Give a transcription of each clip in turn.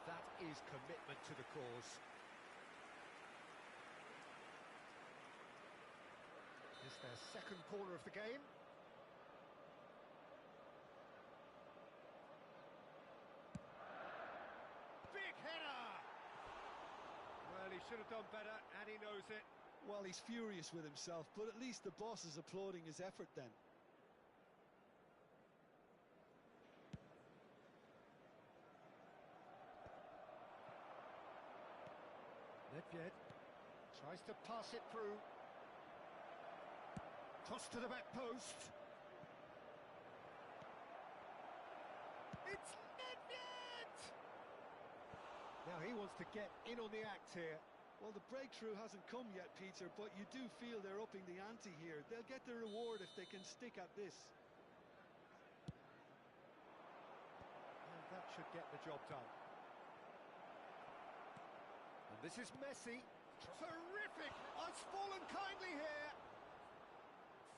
That is commitment to the cause. It's their second corner of the game. Big header! Well, he should have done better, and he knows it. Well, he's furious with himself, but at least the boss is applauding his effort then. Nedved tries to pass it through. Toss to the back post. It's Nedved! Now he wants to get in on the act here. Well, the breakthrough hasn't come yet, Peter, but you do feel they're upping the ante here. They'll get the reward if they can stick at this. And that should get the job done. And this is Messi. Terrific! I've fallen kindly here.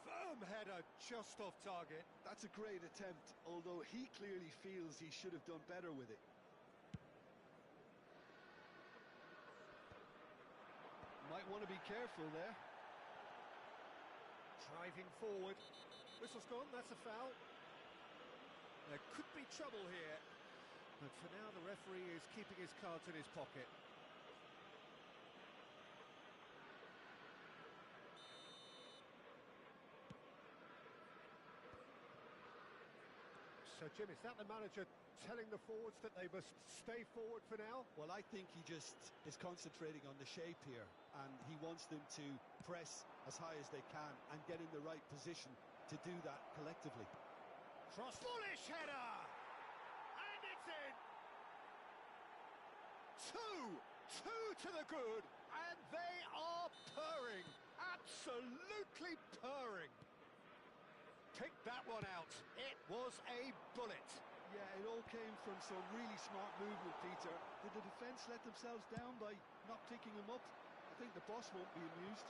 Firm header just off target. That's a great attempt, although he clearly feels he should have done better with it. Might want to be careful there. Driving forward. Whistle's gone, that's a foul. There could be trouble here. But for now, the referee is keeping his cards in his pocket. So, Jim, is that the manager telling the forwards that they must stay forward for now? Well, I think he just is concentrating on the shape here, and he wants them to press as high as they can and get in the right position to do that collectively. Cross, bullish header! And it's in! Two to the good, and they are purring, absolutely purring. Pick that one out. It was a bullet. Yeah, it all came from some really smart movement, Peter. Did the defence let themselves down by not picking him up? I think the boss won't be amused.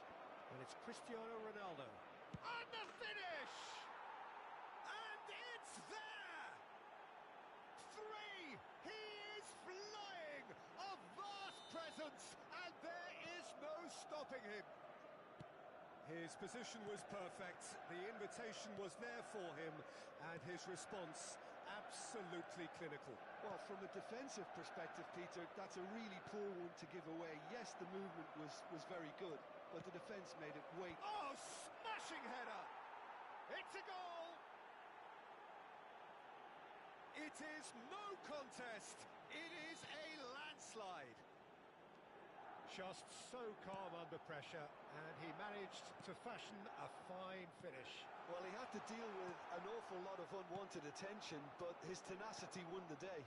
And it's Cristiano Ronaldo. And the finish! And it's there! 3! He is flying! A vast presence! And there is no stopping him. His position was perfect, the invitation was there for him, and his response absolutely clinical. Well, from a defensive perspective, Peter, that's a really poor one to give away. Yes, the movement was very good, but the defence made it wait. Oh, smashing header! It's a goal! It is no contest, it is a landslide. Just so calm under pressure, and he managed to fashion a fine finish. Well, he had to deal with an awful lot of unwanted attention, but his tenacity won the day.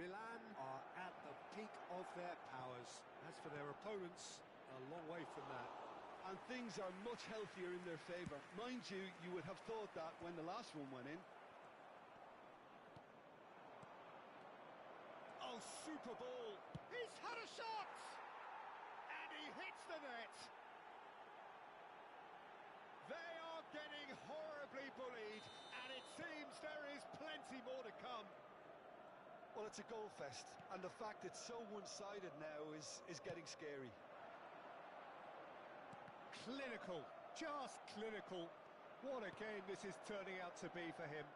Milan are at the peak of their powers. As for their opponents, a long way from that. And things are much healthier in their favour. Mind you, you would have thought that when the last one went in. Oh, super ball! He's had a shot! And he hits the net! They are getting horribly bullied, and it seems there is plenty more to come. Well, it's a goal fest, and the fact it's so one-sided now is getting scary. Clinical, just clinical. What a game this is turning out to be for him.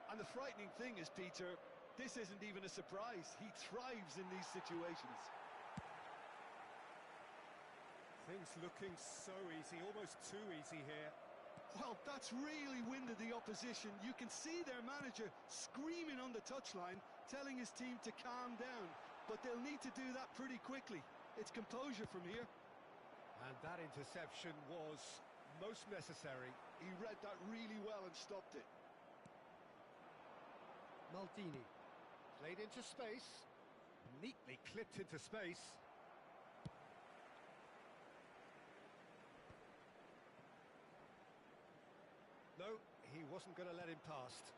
And the frightening thing is, Peter, this isn't even a surprise. He thrives in these situations. Things looking so easy, almost too easy here. Well, that's really winded the opposition. You can see their manager screaming on the touchline, telling his team to calm down. But they'll need to do that pretty quickly. It's composure from here. And that interception was most necessary. He read that really well and stopped it. Maldini. Played into space. Neatly clipped into space. No, he wasn't going to let him past.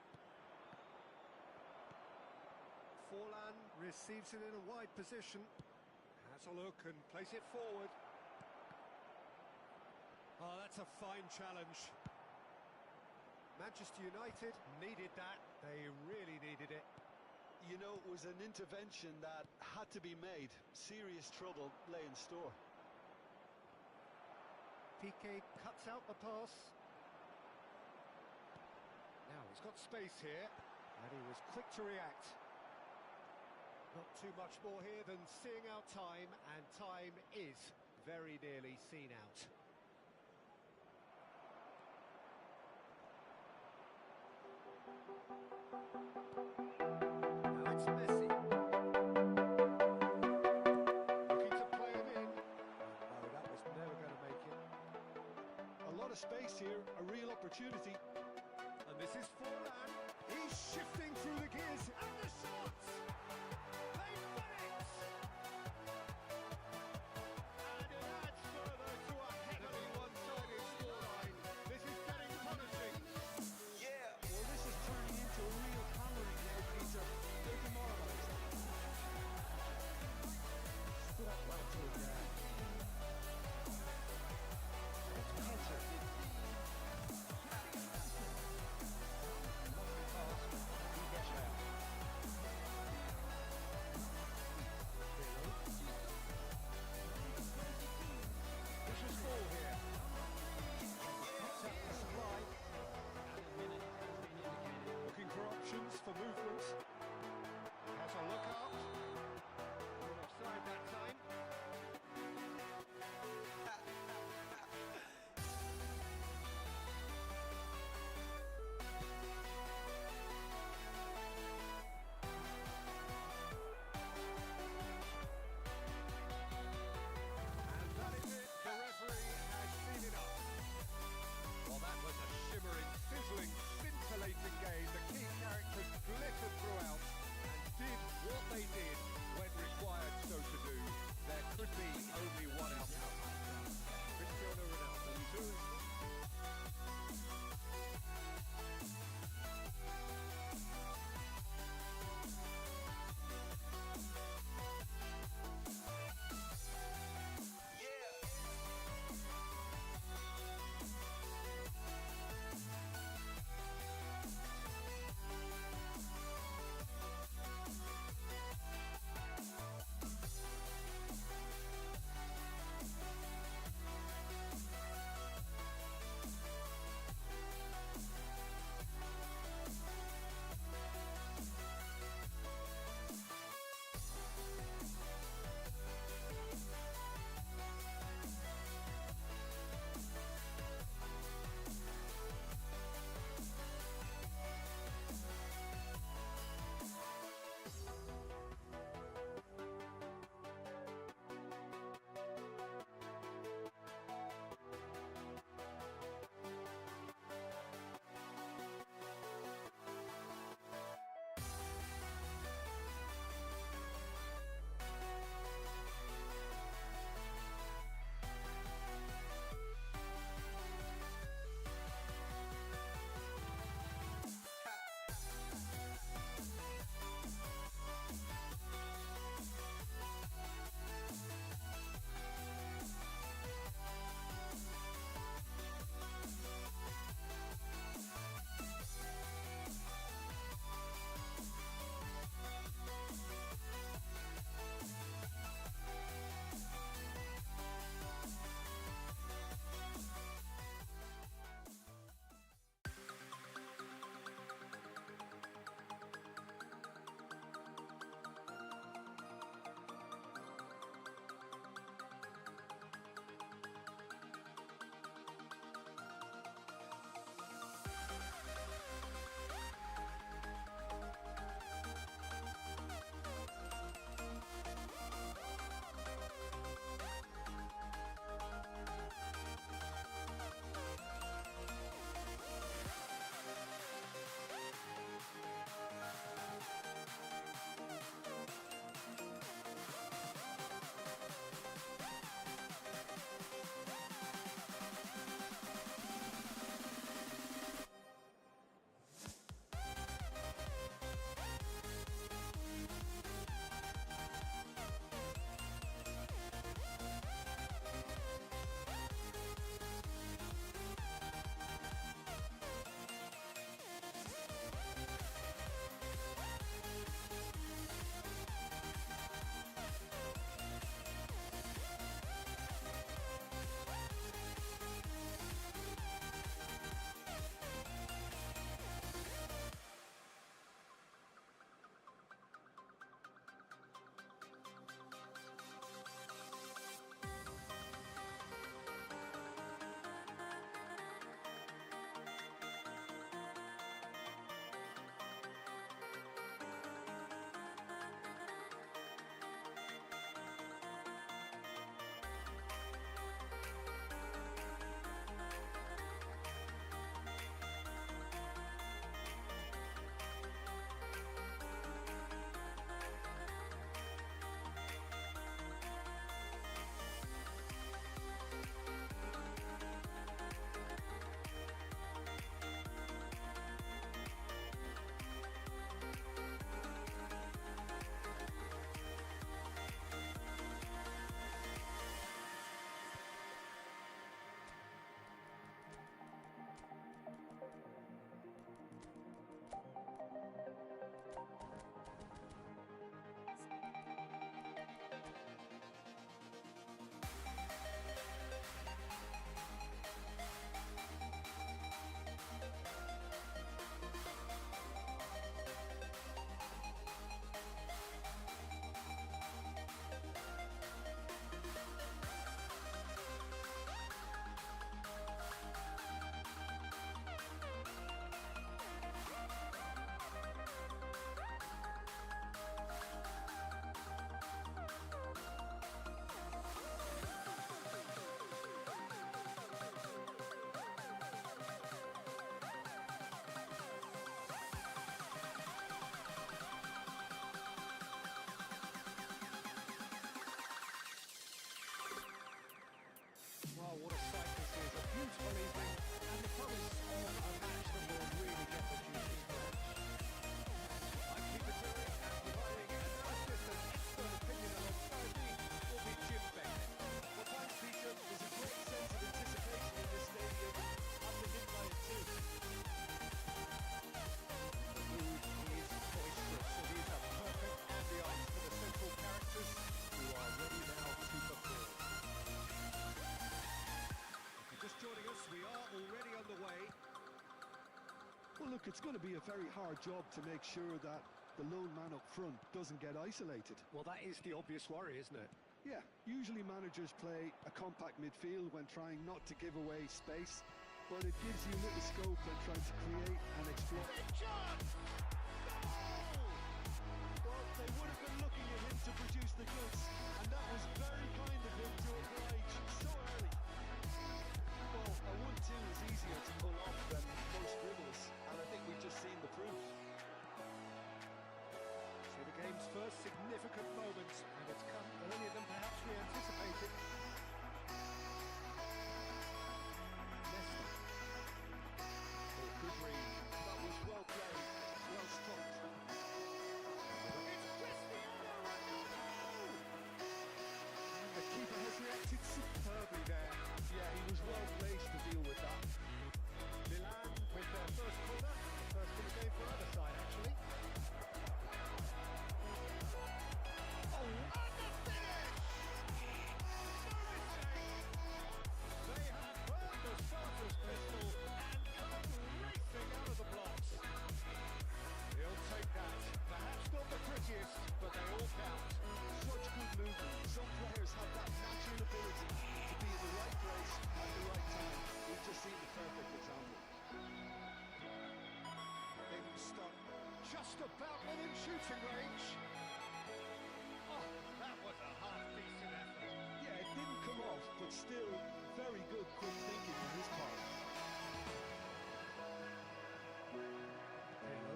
Forlan receives it in a wide position. Has a look and plays it forward. Oh, that's a fine challenge. Manchester United needed that. They really needed it. You know, it was an intervention that had to be made. Serious trouble lay in store. Piqué cuts out the pass. Now he's got space here, and he was quick to react. Not too much more here than seeing out time, and time is very nearly seen out. Now it's Messi. Looking to play him in. No, that was never going to make it. A lot of space here, a real opportunity. And this is Forlan. He's shifting through the gears, and the shots! They've won it! And it adds further to a heavily one-sided scoreline. This is getting punishing. Well, this is turning into a real hammering now, Peter. They're demoralised. Stood up well to it there. It's Pedro. Lovely pass. He look, it's going to be a very hard job to make sure that the lone man up front doesn't get isolated. Well, that is the obvious worry, isn't it? Yeah, usually managers play a compact midfield when trying not to give away space, but it gives you little scope when trying to create and exploit. Well, they would have been looking at him to produce the goods, and that was very kind of him to oblige so early. Well, a 1-2 is easier to pull off than most dribbles, and I think we've just seen the proof. So the game's first significant moment, and it's come earlier than perhaps we anticipated. Leicester. Oh, good read. That was well played, well struck. It's Cristiano Ronaldo! The keeper has reacted superbly there. Yeah, he was well placed to deal with that. Milan with their first corner. The first of the game for either side, actually. Oh, and the finish! No mistake! They have burned the starter's pistol and come racing out of the blocks. He'll take that. Perhaps not the prettiest, but they all count. Such good movement. Some players have that natural ability to be in the right place at the right time. We've just seen the perfect example. Things stop just about within shooting range. Oh, that was a half-decent effort. Yeah, it didn't come off, but still very good quick thinking on his part. Halo.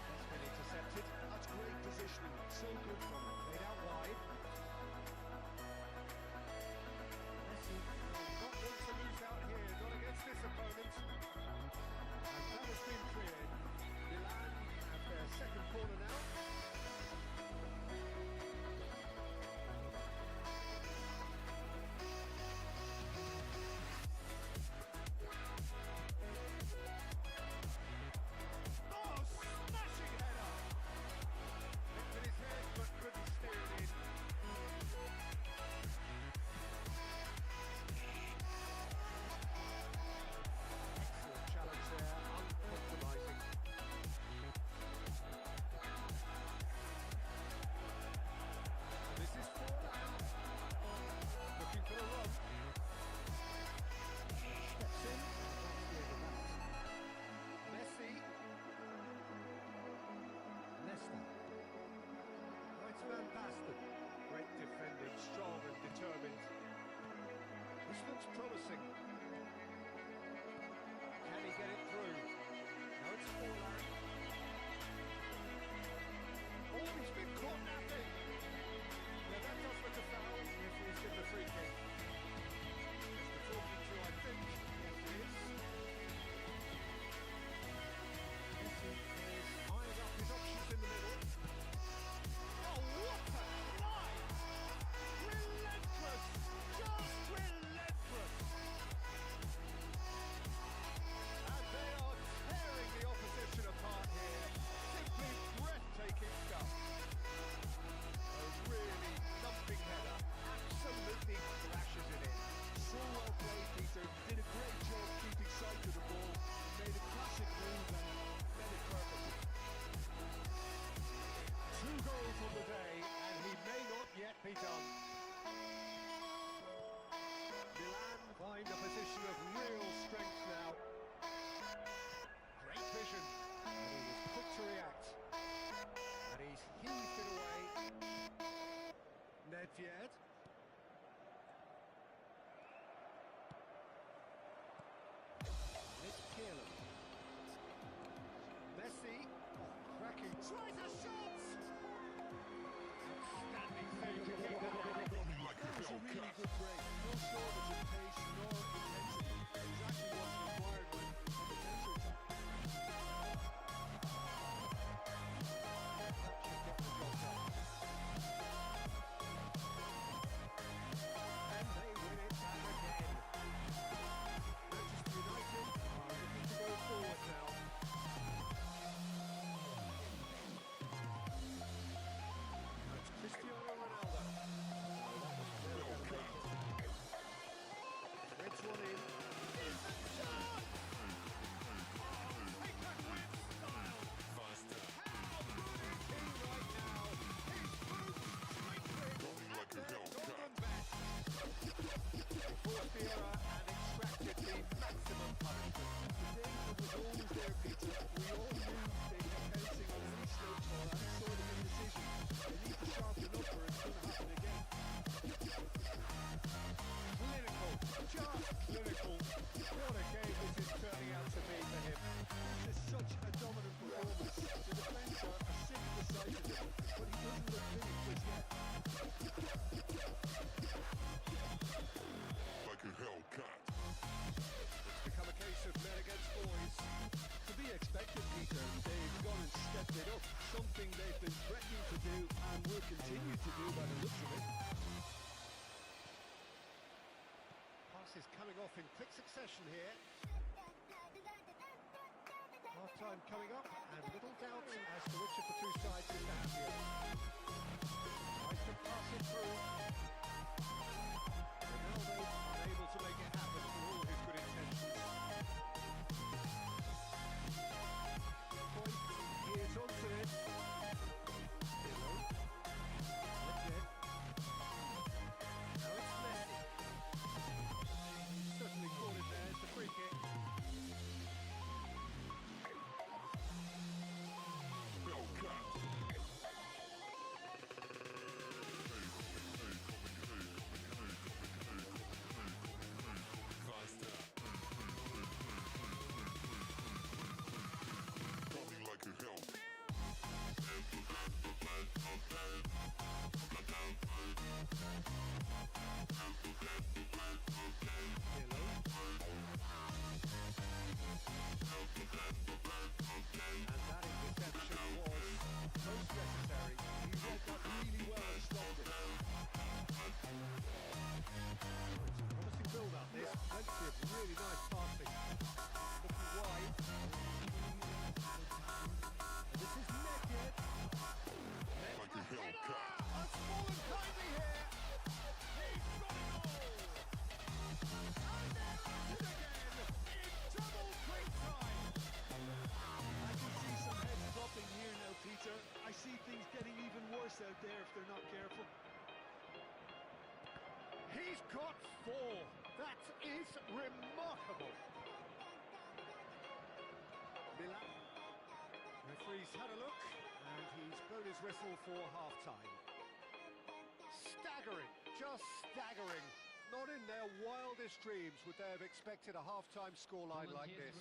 That's been intercepted. That's great positioning. So good from him. Played out wide. Messi not want to lose out here, not against this opponent. And that has been cleared. Milan have their second corner now. Oh, smashing header! Looked at his head, but couldn't steer it in. Excellent challenge there, uncompromising. And this is Forlan. Looking for a run. Steps in. Messi. Leicester. Oh, it's Van Basten. Great defending, strong and determined. This looks promising. Can he get it through? No, it's Forlan. Oh, he's been caught napping. Now that does look a foul. If he's given the free kick. Just talking to, I think. Yes, he is. Messi is eyeing up his options in the middle. Oh, what a drive! Relentless! Just relentless! And they are tearing the opposition apart here. Simply breathtaking stuff. A really thumping header. Absolutely flashes it in. So well played, Peter. Did a great job keeping sight of the ball. Made a classic move and made it perfectly. 2 goals on the day, and he may not yet be done. Milan find a position of real strength now. Great vision, and he was quick to react. And he's heaved it away. Nedved. It's Kieran. Messi. Oh, cracking. Tries a shot! Outstanding save to keep it alive. That was a really good break. No shortage of pace nor intensity. Exactly what's required when on the counter-attack. That should get the job done. And they win it back again. Manchester United are looking to go forward now. will continue to do by the looks of it. Passes coming off in quick succession here. Half-time coming up, and little doubt as to which of the two sides is the happier. Tries to pass it through. Ronaldo unable to make it happen for all his good intentions. Point, he is onto it. Pirlo. Legit. Now it's Messi. Certainly caught it there, it's a free kick. Really nice passing. Looking wide. And this is Naked. Like a Hellcat. Has fallen kindly here. He's got it all. And they're at it again in double quick time. I can see some heads dropping here now, Peter. I see things getting even worse out there if they're not careful. He's got 4. That is remarkable. Milan. Referee's had a look, and he's blown his whistle for half-time. Staggering, just staggering. Not in their wildest dreams would they have expected a half-time scoreline like this.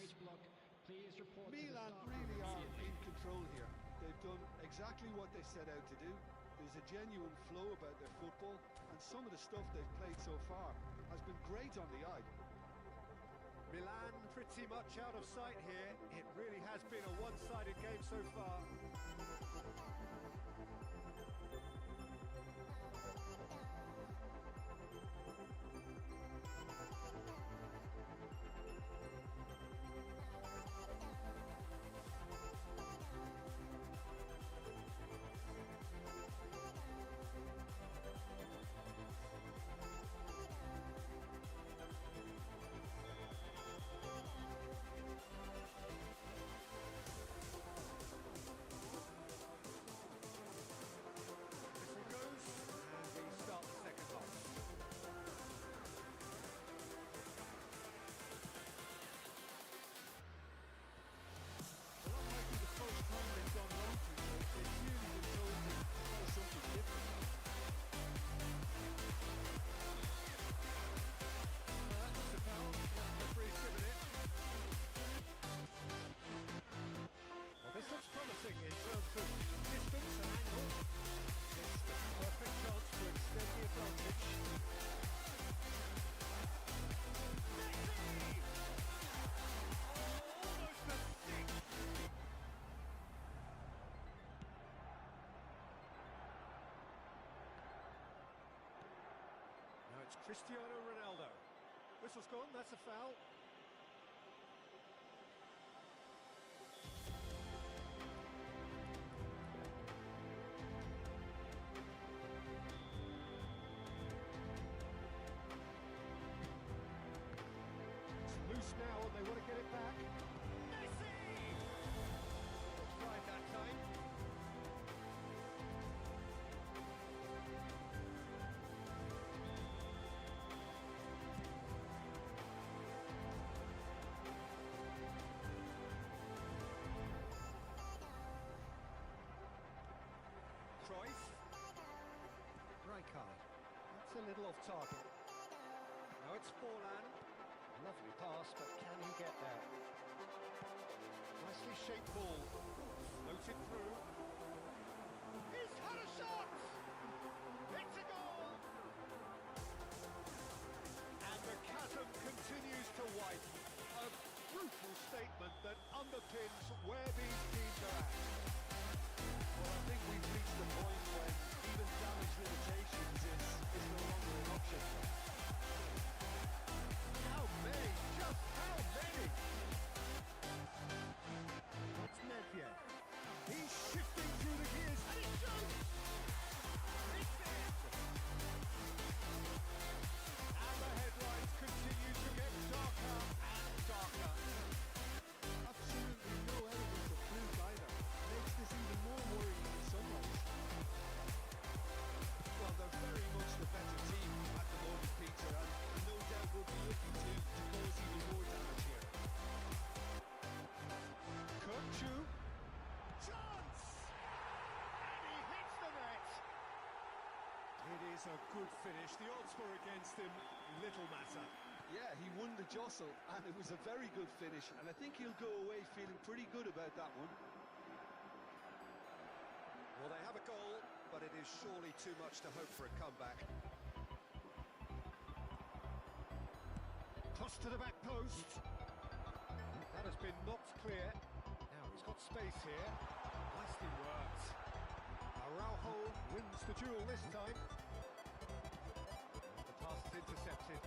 Milan really are in control here. They've done exactly what they set out to do. There's a genuine flow about their football, and some of the stuff they've played so far has been great on the eye. Milan pretty much out of sight here. It really has been a one-sided game so far. Cristiano Ronaldo. Whistle's gone, that's a foul. It's loose now and they want to get it back. Messi! Tried that time. Rijkaard. That's a little off target. Now it's Forlan. Lovely pass, but can he get there? Nicely shaped ball. Floated through. He's had a shot! It's a goal! And the chasm continues to widen. A brutal statement that underpins where these teams are at. Well, I think we've reached the point when even damage limitations is no longer an option. How many? Just how many? It's Nedved. He's shifting through the gears, and it shows! It's in! And the headlines continue to get darker and darker. Absolutely no element of fluke either. Makes this even more worrying in some ways. Well, they're very much the better team at the moment, Peter, and no doubt will be looking to cause even more damage here. Kukçu. Chance! And he hits the net. It is a good finish. The odds were against him. Little matter. Yeah, he won the jostle, and it was a very good finish, and I think he'll go away feeling pretty good about that one. Well, they have a goal, but it is surely too much to hope for a comeback. Cross to the back post. That has been knocked clear. Now he's got space here. Nicely worked. Araujo wins the duel this time. The pass is intercepted.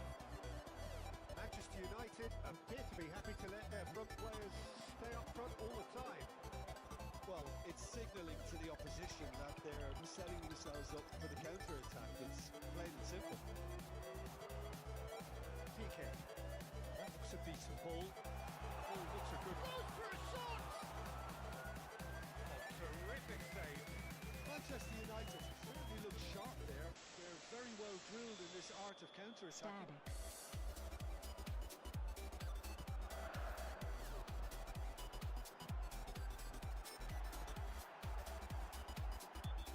Manchester United appear to be happy to let their front players stay up front all the time. Well, it's signalling to the opposition that they're setting themselves up for the counter-attack. It's plain and simple. PK. That looks a decent ball. Oh, looks a good ball for a shot! Oh, terrific save. Manchester United certainly look sharp there. They're very well drilled in this art of counter-attacking.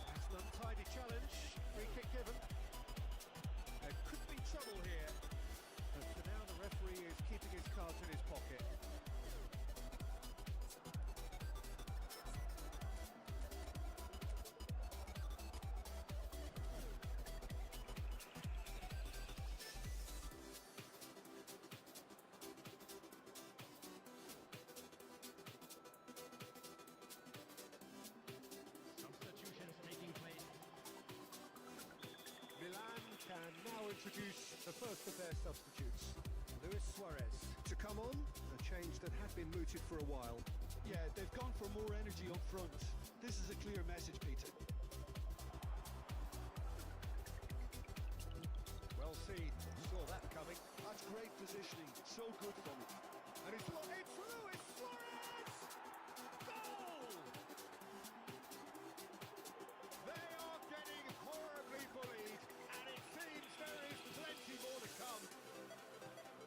That's an untidy challenge. Free kick given. There could be trouble here. But for now, the referee is keeping his cards in his pocket. Substitutions taking place. Milan can now introduce the first of their substitutes. Luis Suarez to come on, a change that had been mooted for a while. Yeah, they've gone for more energy up front. This is a clear message, Peter. Well seen, saw that coming. That's great positioning. So good from him. And it's Luis Suarez! Goal! They are getting horribly bullied, and it seems there is plenty more to come.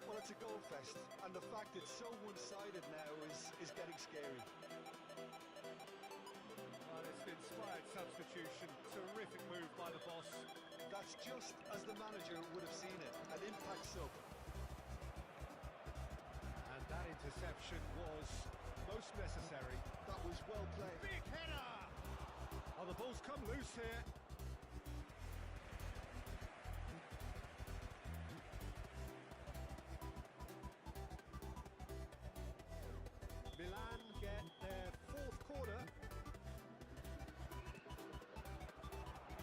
Well, it's a goal fest, and the fact it's so one-sided now is getting scary. Well, it's an inspired substitution. Terrific move by the boss. That's just as the manager would have seen it, an impact sub. And that interception was most necessary. That was well played. Big header! Oh, the ball's come loose here. Milan get their fourth corner.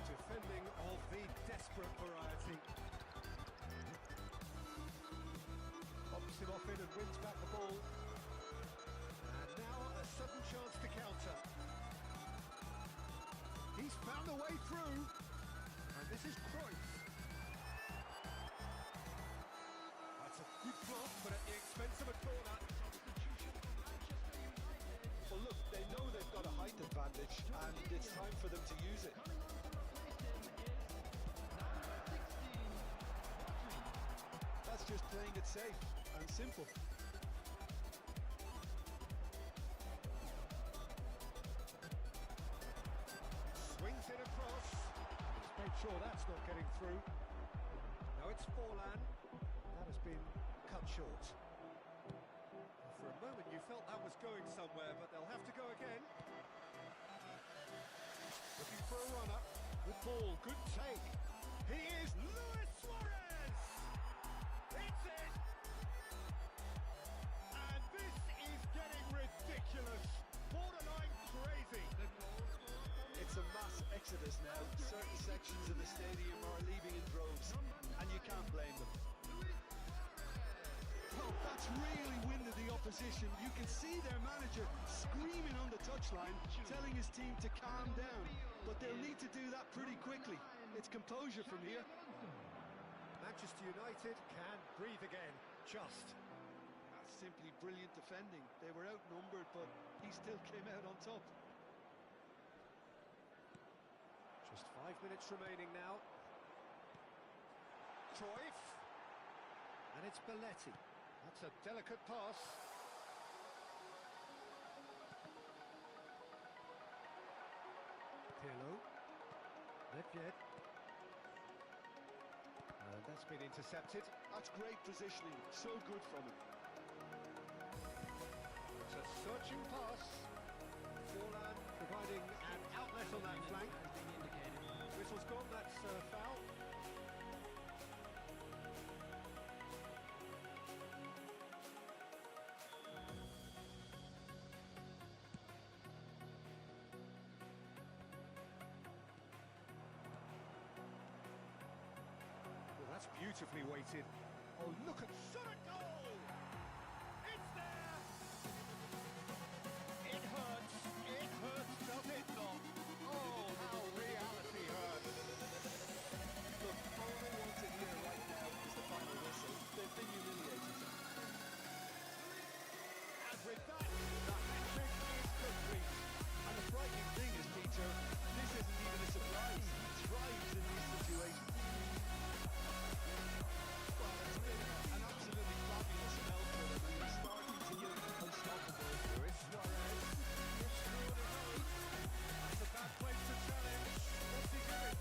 Defending of the desperate variety. Pops him off in and wins back the ball. And now a sudden chance to counter. He's found a way through. And this is Cruyff. That's a good block, but at the expense of a corner. Well, look, they know they've got a height advantage, and it's time for them to use it. That's just playing it safe and simple. Swings it across. Just make sure that's not getting through. Now it's Forlan. That has been cut short. For a moment you felt that was going somewhere, but they'll have to go again. Looking for a runner. Good ball, good take. He is Luis Suarez! It's it! And this is getting ridiculous. Borderline crazy. The goal stadium are leaving in droves, and you can't blame them. Oh, that's really winded the opposition. You can see their manager screaming on the touchline, telling his team to calm down. But they'll need to do that pretty quickly. It's composure from here. Manchester United can breathe again, just. That's simply brilliant defending. They were outnumbered, but he still came out on top. Just 5 minutes remaining now. Cruyff. And it's Belletti. That's a delicate pass. Pirlo. Nedved. And that's been intercepted. That's great positioning. So good from him. It's a searching pass. Forlan providing an outlet on that flank. Has been indicated. Whistle's gone, that's foul. Well, that's beautifully weighted. Oh, look at shot at goal! It's there! It hurts, does it not? Oh, how reality hurts. Look, all they want to hear right now is the final whistle. They've been humiliated. And with that, the hat-trick is complete. And the frightening thing is, Peter, this isn't even a surprise. He thrives in these situations. Well, it's been an absolutely fabulous spell for them, and they're starting to look unstoppable. Luis Suarez gets through on his own. That's a bad place to challenge. What's he doing?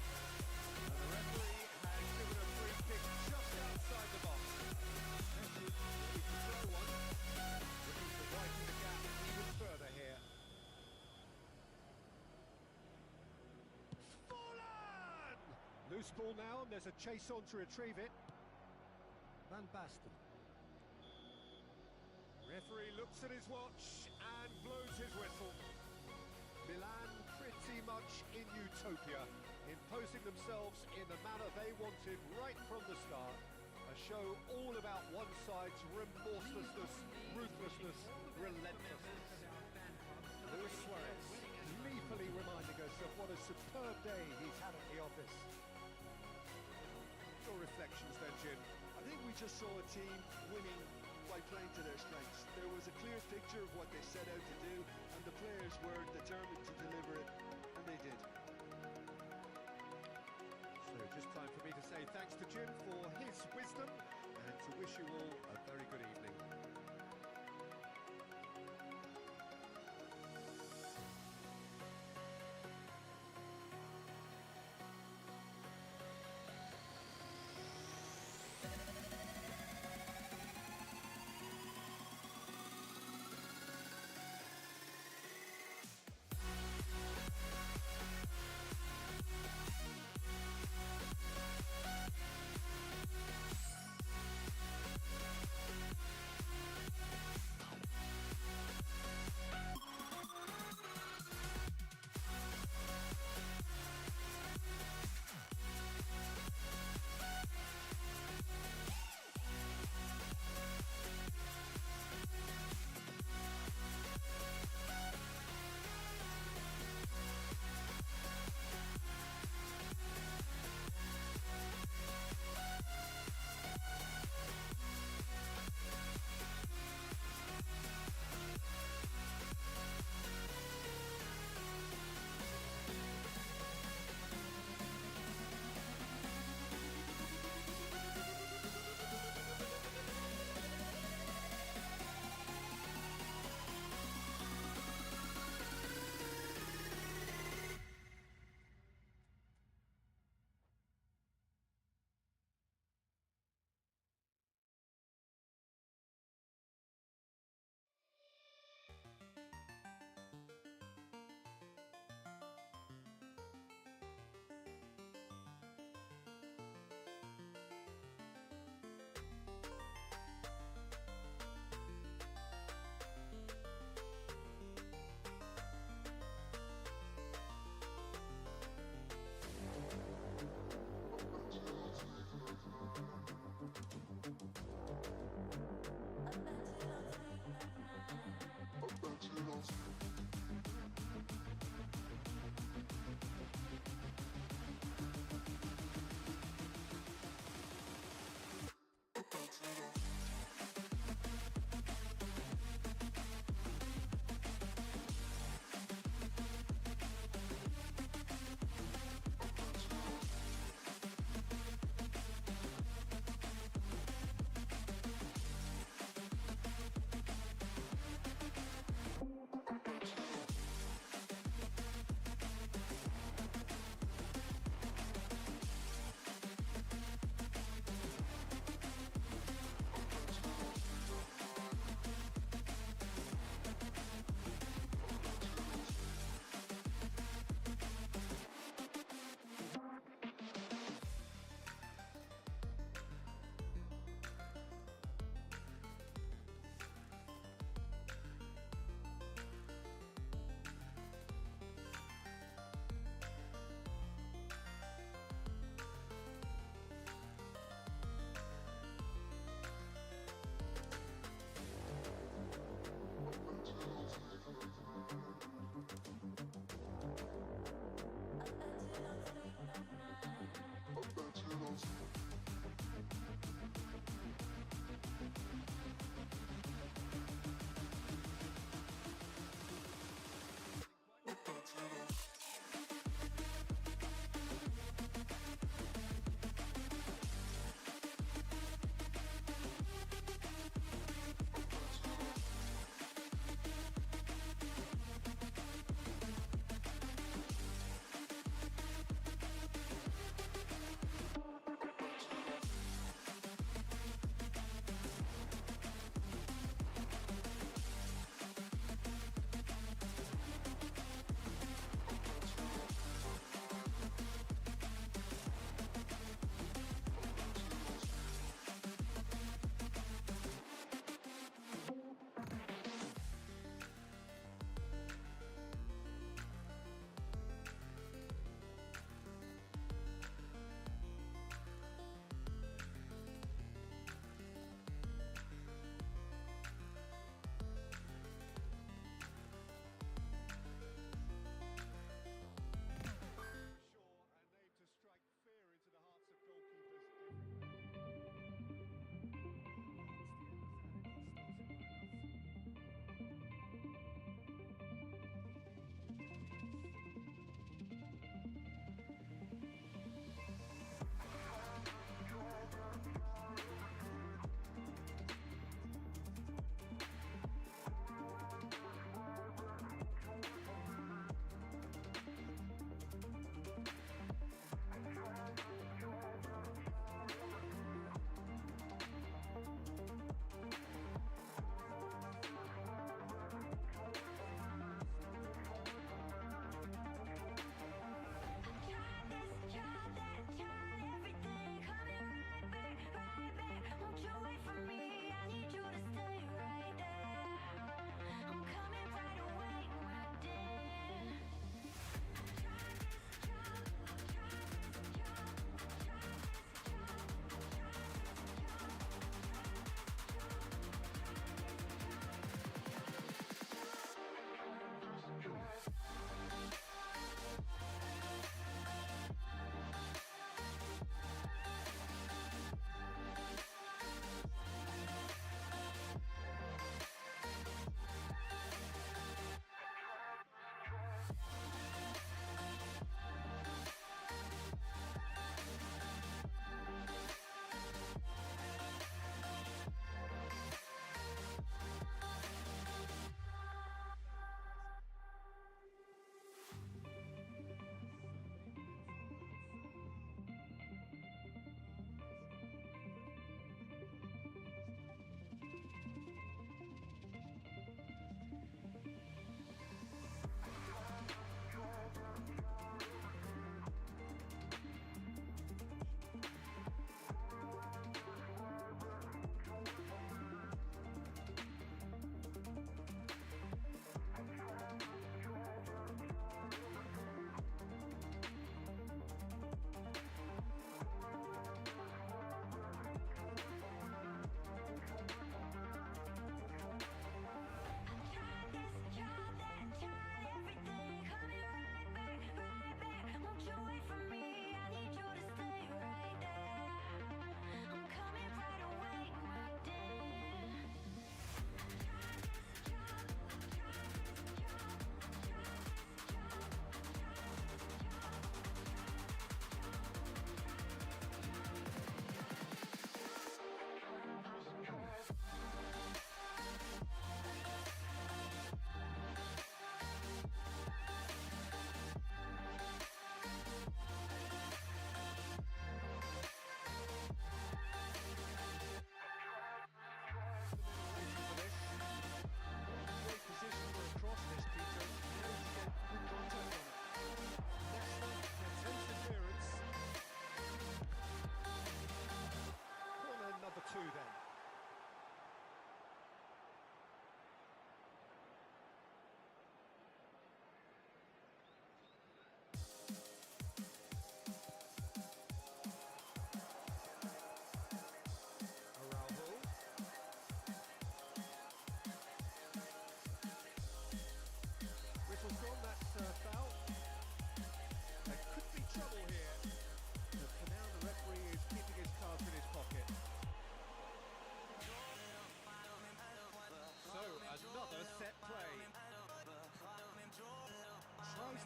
And the referee has given a free kick just outside the box. Messi looking to throw one. Looking to widen the gap even further here. Forlan! Loose ball now, and there's a chase on to retrieve it. Van Basten. Referee looks at his watch and blows his whistle. Milan pretty much in utopia, imposing themselves in the manner they wanted right from the start. A show all about one side's remorselessness, ruthlessness, relentlessness. Luis Suarez gleefully reminding us of what a superb day he's had at the office. Your reflections then, Jim? I think we just saw a team winning by playing to their strengths. There was a clear picture of what they set out to do, and the players were determined to deliver it, and they did. So just time for me to say thanks to Jim for his wisdom and to wish you all a very good evening.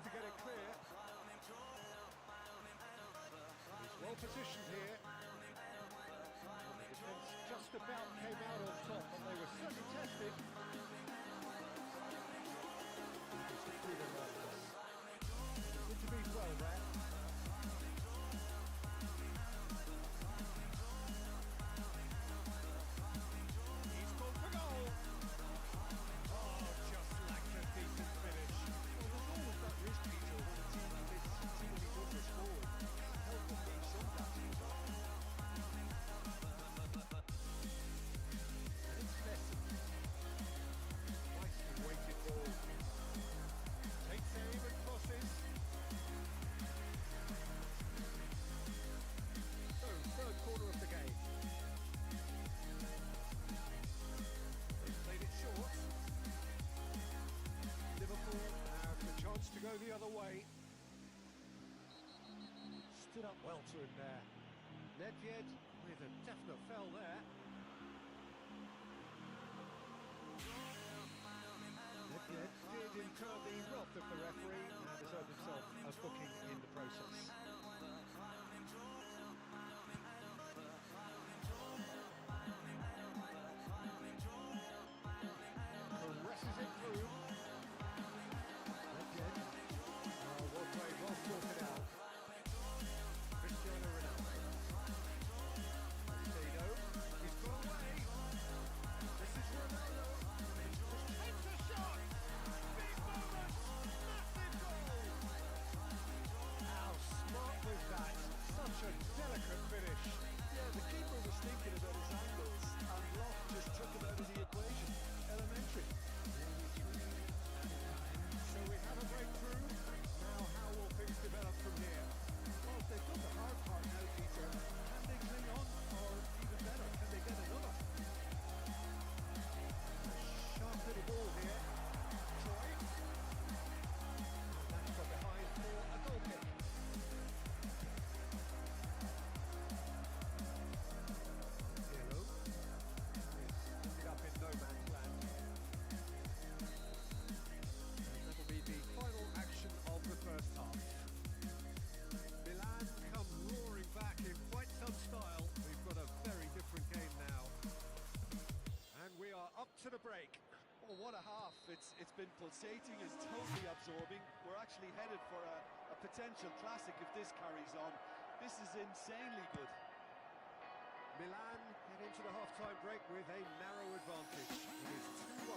to get it clear. He's well positioned here. The defence just about came out on top, but they were certainly tested. Good to beat well there. He's gone for goal. Oh, just lacked a decent finish. Well, there's always that risk, Peter, when a team like this seemingly goes forward. Help them being some gaps as well. And it's Messi. Nicely weighted ball. Takes aim and crosses. So, third quarter of the game. They've played it short. Liverpool have the chance to go the other way. Stood up well to him there. Nedved with a definite foul there. Nedved did incur the wrath of the referee and has earned himself a booking in the process. Caresses it through. Nedved. Well played, well sorted out. Cristiano Ronaldo. Caicedo. He's gone away. This is Ronaldo. Takes a shot. Big moment. Massive goal. How smart was that? Such a delicate finish. Yeah, the keeper was thinking about his angles, and Locke just took him out of the equation. Elementary. So we have a breakthrough. Now how will things develop from here? Well, they've done the hard part now, Peter. Can they cling on, or even better, can they get another? Sharp little ball here. Troy. That's got behind for a goal kick. Zero. Is up in no man's land. And that'll be the final action of the first half. Milan come roaring back in quite some style. We've got a very different game now. And we are up to the break. Oh, what a half. It's been pulsating, it's totally absorbing. We're actually headed for a potential classic if this carries on. This is insanely good. Milan head into the half-time break with a narrow advantage. It is 2-1.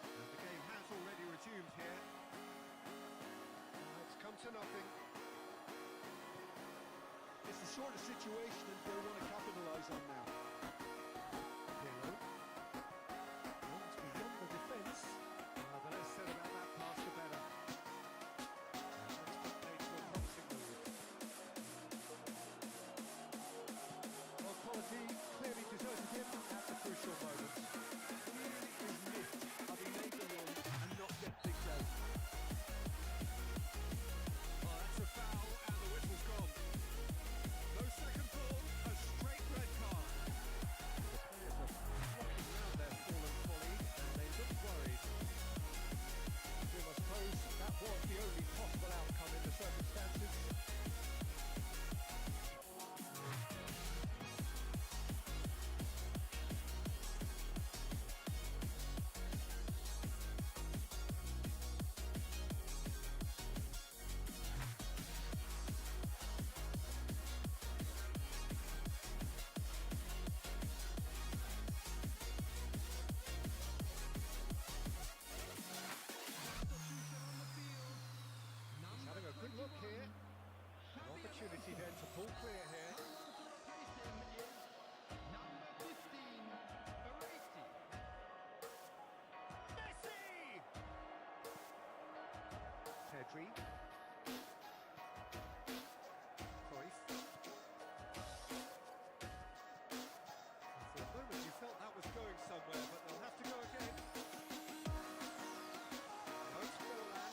And the game has already resumed here. It's come to nothing. It's the sort of situation that they want to capitalise on now. Pirlo. Well, it's beyond the defence. The less said about that pass, the better. And that's played to a promising move. Well, quality clearly deserted him at the crucial moment. Clearly is miffed, having made the run and not get picked out. Oh, that's a foul, and the whistle's gone. No second thought, a straight red card. The players are flocking round their fallen colleague, and they look worried. Jim, I suppose that was the only possible outcome in the circumstances. He's having a good look here. An opportunity then to pull clear here. Messi! Pedri. Cruyff. For a moment you felt that was going somewhere, but they'll have to go again. No, it's Forlan.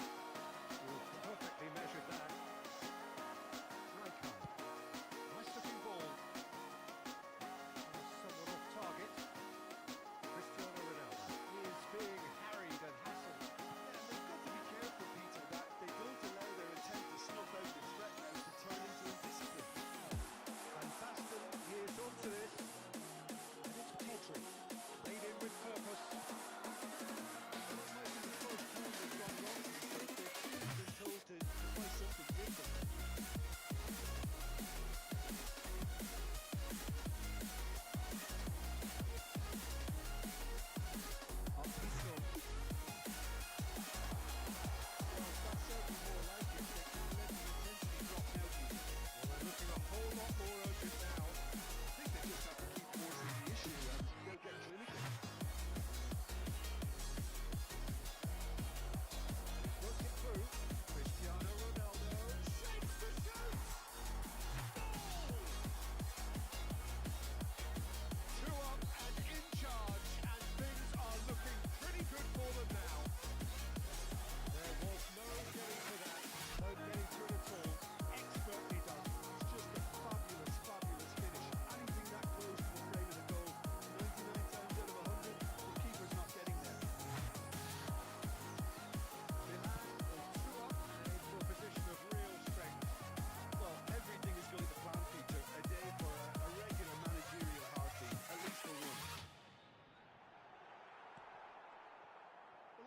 Perfectly measured that. Rijkaard. Nice looking ball. Somewhat off target. Cristiano Ronaldo is being harried and hassled. Yeah, and they've got to be careful, Peter.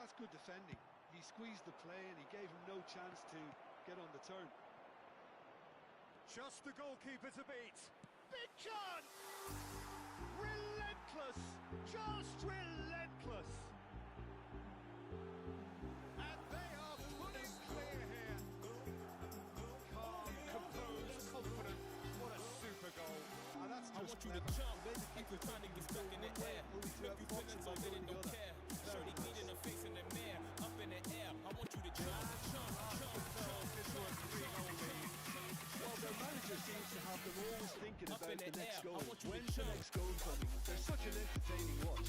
That's good defending. He squeezed the play and he gave him no chance to get on the turn. Just the goalkeeper to beat. Big chance! Relentless! Just relentless! And they are putting clear here. Calm, composed, confident. What a super goal. And that's I just want you to clever. jump Maybe like keep you're trying to get stuck in the air. only to Make have you boxing feeling so like lit and the don't other. care. Very Shorty nice. beat in the face in the mirror, up in the air. I want you to jump, jump, jump, jump, Into a 3-goal lead. Well, their manager seems to have them always thinking Up about in the the next air. goal. I want you to When's the jump. next goal coming? They're such an entertaining watch.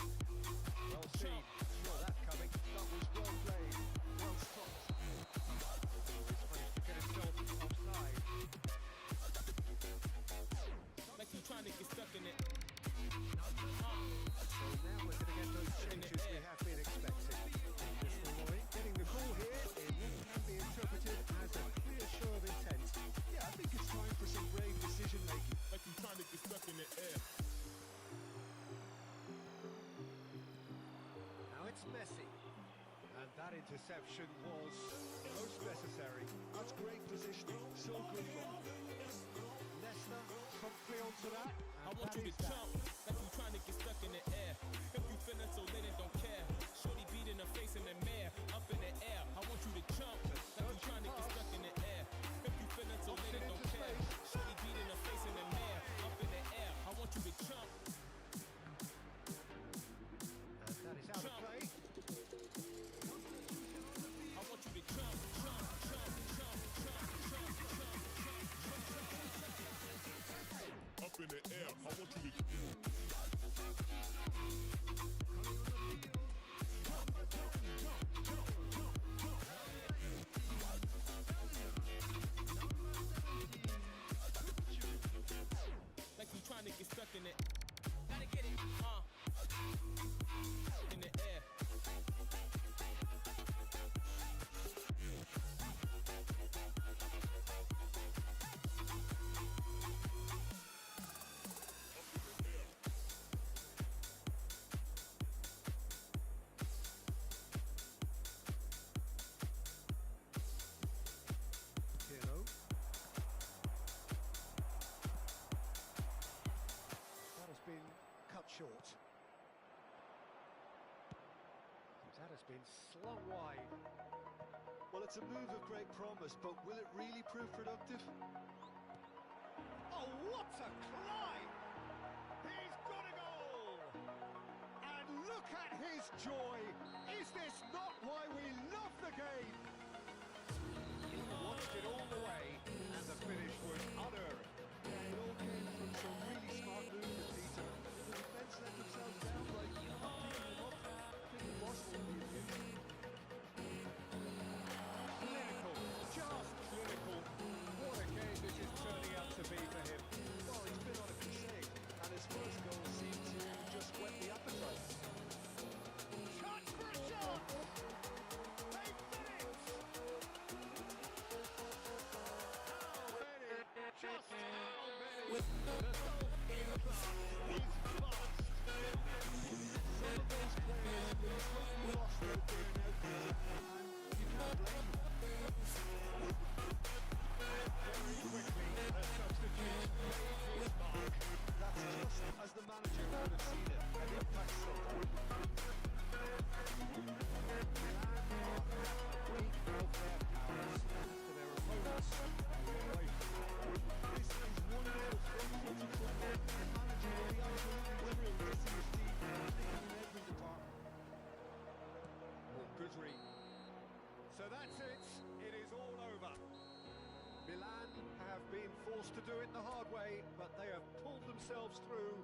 Well seen. Saw that coming. That was well played, well stopped. He's managed to get himself offside. like you trying to get stuck in it. So now we're going to get those changes we have been expecting. Mr. Roy getting the call here in what can be interpreted as a clear show of intent. Yeah, I think it's time for some brave decision making. Like you trying to get stuck in the air. Now it's Messi. And that interception was most necessary. That's great positioning. So good from him. Leicester promptly onto that. I And want that you to is that. jump like you trying to get stuck in the air. If you feeling so lit and don't care. Shorty beat in the face in the mirror, up in the air. I want you to jump like you trying to get stuck in the air. If you feeling so lit and don't care. Shorty beat in the face in the mirror, up in the air. I want you to jump. And that is out of play. I want you to jump, jump, jump, jump, jump, jump, jump, jump. Up in the air, I want you to Like you trying to get stuck in it. Gotta get it, in the air. Pirlo. That has been cut short. That has been slung wide. Well, it's a move of great promise, but will it really prove productive? Oh, what a climb! He's got a goal! And look at his joy! Is this not why we love the game? He watched it all the way, and the finish was unearned. Yeah, it all came from some really smart movement, Peter. The defence let themselves down by not picking them up. I think the loss will be huge. Clinical, just clinical. What a game this is turning out to be for him. Well, he's been on a crusade, and his first goal seemed to just whet the appetite. Shot for a shot! They've done it! How many? Just how many? The goalkeeper is fast. Some of those players will slightly lost their burnout, Peter, and you can't blame them. Very quickly, the substitute made his mark. That's just as the manager would have seen it, an impact sub. Milan are at the peak of their powers after their opponents were away from them. This is one-nil front-footed football. The manager will be absolutely thrilled to see his team clicking in every department. Well, good read. So that's it. It is all over. Milan have been forced to do it the hard way, but they have pulled themselves through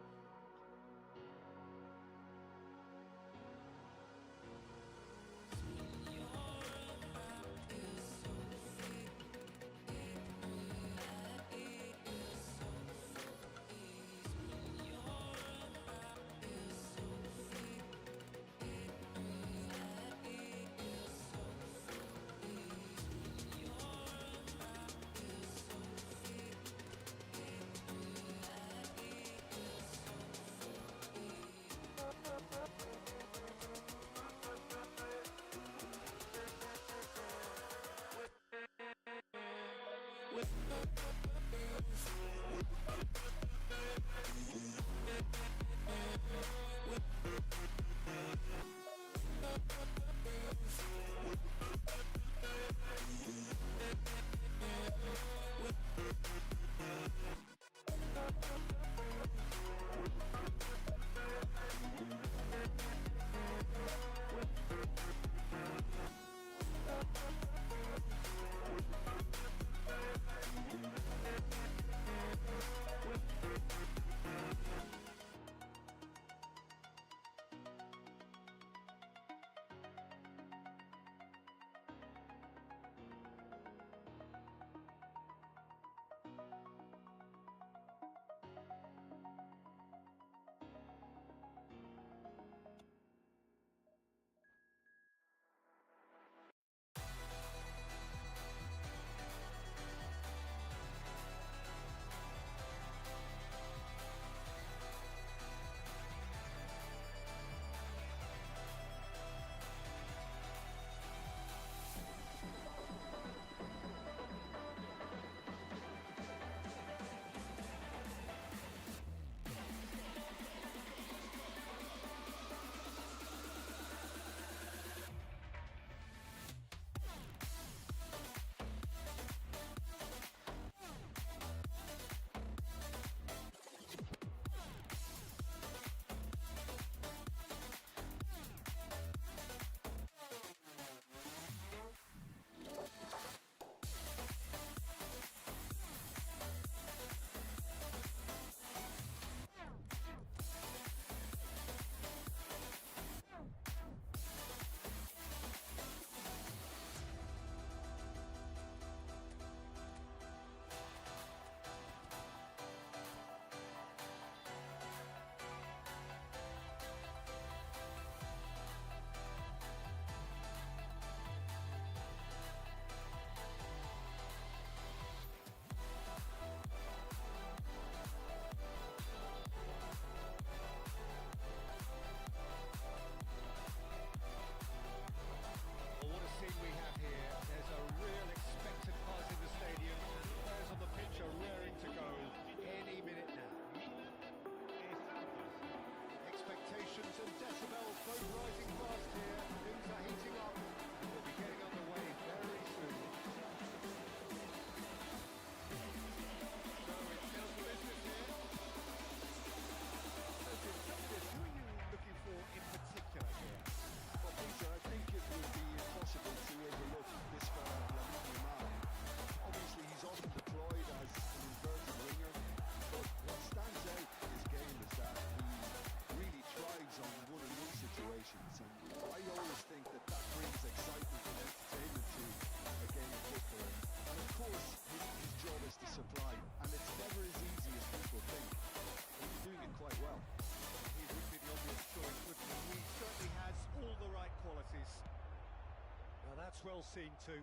That's well seen too.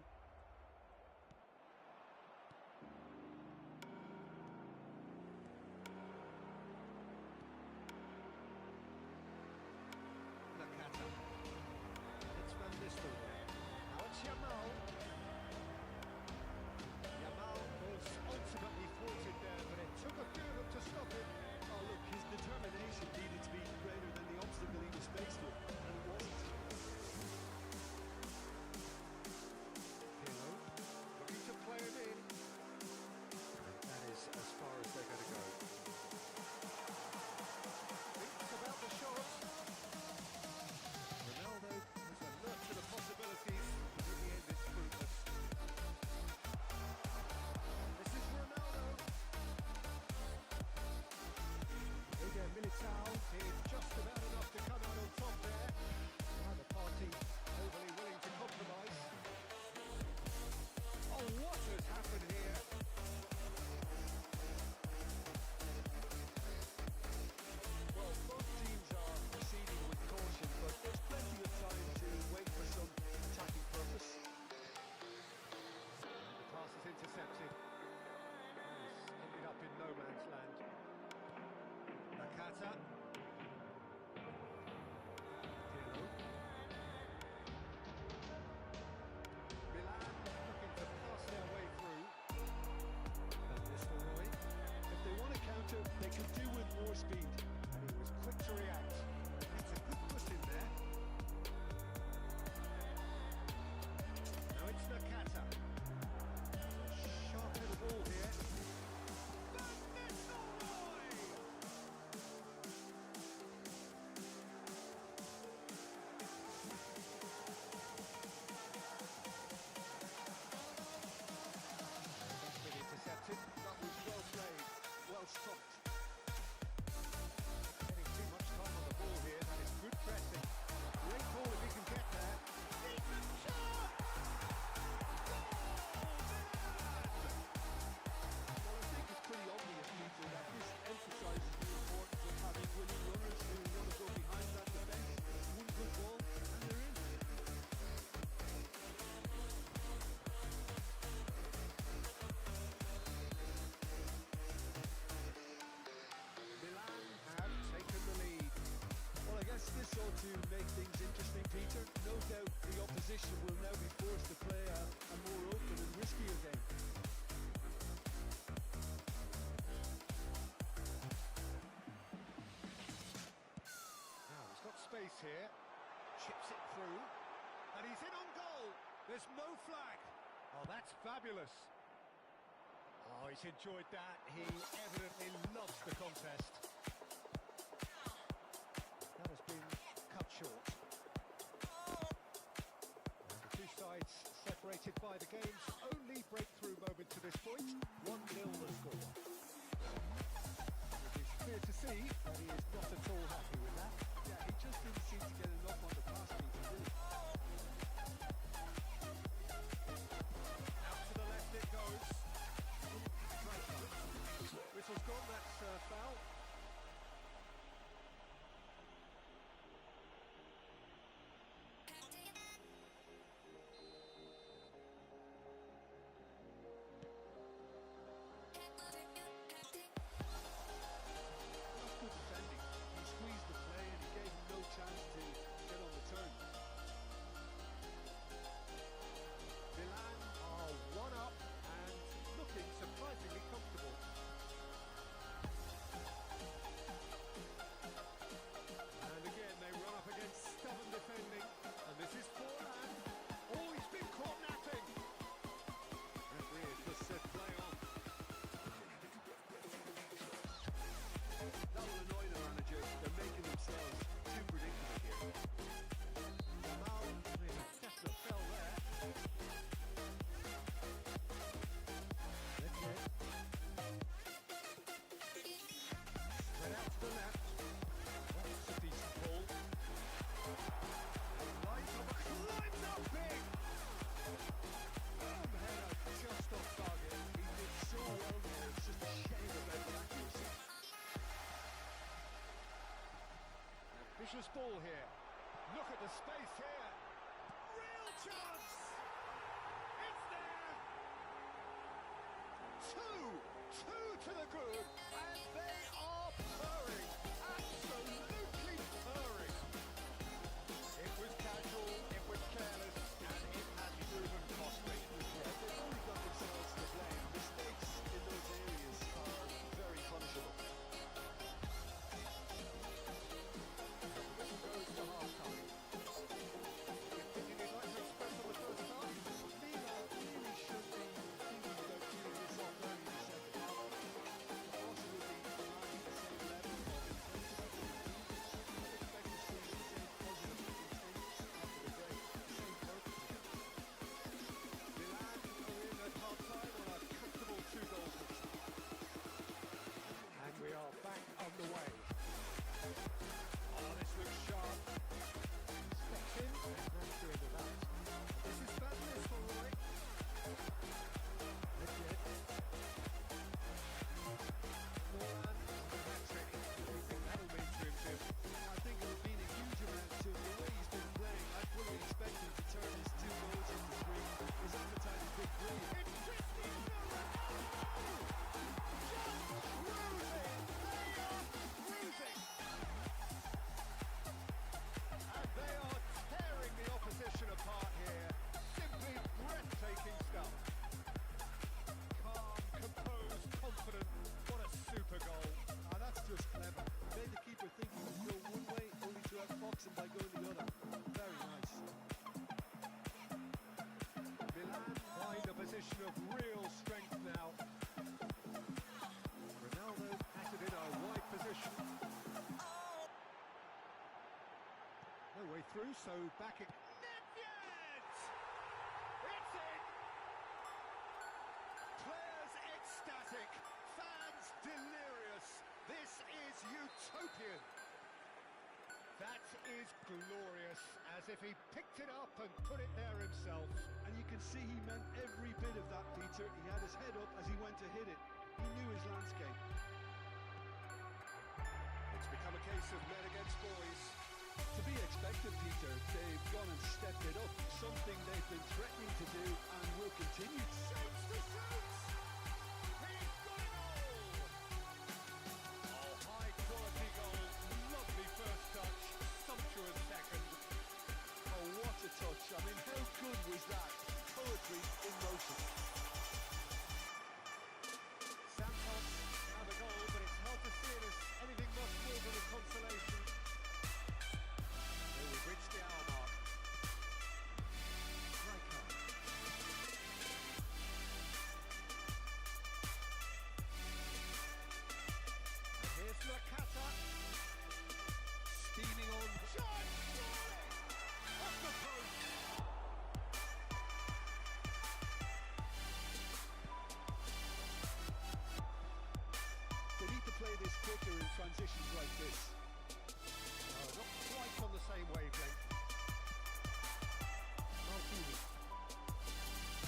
Nakata. It's Van Nistelrooy. Now it's Yamal. Yamal was ultimately thwarted there, but it took a few of them to stop him. Oh, look, his determination needed to be greater than the obstacle he was faced with, and it wasn't. Pirlo looking to play him in. That is as far as they're going to go. Thinks about the shot. Ronaldo was alert to the possibilities, but in the end it's fruitless. This is Ronaldo. Eder Militao did just about enough to come out on top there. Neither party overly willing to compromise. Oh, what has happened here? Well, both teams are proceeding with caution, but there's plenty of time to wait for some attacking purpose. The pass is intercepted. He's ended up in no man's land. Nakata. Pirlo. Milan looking to pass their way through. Van Nistelrooy. If they want to counter, they could do with more speed. And he was quick to react. It's a good push in there. Now it's Nakata. Sharp little ball here. Van Nistelrooy! That's been intercepted. That was well played, well stopped. Getting too much time on the ball here. That is good pressing. Great ball if he can get there. Decent shot! Well, I think it's pretty obvious, Peter, that this emphasises the importance of having winning runners who want to go behind that defence. One good ball, and they're in. Milan have taken the lead. Well, I guess this ought to make things interesting, Peter. No doubt the opposition will now be forced to play a more open and riskier game. Now he's got space here. Chips it through. And he's in on goal. There's no flag. Oh, that's fabulous. Oh, he's enjoyed that. He evidently loves the contest. That has been cut short. And the two sides separated by the game's only breakthrough moment to this point. 1-0 the score. It is clear to see that he is not at all happy with that. Yeah, he just didn't seem to get enough on the pass, Peter, did he? Out to the left it goes. Whistle's gone, that's foul. That's good defending. He squeezed the play and he gave him no chance to get on the turn. Milan are one up and looking surprisingly comfortable. And again they run up against stubborn defending. And this is Forlan. Oh, he's been caught napping. Referee has just said play on. That will annoy the manager. They're making themselves too predictable here. Jamal, definite fell there. That's it. Spread out to the left. That's a decent ball. Climbs up big! Boom, header, just off target. He did so well there. It's just a shame about the accuracy. to the good, and they are purring, absolutely purring. It was casual, it was careless, and it has proven costly. Yeah, they've only got themselves to blame. Mistakes in those areas are very punishable. Whistle goes to half-time. Anything you'd like to express on the first half? Lima really should be thinking about giving this up early in the second half. Also will be commanding the same level of intensity. I'd expect to see the same positive intent after the break, the same purpose again. Milan are in at half-time on a comfortable 2-goal lead. And we are back on the way. Oh, this looks sharp. Steps in and runs through the that. This is Van Nistelrooy. Legit. Moran, hat-trick. What do you think that'll mean to him, Tim? I think it'll mean a huge amount to him. The way he's been playing, I fully expect him to turn his 2 goals into 3. His appetite has been brilliant. It's Cristiano Ronaldo! Just cruising! They are cruising! And they are tearing the opposition apart here. Simply breathtaking stuff. Calm, composed, confident. What a super goal. That's just clever. Made the keeper think he would go one way, only to outfox him by going the other. Very nice. Milan find a position of real strength now. Ronaldo has it in a wide position. No way through, so back it. Nedved! It's in! Players ecstatic, fans delirious. This is utopian. That is glorious, as if he picked it up and put it there himself. And you can see he meant every bit of that, Peter. He had his head up as he went to hit it. He knew his landscape. It's become a case of men against boys. To be expected, Peter. They've gone and stepped it up. Something they've been threatening to do and will continue. Shoots to shoot! He's got it all! Oh, high quality goal. Lovely first touch. Sumptuous second. Oh, what a touch. I mean, how good was that? Poetry in motion. Santos, another goal, but it's hard to see it as anything much more than a consolation. We've reached the hour mark. Rijkaard. And here's Nakata. Steaming on. Shot! Off the post! They need to play this quicker in transitions like this. Not quite on the same wavelength. Maldini.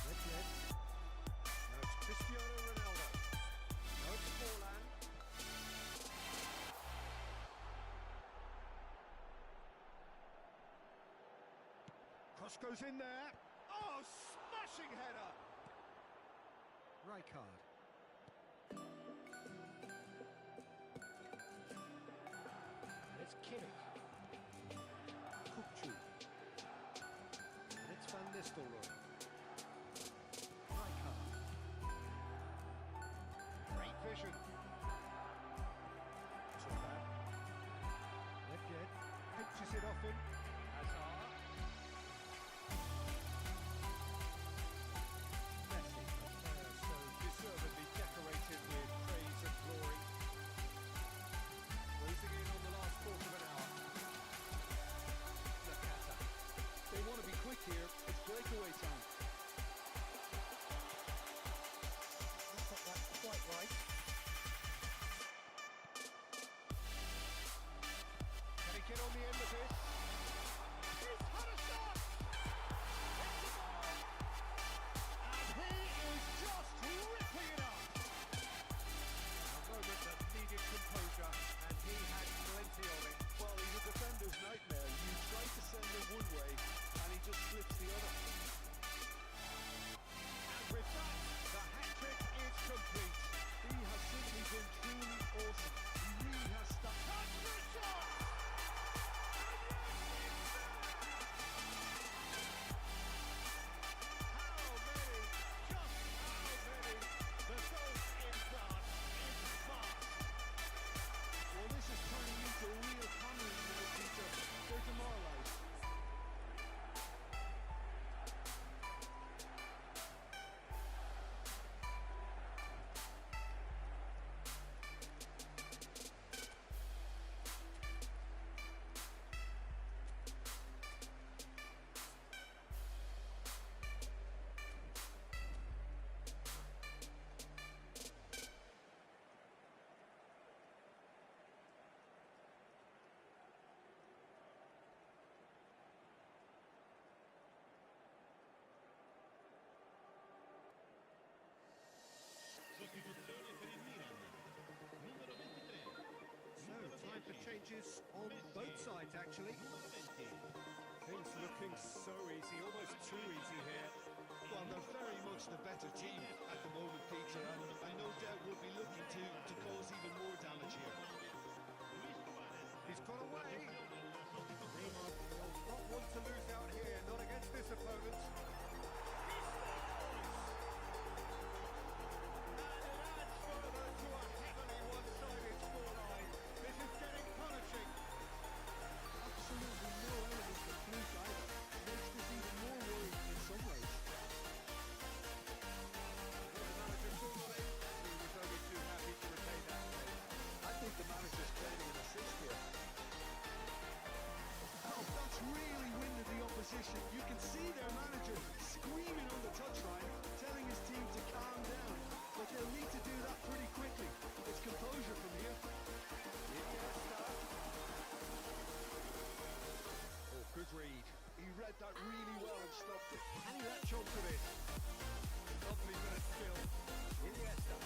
Nedved. Now it's Cristiano Ronaldo. Now it's Forlan. Cross goes in there. Oh, smashing header. Rijkaard. And it's Kimmich. Kukçu. And it's Van Nistelrooy. Rijkaard. Great vision. Turan. Nedved pinches it off him. Hazard. Messi, a player so deservedly decorated with praise and glory. Closing in on the last quarter of an hour. Nakata. They want to be quick here. It's breakaway time. advantages on both sides, actually. Things looking so easy, almost too easy here. Well, they're very much the better team at the moment, Peter, and no doubt will be looking to cause even more damage here. He's got away. Neymar will not want to lose out here, not against this opponent. He scores! And it adds further to a heavily one-sided scoreline. This is getting punishing. Absolutely no element of fluke either. Makes this even more worrying in some ways. The manager saw it. He was only too happy to retain that. I think the manager's claiming an assist here. Oh, that's really winded the opposition. You can see their manager screaming on the touchline, telling his team to calm down. But they'll need to do that pretty quickly. It's composure from here. Oh, good read. He read that really well and stopped it. And he latch on to this. Lovely bit of skill. Iniesta.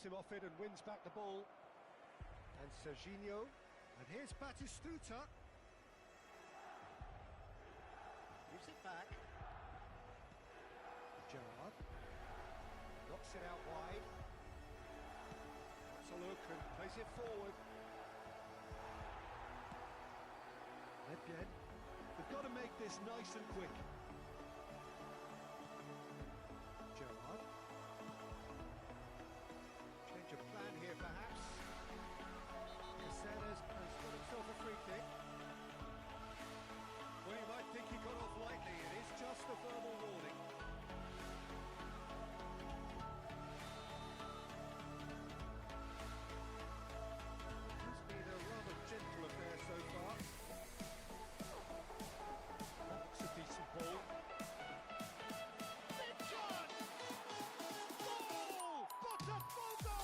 gets him off it and wins back the ball. And Serginho. And here's Batistuta. Gives it back. Gerrard. Knocks it out wide. That's a look and plays it forward. Again, they've got to make this nice and quick. Gerrard. Change of plan here, perhaps. Caceres has got himself a free kick. Well, you might think he got off lightly. It is just a verbal warning. It's been a rather gentle affair so far. That's a decent ball. Mitchell! Goal! Botafogo!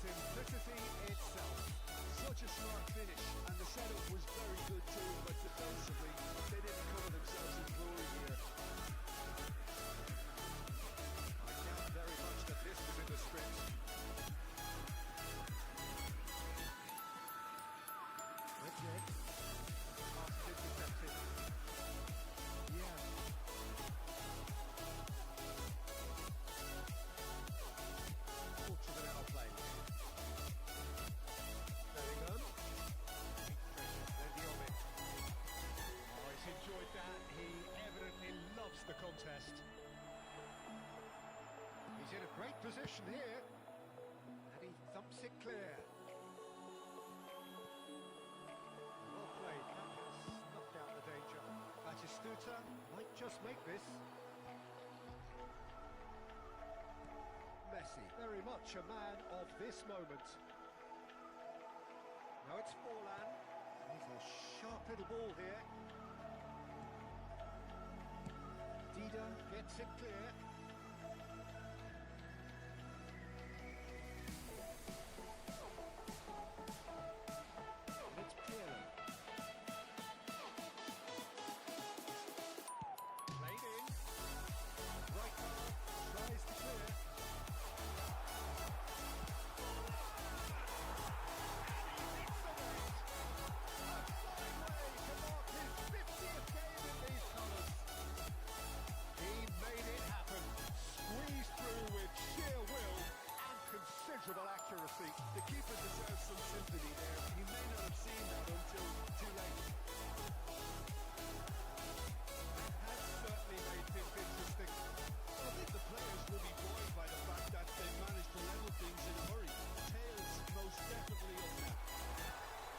Simplicity itself. Such a smart finish, and the setup was very good too, but defensively, they didn't cover themselves in glory here. I doubt very much that this was in the script. Okay. Pass is intercepted. Yeah. Fortunate outplay. Bellingham. Plenty of it. Oh, he's enjoyed that. He evidently loves the contest. He's in a great position here. And he thumps it clear. Well played. That has snuffed out the danger. Batistuta might just make this. Messi, very much a man of this moment. Now it's Forlan. He's a sharp little ball here. Dida gets it clear. And it's Pirlo. Played in. Right half tries to clear. Accuracy. The keeper deserves some sympathy there. He may not have seen that until too late. That has certainly made things interesting. I think the players will be buoyed by the fact that they've managed to level things in a hurry. Tails most definitely up now.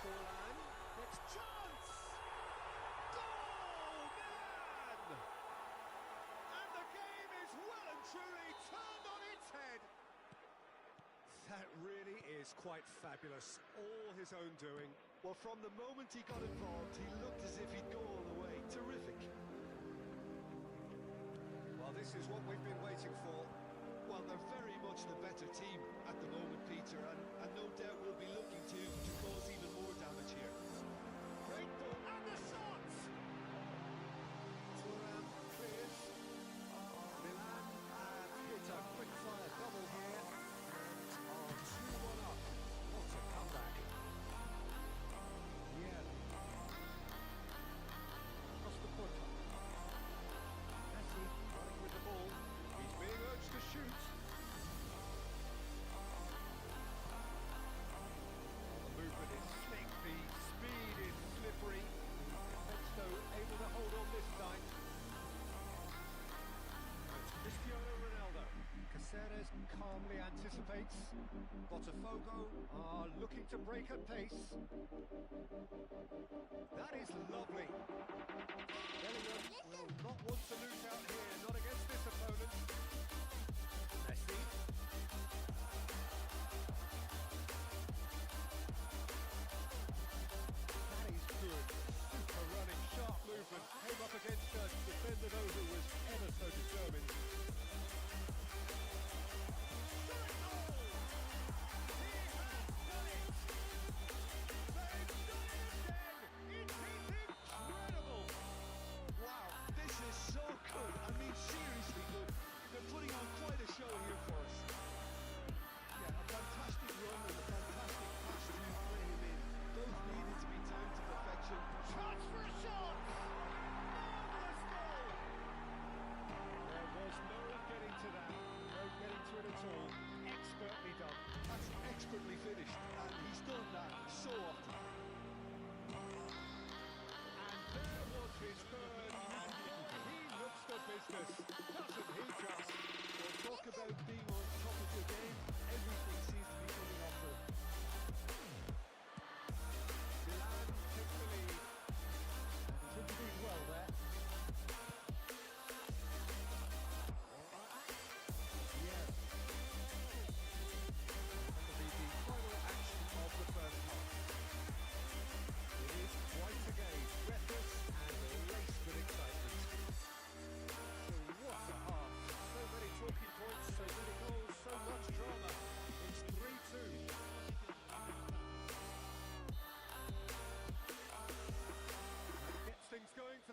Forlan, next chance! Goal! Milan! And the game is well and truly turned on its head. That really is quite fabulous. All his own doing. Well, from the moment he got involved, he looked as if he'd go all the way. Terrific. Well, this is what we've been waiting for. Well, they're very much the better team at the moment, Peter, and no doubt will be looking to cause even more damage here. Great ball, and the shots! Thuram clears. Milan have hit a quick-fire double here. And are 2-1 up. What a comeback. Yeah. Across the quarter. Messi running with the ball. He's being urged to shoot. The movement is slick, the speed is slippery. Defence though able to hold on this time. It's Cristiano Ronaldo. Caceres calmly anticipates. Botafogo are looking to break at pace. That is lovely. Bellingham will not want to lose out here, not against this opponent. Messi. That is good. Super running, sharp movement. Came up against a defender though who was ever so determined. Incredible!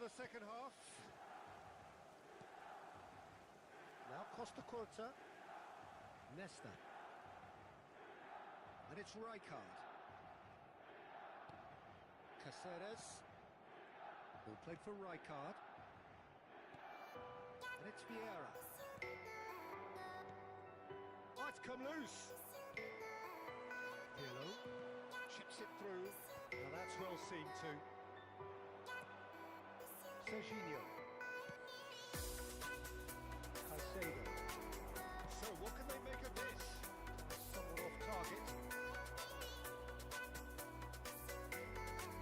the second half. Now Costa Curta. Nesta. And it's Rijkaard. Caceres. Ball played for Rijkaard. And it's Vieira. Oh, it's come loose. Pirlo chips it through. Now that's well seen too. Serginho. Caicedo. So what can they make of this? Somewhat off target.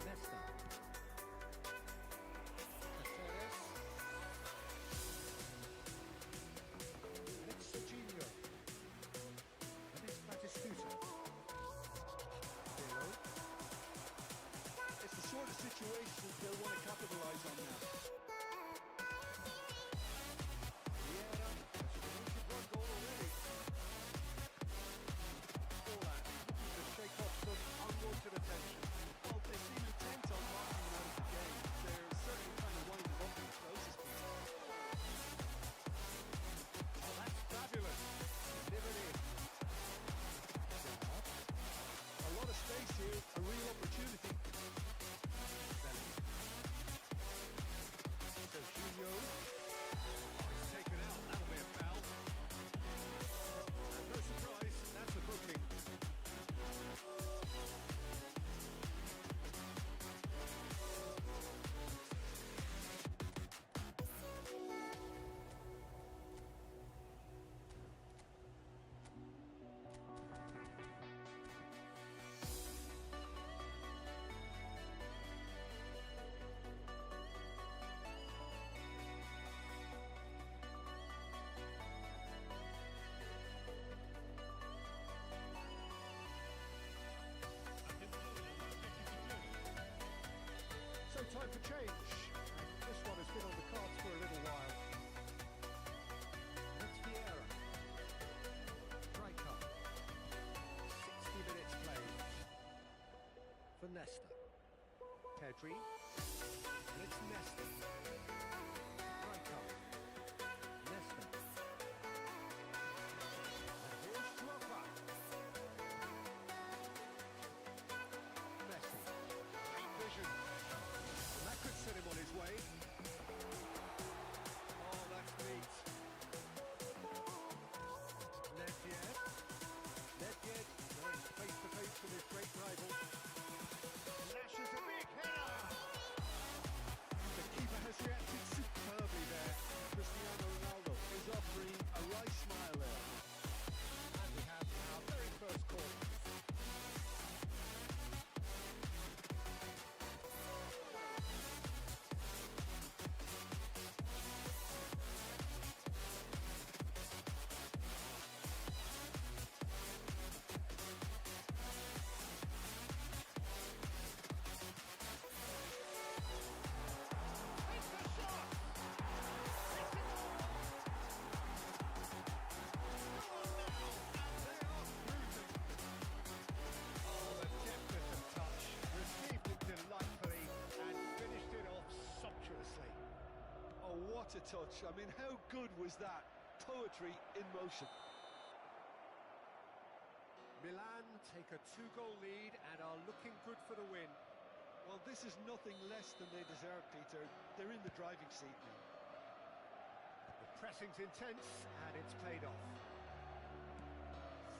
Nesta. Caceres. And it's Serginho. And it's Batistuta. Pirlo. It's the sort of situation they'll want to capitalise on now. Vieira has created one goal already. Forlan looking to shake off some unwanted attention. Well, they seem intent on marking him out of the game. They're certainly trying to wind him up in the closest point. Oh, that's fabulous. Delivered in. A lot of space here, a real opportunity. Serginho. He's taken out. That'll be a foul. And no surprise, that's a booking. So time for change. This one has been on the cards for a little while. And it's Vieira. Rijkaard. 60 minutes played. For Nesta. Pedri. And it's Nesta. Rijkaard. Nesta. And here's Drogba. Messi. Great vision. And that could set him on his way. Oh, that's neat. Nedved. Nedved going face to face with his great rival. Lashes a big header. The keeper has reacted superbly there. Cristiano Ronaldo is offering a wry smile there. And we have our very first call. Oh, what a touch. I mean, how good was that? Poetry in motion. Milan take a 2-goal lead and are looking good for the win. Well, this is nothing less than they deserve, Peter. They're in the driving seat now. The pressing's intense and it's paid off.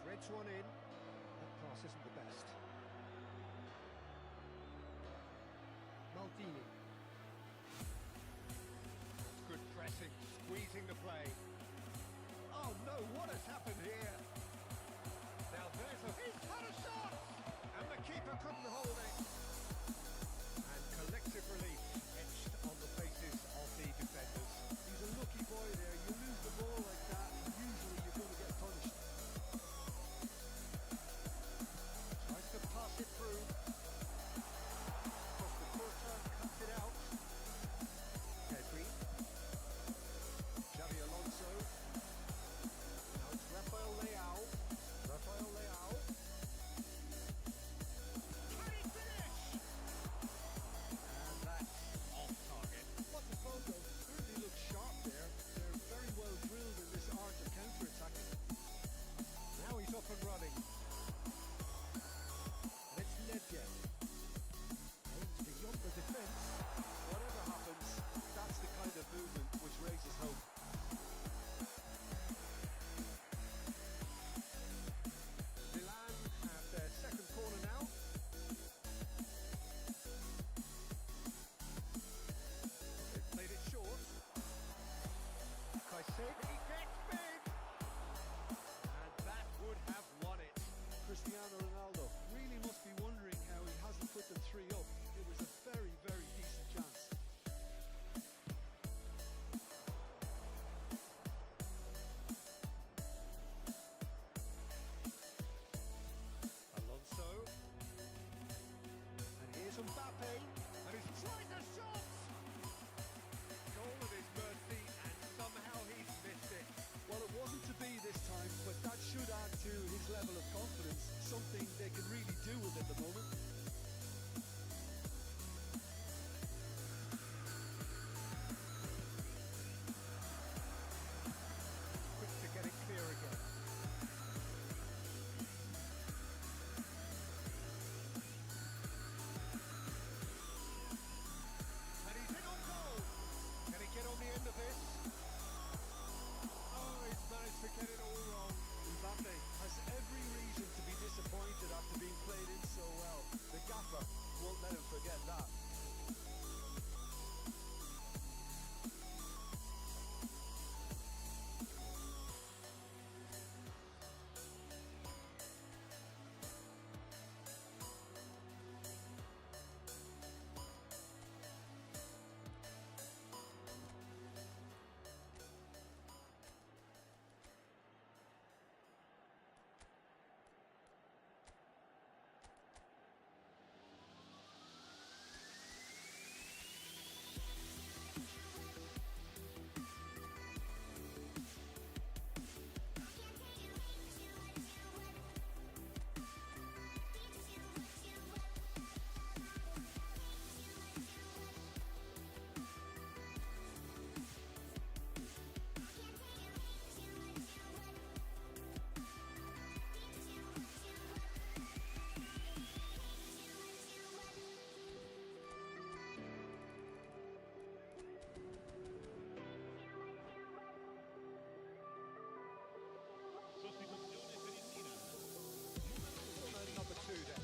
Threads one in. That pass isn't the best. Maldini. Good pressing, squeezing the play. Oh no, what has happened here? Now there's a... He's had a shot! And the keeper couldn't hold it. And collective relief etched on the faces of the defenders. He's a lucky boy there. You lose the ball like that, and usually you're going to get punished. Tries to pass it through. Costa Curta cuts it out. Pedri. Xavi Alonso. Now it's Rafael Leao. Rafael Leao. Can he finish? level of confidence, something they can really do with at the moment. Quick to get it clear again. And he's in on goal. Can he get on the end of this? Oh, he's managed to get it all wrong. Mbappe has every reason to be disappointed after being played in so well. The gaffer won't let him forget that. Number two then.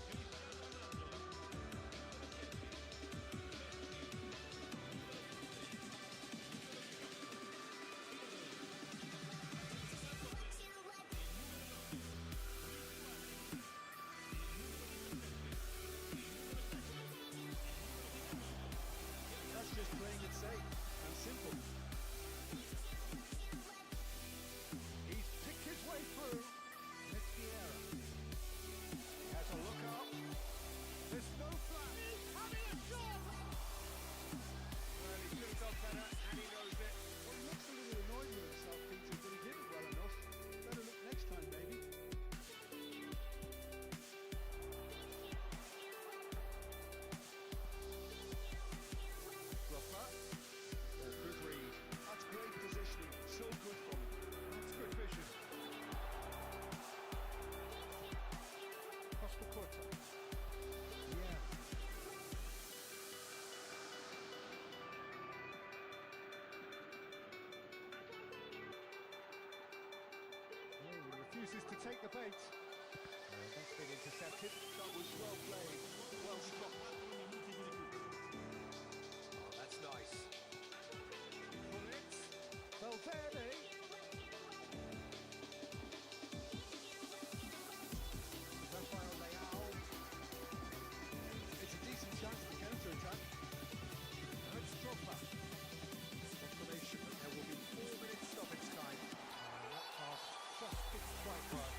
That's just playing it safe and simple. He's picked his way through. Vieira. He has a look up. There's no flash. He's having a shot! Well, he could have done better, and he knows it. Well, he looks a little annoyed with himself, Peter, but he did it well enough. Better look next time, maybe. Rafa. Oh, good read. That's great positioning. So good from him. That's good vision. Costa Curta. Yeah. Oh, he refuses to take the bait. That's been intercepted. That was well played. Well struck. Oh, that's nice. Bullets. Valverde. Rafael Leao. It's a decent chance to counter-attack. Now it's Drogba. Confirmation that there will be 4 minutes stoppage time. That pass just fits quite well.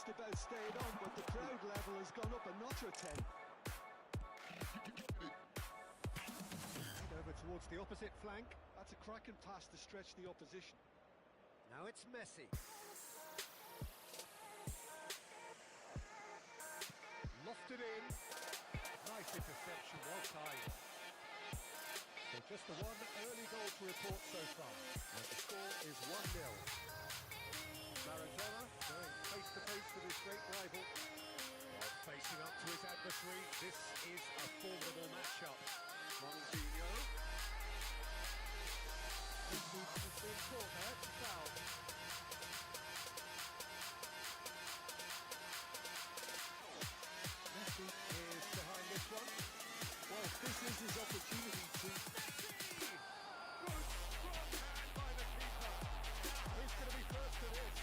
just about stayed on, but the crowd level has gone up a notch or 10. Over towards the opposite flank. That's a cracking pass to stretch the opposition. Now it's Messi. Lofted in. Nice interception, well timed. So just the one early goal to report so far. And the score is 1-0. Maradona going face to face with his great rival. While facing up to his adversary, this is a formidable matchup. Ronaldinho. This has been caught out, it's a foul. Messi is behind this one. Well, this is his opportunity to... Messi! Good strong hand by the keeper. Who's going to be first to this?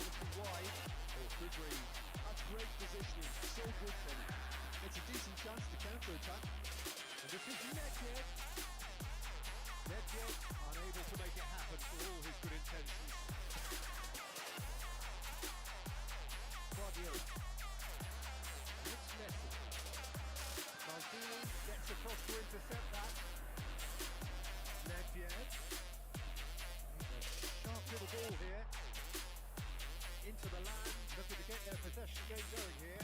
Looking wide. Oh, good read. That's great positioning, so good for him. It's a decent chance to counter-attack. And this is Nedved. Nedved unable to make it happen for all his good intentions. Guardiola. It's Messi. Maldini gets across to intercept that. Nedved. Sharp little ball here. Into the land, looking to get their possession game going here.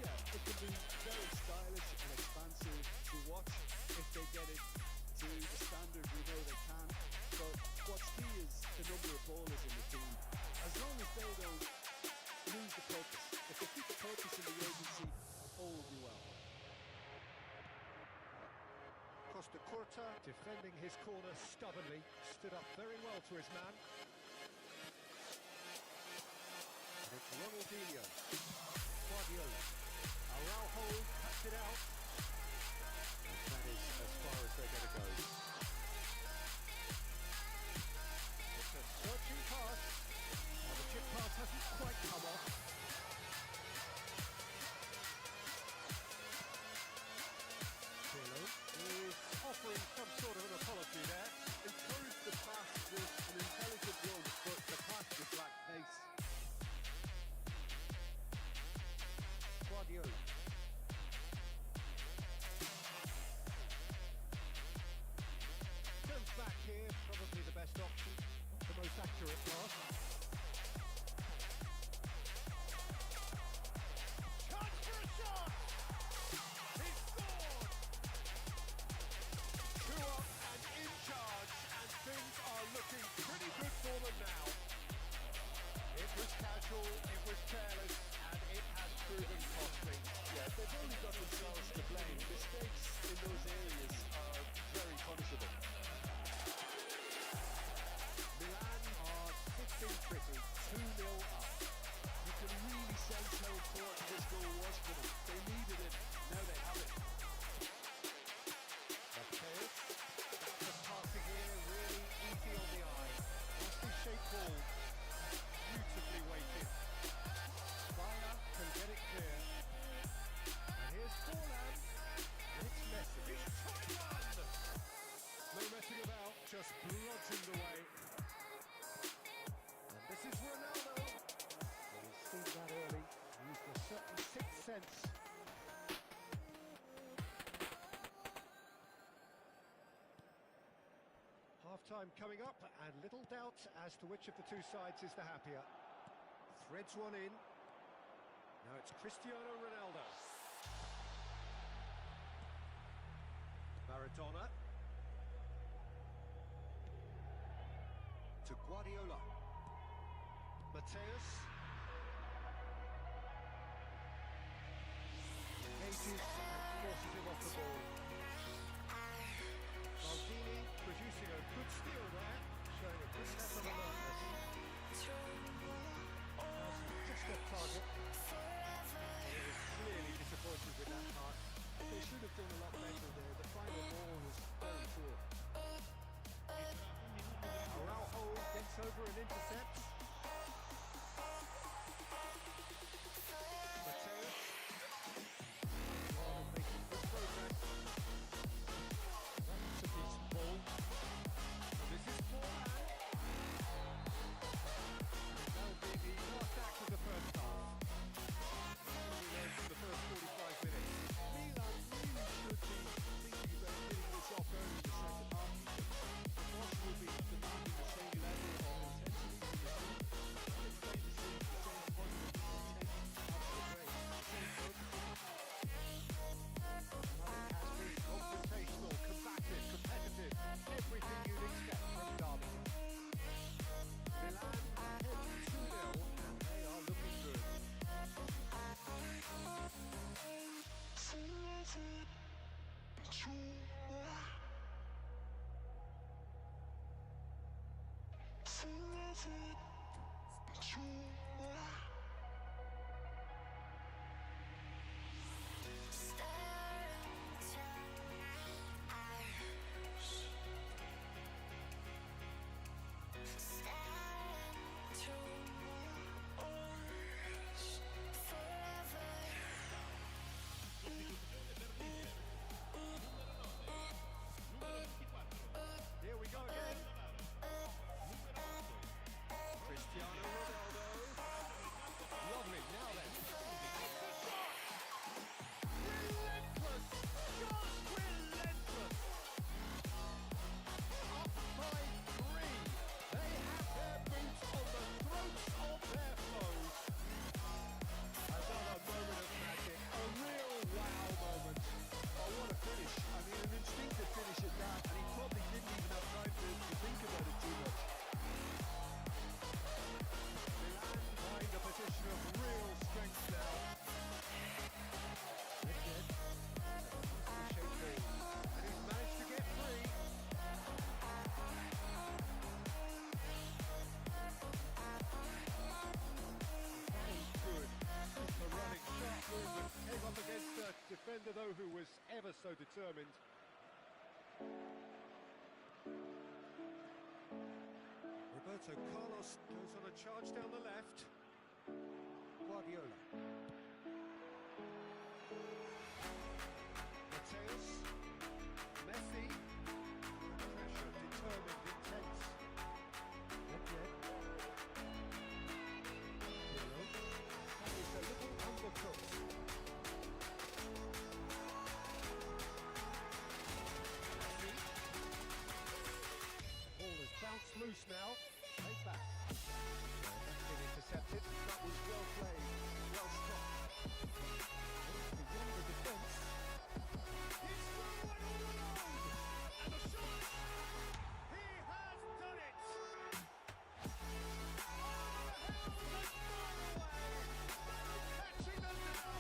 Yeah, it can be very stylish and expansive to watch if they get it to the standard we know they can. But what's key is the number of ballers in the team. As long as they don't lose the focus, if they keep the focus in the agency, all will be well. Costa Curta defending his corner stubbornly, stood up very well to his man. And it's Ronaldinho. Guardiola. Araujo cuts it out. And that is as far as they're going to go. It's a searching pass. Now the chip pass hasn't quite come off. Pirlo is offering some sort of an apology there. Encourage the pass with an intelligent run, but the pass just lacked pace. Guardiola. Turns back here, probably the best option, the most accurate pass. Chance for a shot! He scored! 2 up and in charge, and things are looking pretty good for them now. It was casual, it was careless, and it has proven costly. Yeah, they've only got themselves to blame. Mistakes in those areas are very punishable. Milan are sitting pretty, 2-0 up. You can really sense how important this goal was for them. They needed it, now they have it. Mateus, the passing here, really easy on the eye. Nicely shaped ball, beautifully weighted. Bayer can get it clear. And here's Forlan, and it's Messi. No messing about, just bludgeoned away. And this is Ronaldo. Well, he's seen that early, used a certain sixth sense. Half-time coming up, and little doubt as to which of the two sides is the happier. Threads one in. Now it's Cristiano Ronaldo. Maradona. To Guardiola. Mateus. Engages and forces him off the ball. Maldini producing a good steal there, showing a good level of alertness. Just off target. He was clearly disappointed with that pass. They should have done a lot better there. The final ball was very poor. Araujo gets over and intercepts. defender, though, who was ever so determined. Roberto Carlos goes on a charge down the left. Guardiola. Mateus. Messi. Pressure, determined, intense. Nedved. Pirlo. That is a little undercooked. Messi. Ball has bounced loose now. Played back. That's been intercepted. That was well played. Well stopped. Beyond the defence. He's through and all alone! And the shot! He has done it! Over the hills and far away! No catching them now!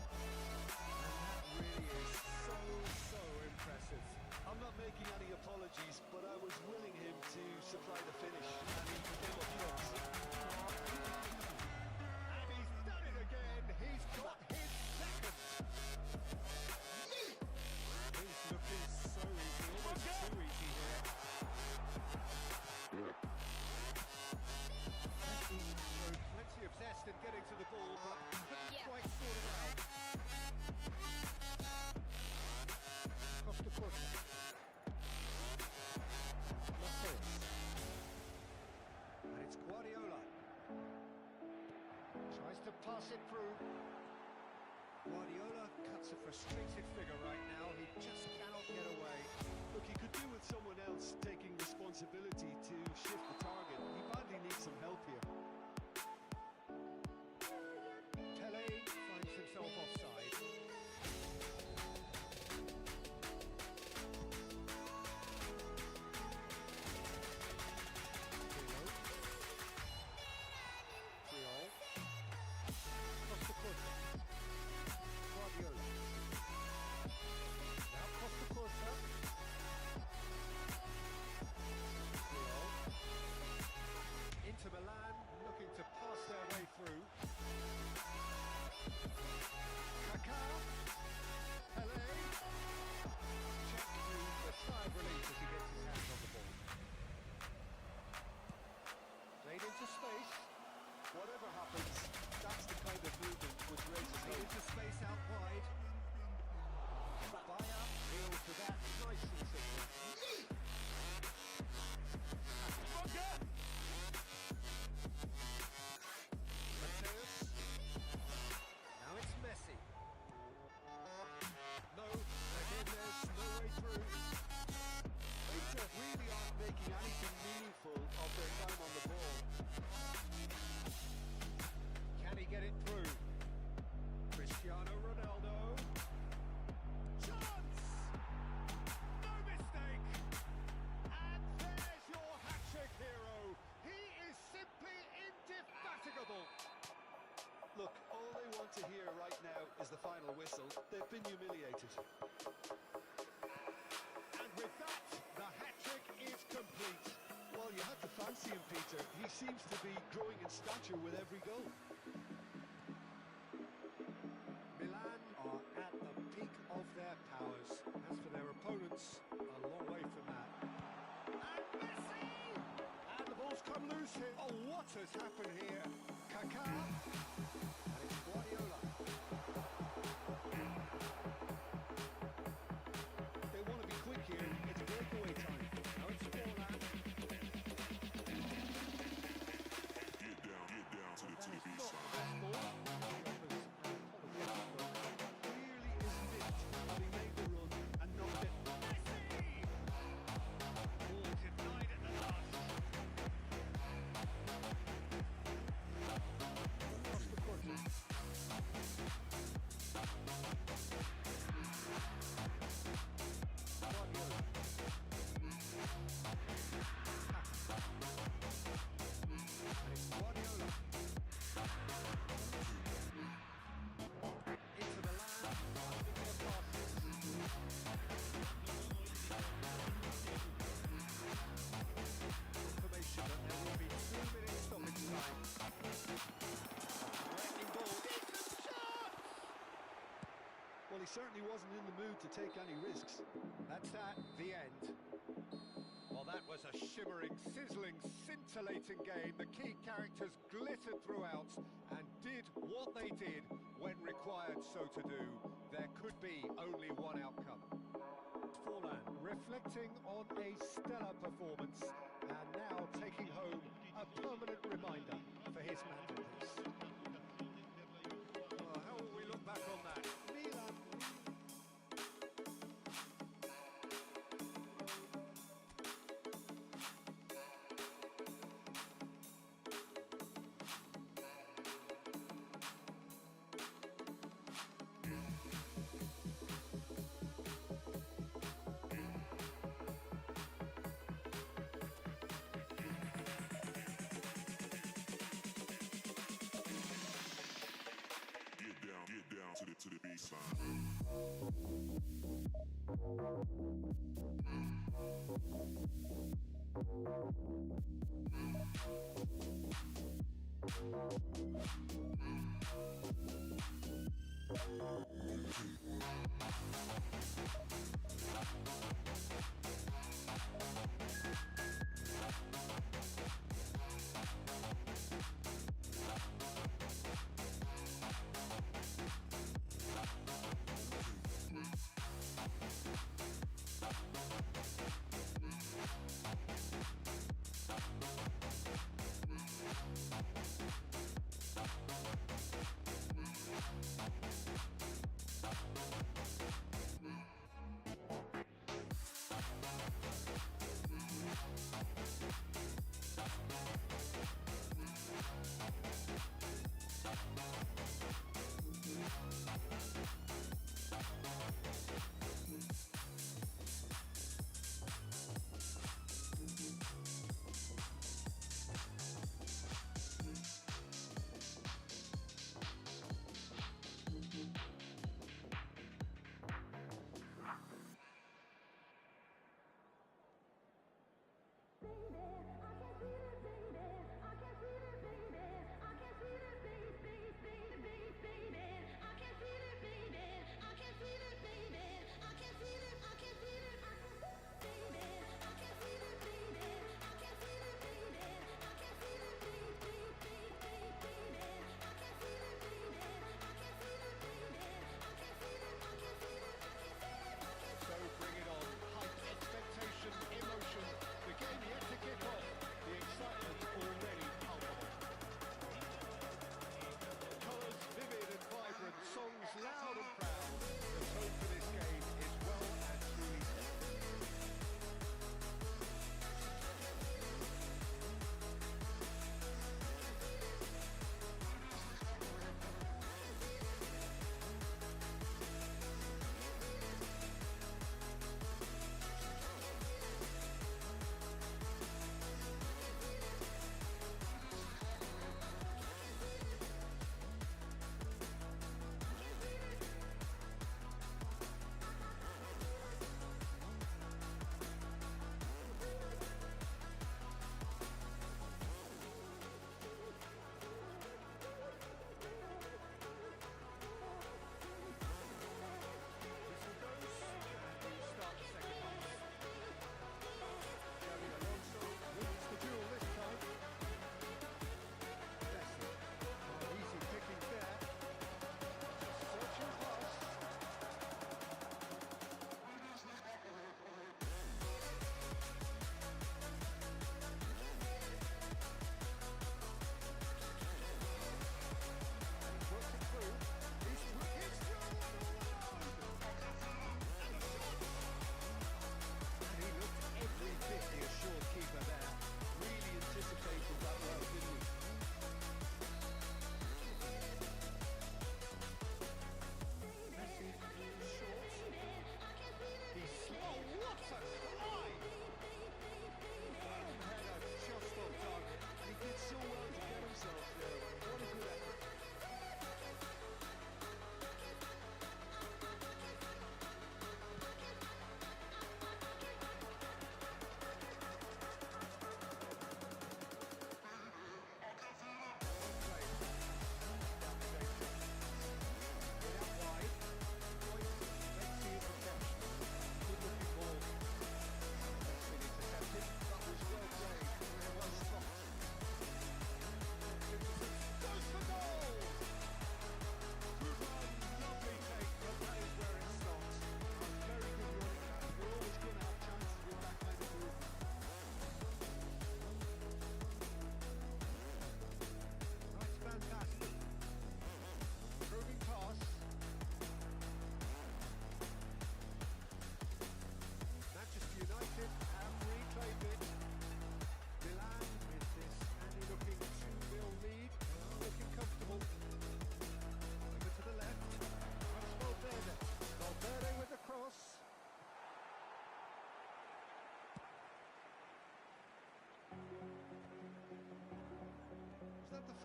And that really is so impressive. I'm not making any apologies, but I was willing him to supply the finish, and he came up front. And he's done it again. He's got his second. He's looking so easy, almost too easy here. Messi showed plenty of zest in getting to the ball, but couldn't quite sort it out. Costa Curta. Mateus. And it's Guardiola. Tries to pass it through. Guardiola cuts a frustrated figure right now. He just cannot get away. Look, he could do with someone else taking responsibility to shift the target. He badly needs some help here. Pele finds himself offside. Pirlo. Triol. Costa Curta. Guardiola. Now Costa Curta. Triol. Inter Milan looking to pass their way through. Kaká. Pele. Check with a sigh of relief as he gets his hands on the ball. Played into space. Whatever happens, that's the kind of movement which raises Played hope. into space out wide. Bayer deals with that nice and simple. Mateus. Now it's Messi. No, again there's no way through. Inter really aren't making anything meaningful of their time on the ball. Can he get it through? Cristiano Ronaldo. Chance! No mistake! And there's your hat-trick hero. He is simply indefatigable. Look, all they want to hear right now is the final whistle. They've been humiliated. And with that, the hat-trick is complete. Well, you had to fancy him, Peter. He seems to be growing in stature with every goal. Milan are at the peak of their powers. As for their opponents, a long way from that. And Messi! And the ball's come loose here. Oh, what has happened here? Kaká. And it's Guardiola. They want to be quick here. It's breakaway time. Now it's Forlan. Get down to the B Not side. the best ball. The offers an apologetic look. Clearly is nicked, having made the run and knocked it. Messi! Ball denied at the last. Costa certainly wasn't in the mood to take any risks. That's that, the end. Well, that was a shimmering, sizzling, scintillating game. The key characters glittered throughout and did what they did when required so to do. There could be only one outcome. Forlan reflecting on a stellar performance and now taking home a permanent reminder for his mantelpiece. Oh, how will we look back on that? Milan. Get down to the baseline.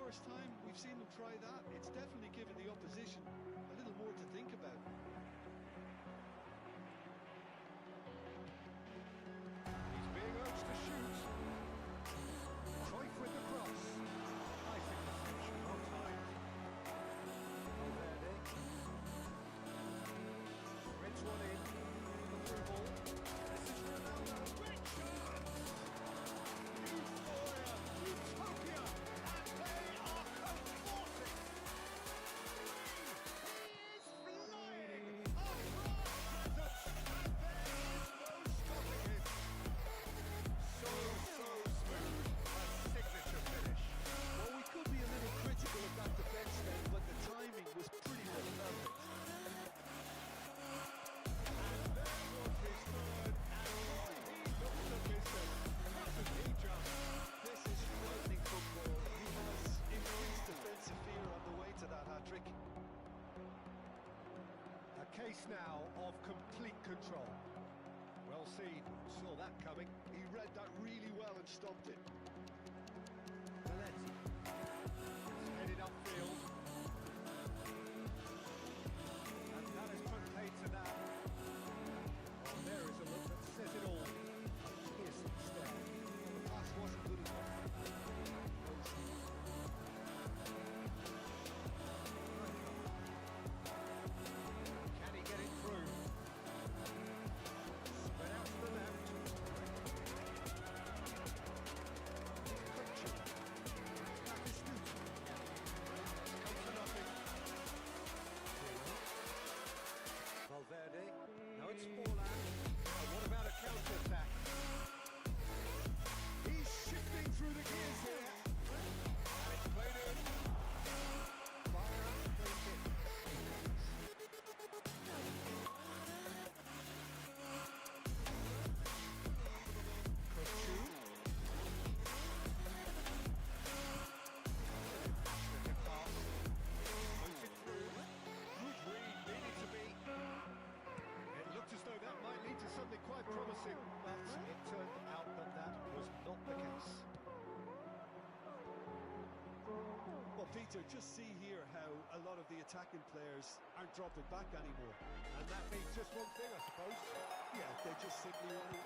first time we've seen them try that. It's definitely given the opposition a little more to think about. He's being urged to shoot. Cruyff with the cross. Nice interception, well timed. Valverde. Reds one in. The through ball. This is Ronaldo. Great chance! Euphoria, utopia, and they are convulsing. He is flying across presence, and there is no stopping him. So smooth, a signature finish. Well, we could be a little critical of that defence then, but the timing was pretty well perfect. And there was his third, and boy, he looks a missus. Hasn't he just? This is frightening football. He has increased defensive fear on the way to that hat-trick. A case now of complete control. Well seen, saw that coming. He read that really well and stopped it. Valletti. It's headed upfield. And that is put paid to that. Well, there is a look that says it all. A piercing stare. The pass wasn't good enough. Can he get it through? Spread out to the left. Crichton. Batistuta. Come to nothing. Valverde. Now it's Forlan. What about a counter-attack? He's shifting through the gears here. And it's played in. Fire out, plays it. Kochu. Fantastic pass. Moves it through. Good read, needed to be. It looked as though that might lead to something quite promising, but it turned out that that was not the case. Well, Peter, just see here how a lot of the attacking players aren't dropping back anymore. And that means just one thing, I suppose. Yeah, they're just simply running.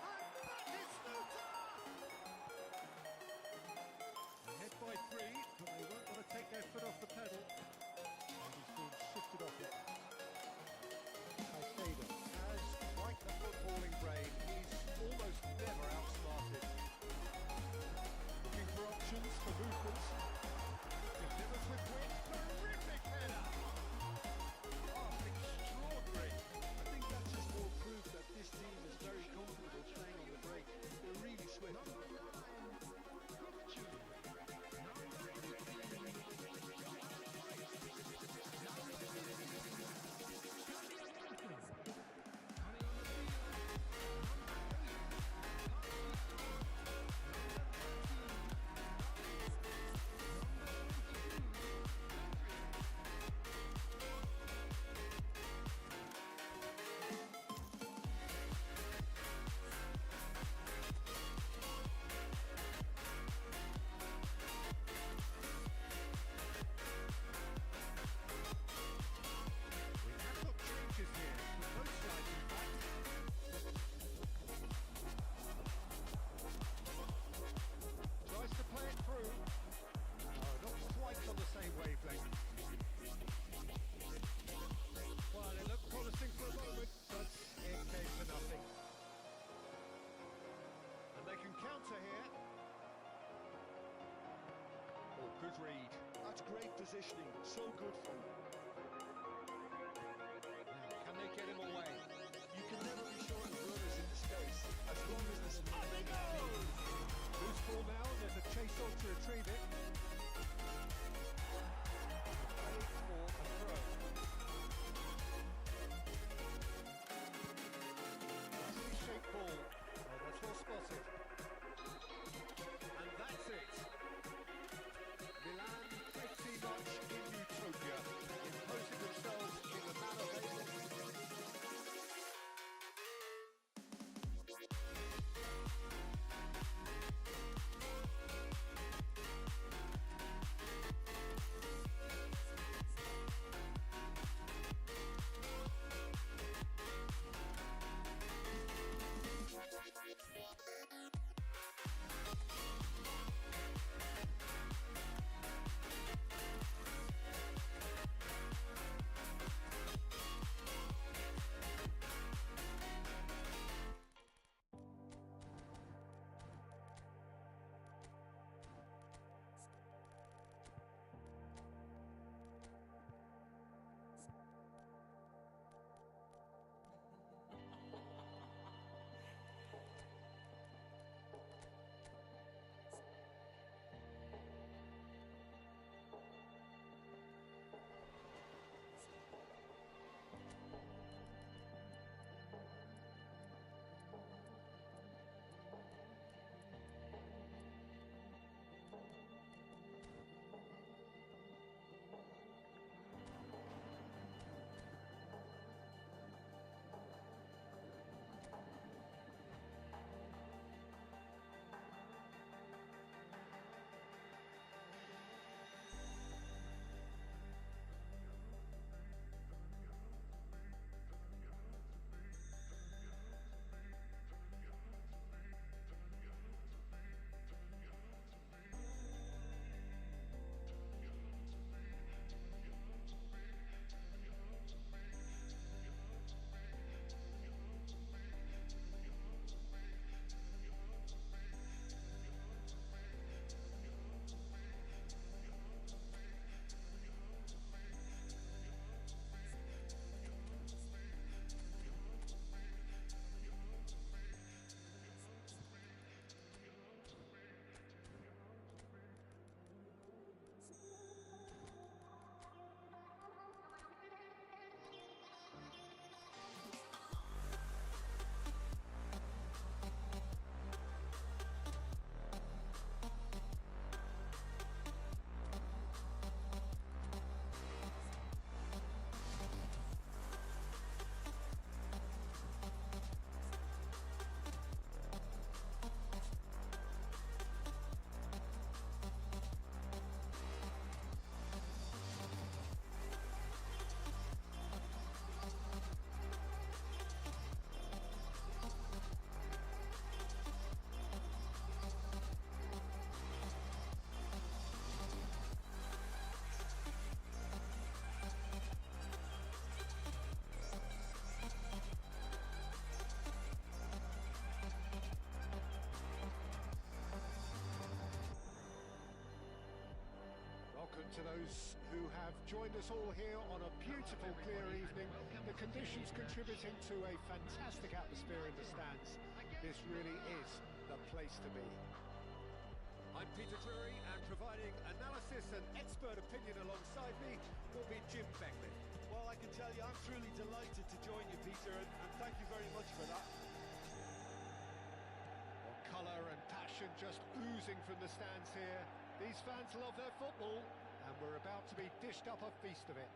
Ahead by 3, but they won't want to take their foot off the pedal. And he's being shifted off it. Caicedo has quite the footballing brain. He's almost never outsmarted. Looking for options, for movements. Delivers with wit. Terrific header. Oh, extraordinary. I think that's just more proof that this team is very comfortable playing on the break. They're really swift. We have got trenches here, with both sides in fact. Tries to play it through. Oh, not quite on the same wavelength. Well, it looked promising for a moment, but it came to nothing. And they can counter here. Oh, good read. That's great positioning. So good from them. Now, can they get him away? You can never be short of runners in the space as long as the speed. Up he goes! Loose ball now, there's a chase on to retrieve it. Played for a throw. Nicely shaped ball. Oh, that's well spotted. And that's it. Milan pretty much in utopia, imposing themselves in the manner they want. To those who have joined us all here on a beautiful, clear evening, the conditions contributing to a fantastic atmosphere in the stands. This really is the place to be. I'm Peter Drury, and providing analysis and expert opinion alongside me will be Jim Beckley. Well, I can tell you, I'm truly delighted to join you, Peter, and thank you very much for that. Well, colour and passion just oozing from the stands here. These fans love their football, and we're about to be dished up a feast of it.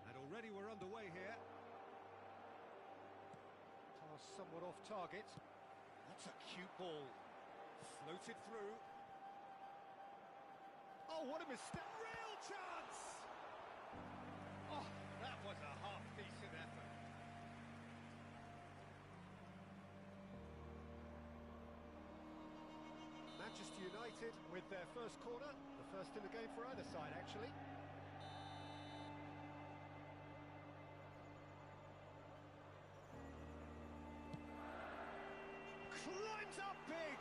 And already we're underway here. Pass somewhat off target. That's a cute ball. Floated through. Oh, what a mistake! Real chance! Oh, that was a half-decent effort. Manchester United with their first corner, the first in the game for either side, actually. Climbs up big!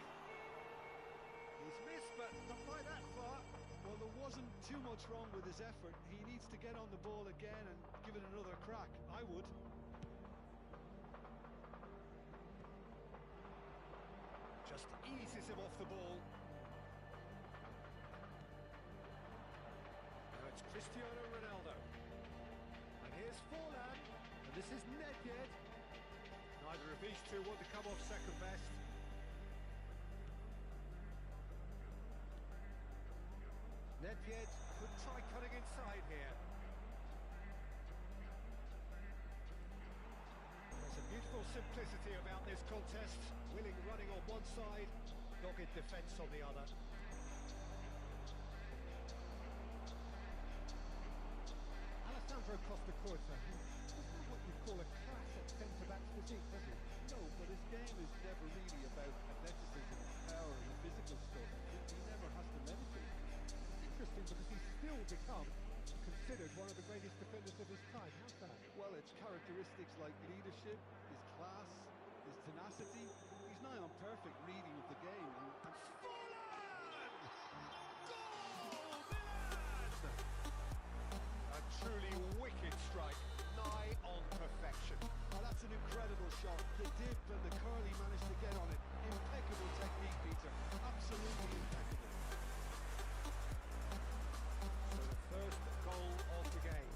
He's missed, but not by that far. Well, there wasn't too much wrong with his effort. He needs to get on the ball again and give it another crack. I would. Just eases him off the ball. Now it's Cristiano Ronaldo. And here's Forlan. And this is Nedved. Neither of these two want to come off second best. Nedved could try cutting inside here. There's a beautiful simplicity about this contest. Willing running on one side, dogged defence on the other. Alessandro Costa Curta, that's not what you call a class at centre-back physique, does he? No, but his game is never really about athleticism, power and the physical stuff. He never has to meditate. Interesting, because he's still become considered one of the greatest defenders of his time. How's that? Well, it's characteristics like leadership, his class, his tenacity. He's nigh on perfect reading of the game. And Forlan! Goal! Milan! A truly wicked strike, nigh on perfection. Oh, that's an incredible shot. The dip and the curl he managed to get on it. Impeccable technique, Peter. Absolutely impeccable. So the first goal of the game.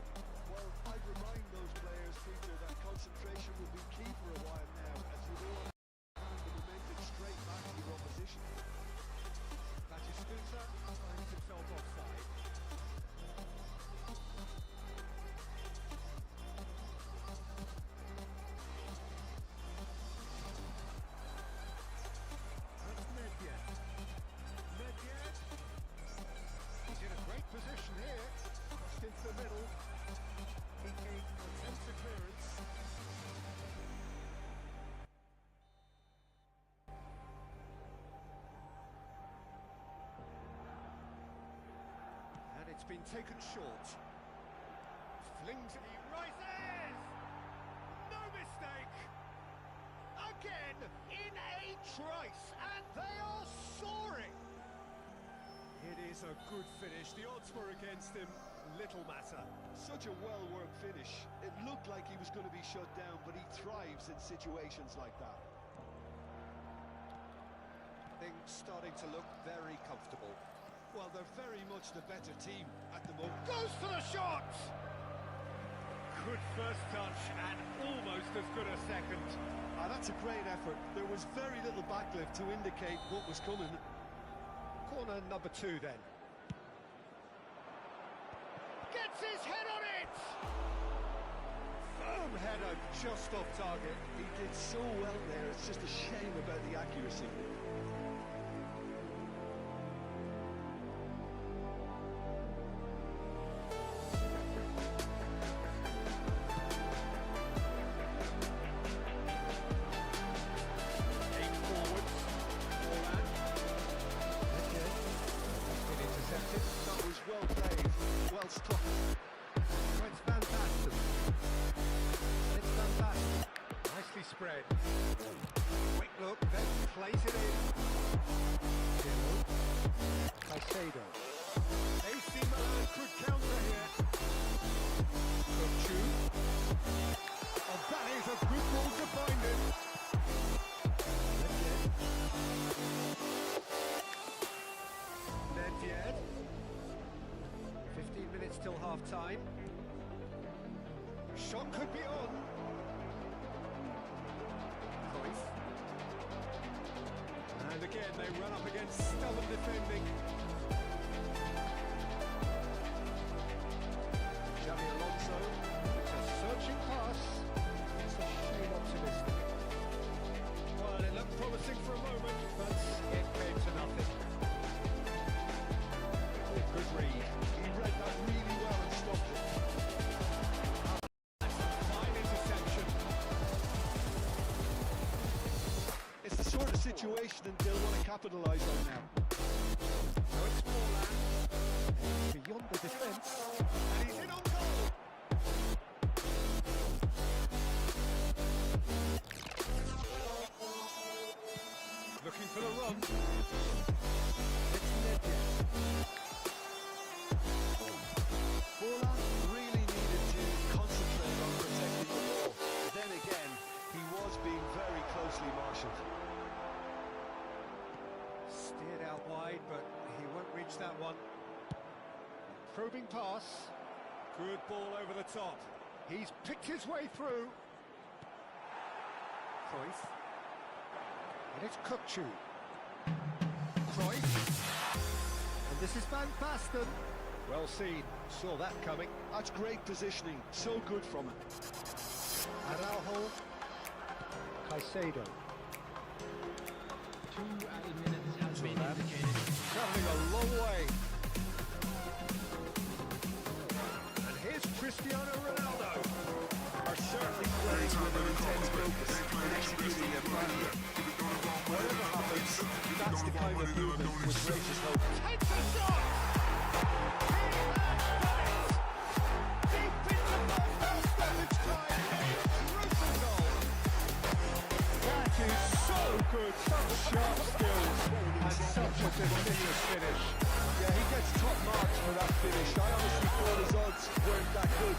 Well, I'd remind those players, Peter, that concentration will be key for a while now, as you don't want to hand the momentum straight back to your opposition. Batistuta finds himself offside. That's Nedved. Nedved. He's in a great position here. Crossed into the middle. Kicking, attempts a clearance. And it's been taken short. Flings it, he rises! No mistake! Again, in a trice, and they are soaring! It is a good finish. The odds were against him. Little matter. Such a well-worked finish. It looked like he was going to be shut down, but he thrives in situations like that. Things starting to look very comfortable. Well, they're very much the better team at the moment. Goes for the shot! Good first touch and almost as good a second. Ah, that's a great effort. There was very little backlift to indicate what was coming. Corner number 2 then. Gets his head on it! Firm header just off target. He did so well there, it's just a shame about the accuracy. Eight forwards. Forlan. That's been intercepted. That was well played, well struck. Oh, it's Van Basten. It's Van Basten. Nicely spread. Quick look, then plays it in. Caicedo. minutes till half-time. Shot could be on. Cruyff. And again, they run up against stubborn defending. Xabi Alonso, it's a searching pass. It's a shade optimistic. Well, it looked promising for a moment, but it came to nothing. Good read. He read that really well and stopped it. Fine interception. It's the sort of situation that they'll want to capitalise on now. No, it's Forlan. Beyond the defence. And he's in on goal. Looking for the run. It's Nedved. Forlan really needed to concentrate on protecting the ball. Then again, he was being very closely marshalled. Steered out wide, but he won't reach that one. Probing pass. Good ball over the top. He's picked his way through. Cruyff. And it's Kukçu. Cruyff. And this is Van Basten. Well seen. Saw that coming. That's great positioning. So good from him. Araujo. Caicedo. 2 added minutes has been indicated. Travelling a long way. And here's Cristiano Ronaldo. Are certainly playing with an intense focus and executing their plan. Whatever happens, that's the kind of movement which raises hope. Takes a shot! He has done it! Deep into first half stoppage time. Brutal goal. That is so good. Such sharp skills and such a delicious finish. Yeah, he gets top marks for that finish. I honestly thought his odds weren't that good.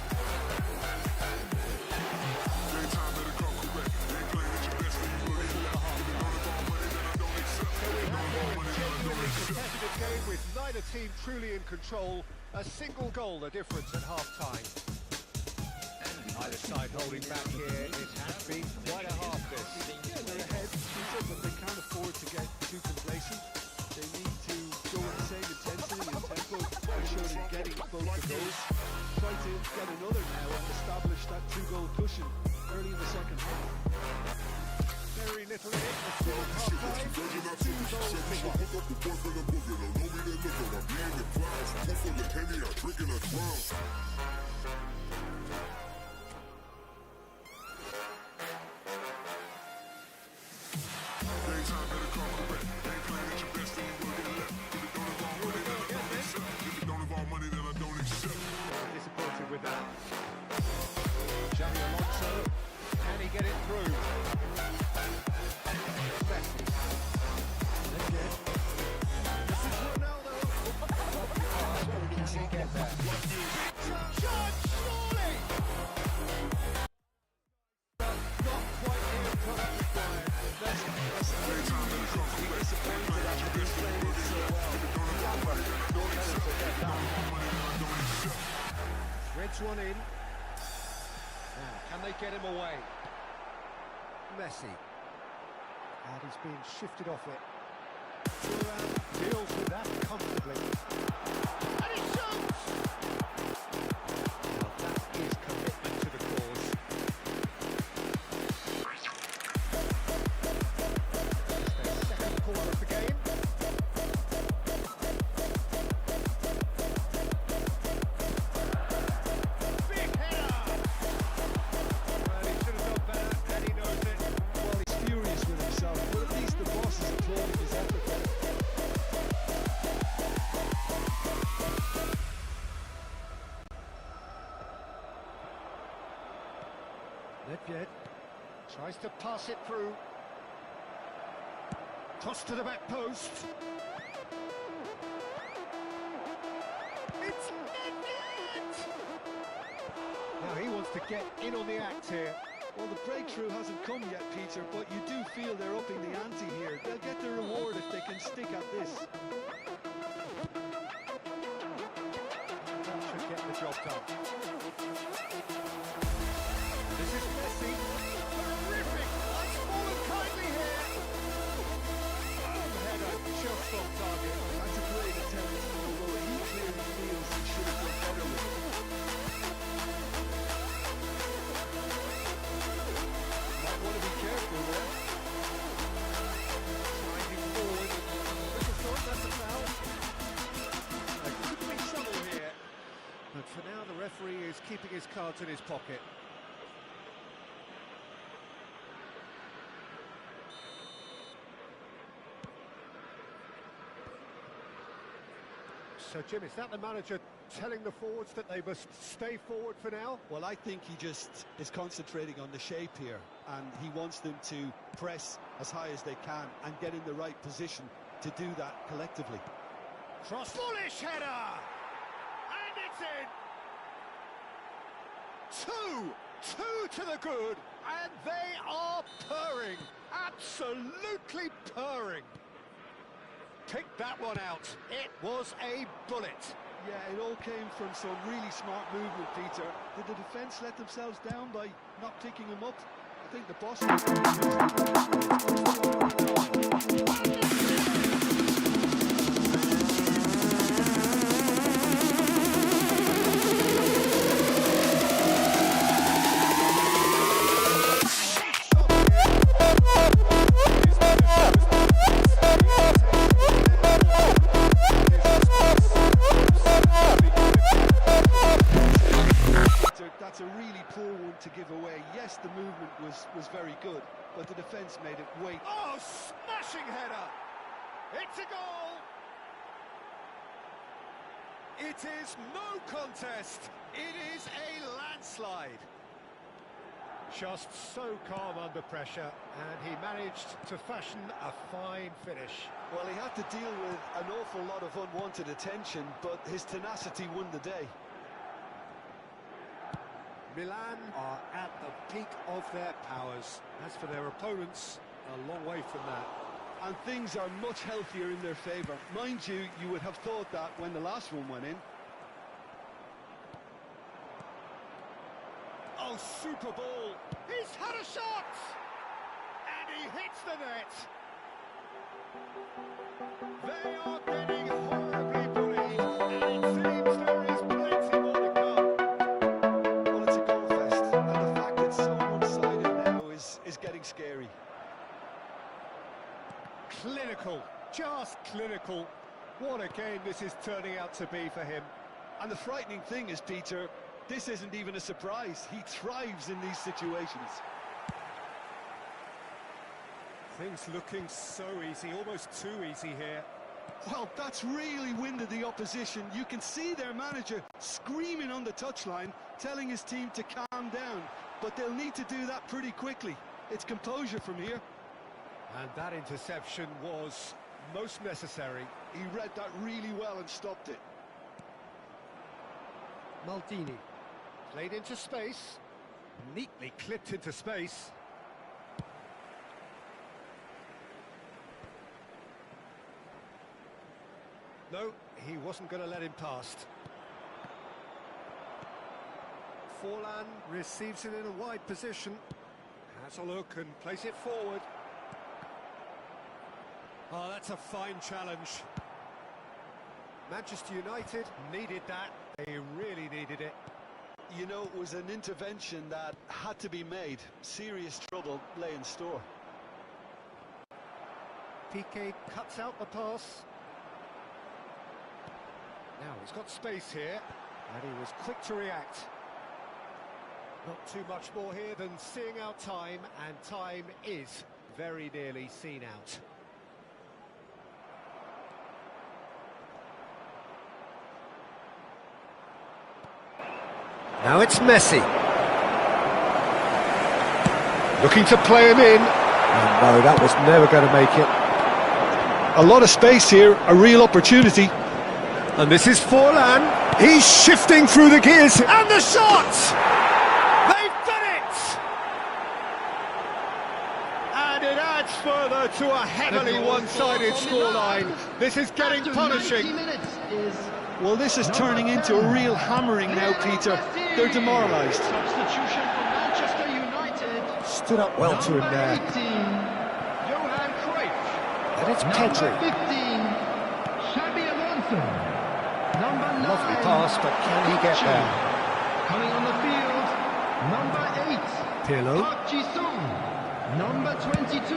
Daytime better come correct. They ain't playing at your best, then you really left. If you don't involve money, then I don't accept. So we have here a genuinely competitive game with neither team truly in control. A single goal the difference at half-time. Either side holding back here. It has been quite a half this. Yeah, they're ahead, Peter, but they can't afford to get too complacent. They need to go with the same intensity and tempo, make sure they're getting both the goals. Try to get another now and establish that two-goal cushion early in the second half. Very little in it. It's still half-time. 2 goals to one. Hook up the boyfriend, I'm booking. Don't know me, they looking. I'm being the clouds. Two full of Henny, I'm drinking a drum. Daytime better come correct. They ain't playing at your best, then you will get left. If it don't involve money, then I don't accept. If it don't involve money, then I don't accept. Disappointed with that. Xabi Alonso. Can he get it through? Messi. Again. This is Ronaldo. Can he get there? Shot, surely! Not quite the approach required. Daytime better come correct. They ain't playing at your best, then you will get left. If it don't involve money, then I don't accept. If it don't involve money, then I don't accept. Threads one in. Now, can they get him away? Messi. And he's being shifted off it. Thuram deals with that comfortably. And he shoots! Well, that is commitment to the cause. It's their second quarter of the game. Big header! Well, he should have done better, and he knows it. Well, he's furious with himself, but at least the boss is applauding his effort. Nedved tries to pass it through. Toss to the back post. It's Nedved! Now he wants to get in on the act here. Well, the breakthrough hasn't come yet, Peter, but you do feel they're upping the ante here. They'll get their reward if they can stick at this. That should get the the job done. This is Messi. Terrific! That's fallen kindly here. Header just on target. That's a great attempt, although he clearly feels he should have done better with it. Might want to be careful there. Sliding forward. Little thought that's a foul. There could be trouble here. But for now, the referee is keeping his cards in his pocket. So, Jim, is that the manager telling the forwards that they must stay forward for now? Well, I think he just is concentrating on the shape here, and he wants them to press as high as they can and get in the right position to do that collectively. Cross. Bullish header! And it's in! Two to the good, and they are purring. Absolutely purring. Pick that one out. It was a bullet. Yeah, it all came from some really smart movement, Peter. Did the defence let themselves down by not picking him up? I think the boss... That's a really poor one to give away. Yes, the movement was very good, but the defence made it wait. Oh, smashing header! It's a goal! It is no contest. It is a landslide. Just so calm under pressure, and he managed to fashion a fine finish. Well, he had to deal with an awful lot of unwanted attention, but his tenacity won the day. Milan are at the peak of their powers. As for their opponents, a long way from that. And things are much healthier in their favour. Mind you, you would have thought that when the last one went in. Oh, super ball! He's had a shot! And he hits the net! They are getting horribly bullied, and it seems there is plenty more to come. Well, it's a goal fest, and the fact it's so one-sided now is getting scary. Clinical, just clinical. What a game this is turning out to be for him. And the frightening thing is, Peter, this isn't even a surprise. He thrives in these situations. Things looking so easy, almost too easy here. Well, that's really winded the opposition. You can see their manager screaming on the touchline, telling his team to calm down. But they'll need to do that pretty quickly. It's composure from here. And that interception was most necessary. He read that really well and stopped it. Maldini played into space, neatly clipped into space. No, he wasn't going to let him past. Forlan receives it in a wide position, has a look and plays it forward. Oh, that's a fine challenge. Manchester United needed that. They really needed it. You know, it was an intervention that had to be made. Serious trouble lay in store. Piqué cuts out the pass. Now he's got space here, and he was quick to react. Not too much more here than seeing out time, and time is very nearly seen out. Now it's Messi. Looking to play him in. And no, that was never going to make it. A lot of space here, a real opportunity. And this is Forlan. He's shifting through the gears. And the shot! They've done it! And it adds further to a heavily one-sided scoreline. This is getting punishing. 90 minutes is Well, this is turning into a real hammering now, Peter. They're demoralised. Substitution for Manchester United. Stood up well to him there. 18, Johan Cruyff. And it's Number Pedri. 15, Xabi Alonso. Number 9, Lovely pass, but can he get Pachi. there? Coming on the field, number 8, Pirlo. Park Ji-sung. Number 22,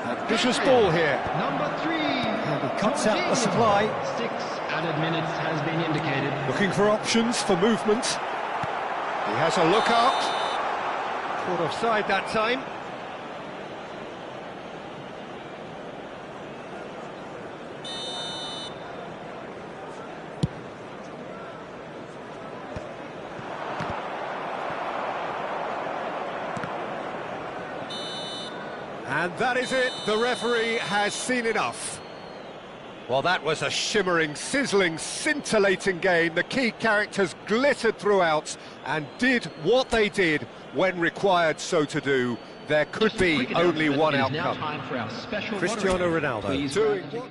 Ambitious Pedri. ball here. Number 3, And he cuts out the Jorginho. supply. 6 added minutes has been indicated. Looking for options for movement. He has a look out. Caught offside that time. And that is it. The referee has seen enough. Well, that was a shimmering, sizzling, scintillating game. The key characters glittered throughout and did what they did when required so to do. There could Just a be quick only announcement. one It is now outcome. time for our special Cristiano moderator. Ronaldo. Please Doing grab the- what?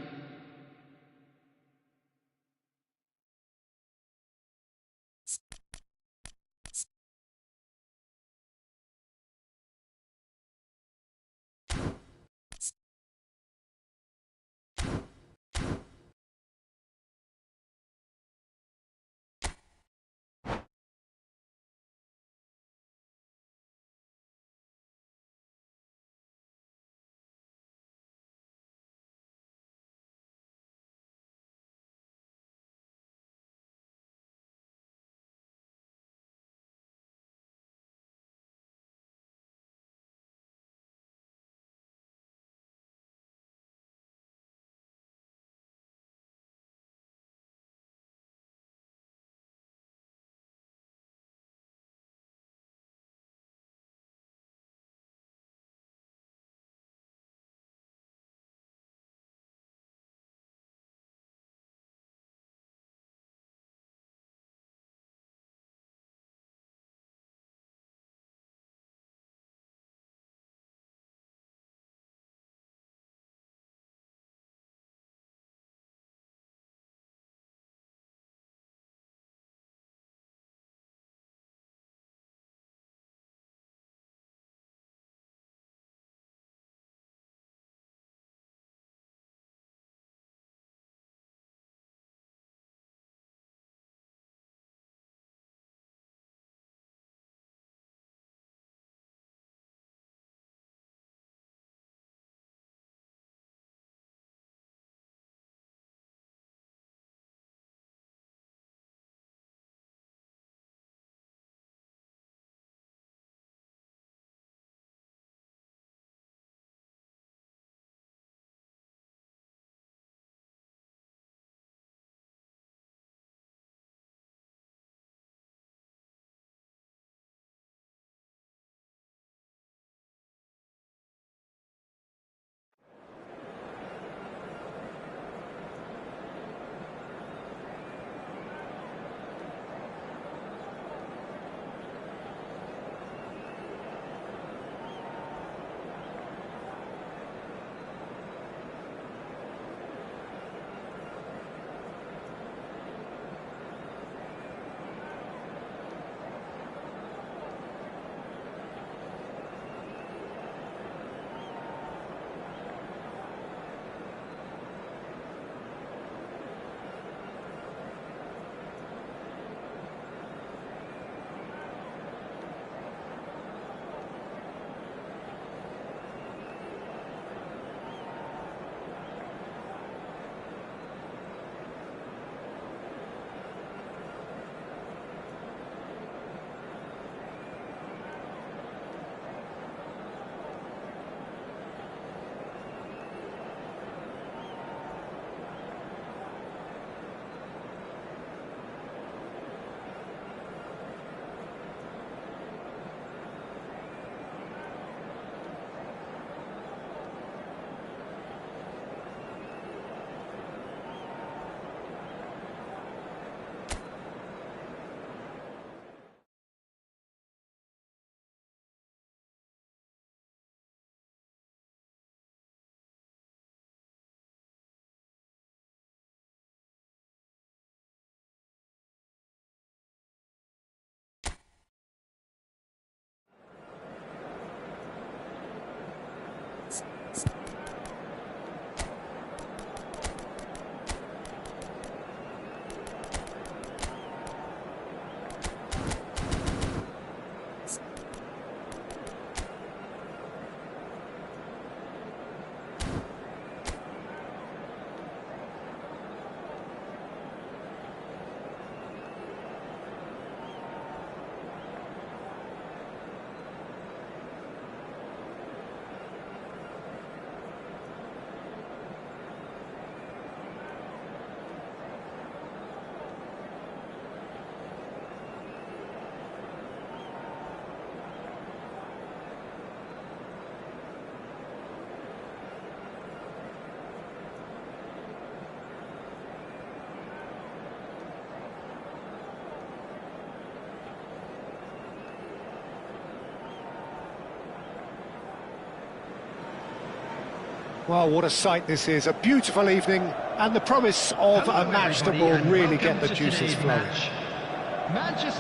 Well, what a sight this is. A beautiful evening and the promise of a match that will really get the juices flowing.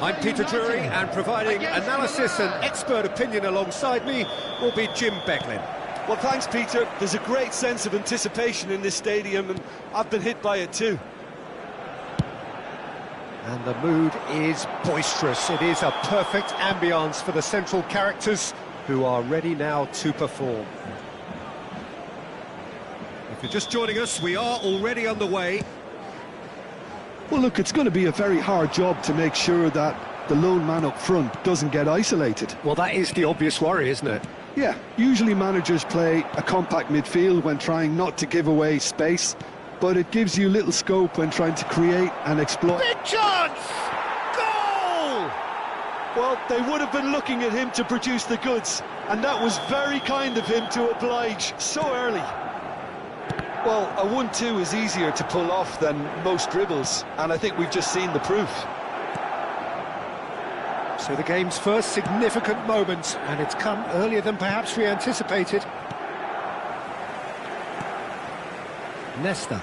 I'm Peter Drury, and providing analysis and expert opinion alongside me will be Jim Beglin. Well, thanks, Peter. There's a great sense of anticipation in this stadium, and I've been hit by it too. And the mood is boisterous. It is a perfect ambience for the central characters who are ready now to perform. If you're just joining us, we are already underway. Well, look, it's going to be a very hard job to make sure that the lone man up front doesn't get isolated. Well, that is the obvious worry, isn't it? Yeah, usually managers play a compact midfield when trying not to give away space, but it gives you little scope when trying to create and exploit. Big chance! Goal! Well, they would have been looking at him to produce the goods, and that was very kind of him to oblige so early. Well, a 1-2 is easier to pull off than most dribbles, and I think we've just seen the proof. So the game's first significant moment, and it's come earlier than perhaps we anticipated. Nesta.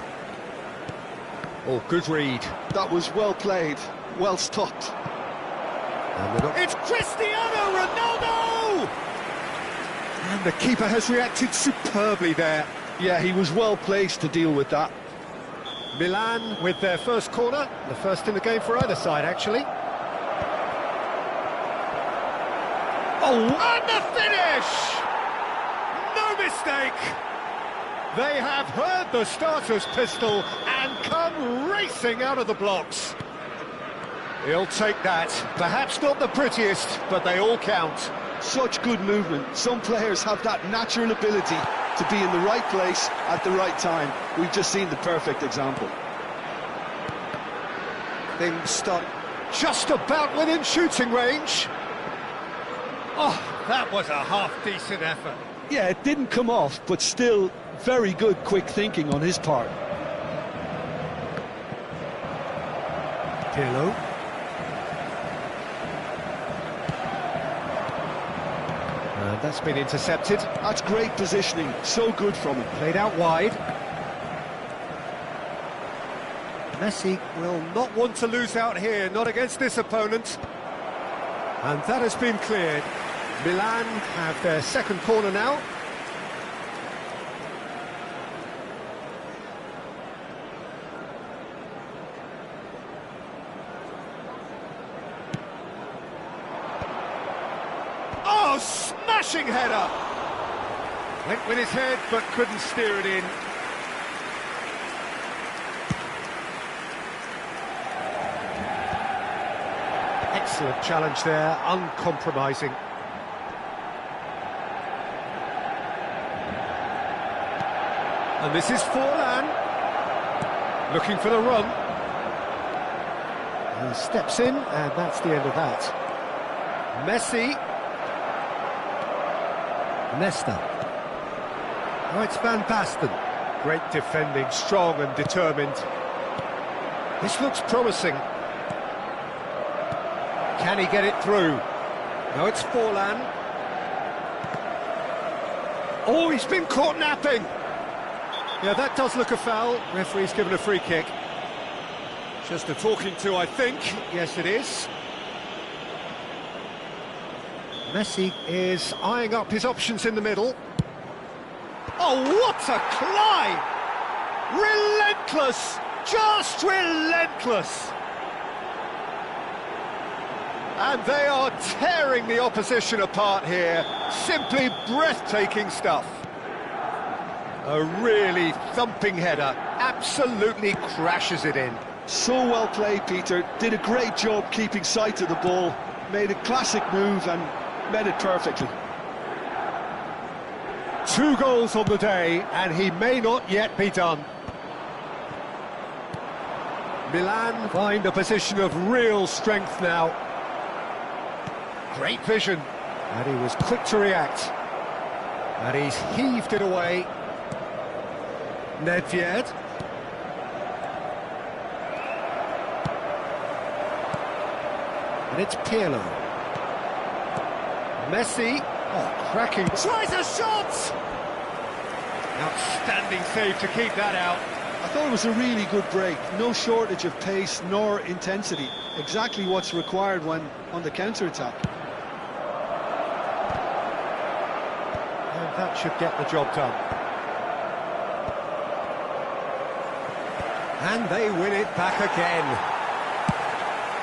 Oh, good read. That was well played, well stopped. It's Cristiano Ronaldo! And the keeper has reacted superbly there. Yeah, he was well placed to deal with that. Milan with their first corner, the first in the game for either side, actually. Oh, and the finish! No mistake! They have heard the starter's pistol and come racing out of the blocks. He'll take that. Perhaps not the prettiest, but they all count. Such good movement. Some players have that natural ability to be in the right place at the right time. We've just seen the perfect example. Things start just about within shooting range. Oh, that was a half-decent effort. Yeah, it didn't come off, but still very good quick thinking on his part. Pirlo. And that's been intercepted. That's great positioning, so good from him. Played out wide. Messi will not want to lose out here, not against this opponent. And that has been cleared. Milan have their second corner now. Oh, smashing header! Went with his head, but couldn't steer it in. Excellent challenge there, uncompromising. And this is Forlan, looking for the run. He steps in, and that's the end of that. Messi. Nesta. Oh, it's Van Basten. Great defending, strong and determined. This looks promising. Can he get it through? No, it's Forlan. Oh, he's been caught napping. Yeah, that does look a foul. Referee's given a free kick. Just a talking to, I think. Yes, it is. Messi is eyeing up his options in the middle. Oh, what a climb! Relentless! Just relentless! And they are tearing the opposition apart here. Simply breathtaking stuff. A really thumping header. Absolutely crashes it in. So well played, Peter. Did a great job keeping sight of the ball. Made a classic move and met it perfectly. 2 goals on the day, and he may not yet be done. Milan find a position of real strength now. Great vision, and he was quick to react. And he's heaved it away. Nedved. And it's Pirlo. Messi. Oh, cracking. Tries a shot! Outstanding save to keep that out. I thought it was a really good break. No shortage of pace nor intensity. Exactly what's required when on the counter-attack. And that should get the job done. And they win it back again.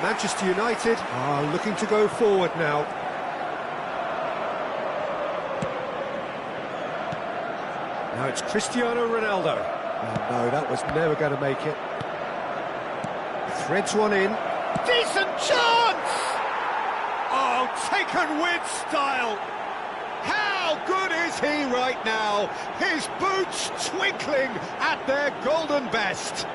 Manchester United are looking to go forward now. Now it's Cristiano Ronaldo. Oh, no, that was never going to make it. Threads one in. Decent chance! Oh, taken with style. How good is he right now? His boots twinkling at their golden best.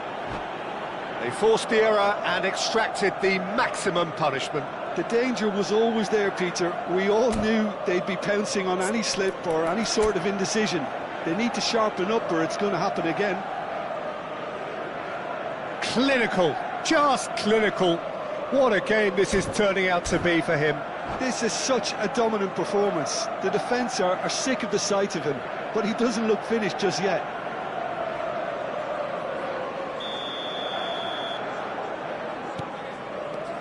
They forced the error and extracted the maximum punishment. The danger was always there, Peter. We all knew they'd be pouncing on any slip or any sort of indecision. They need to sharpen up or it's going to happen again. Clinical, just clinical. What a game this is turning out to be for him. This is such a dominant performance. The defence are sick of the sight of him, but he doesn't look finished just yet.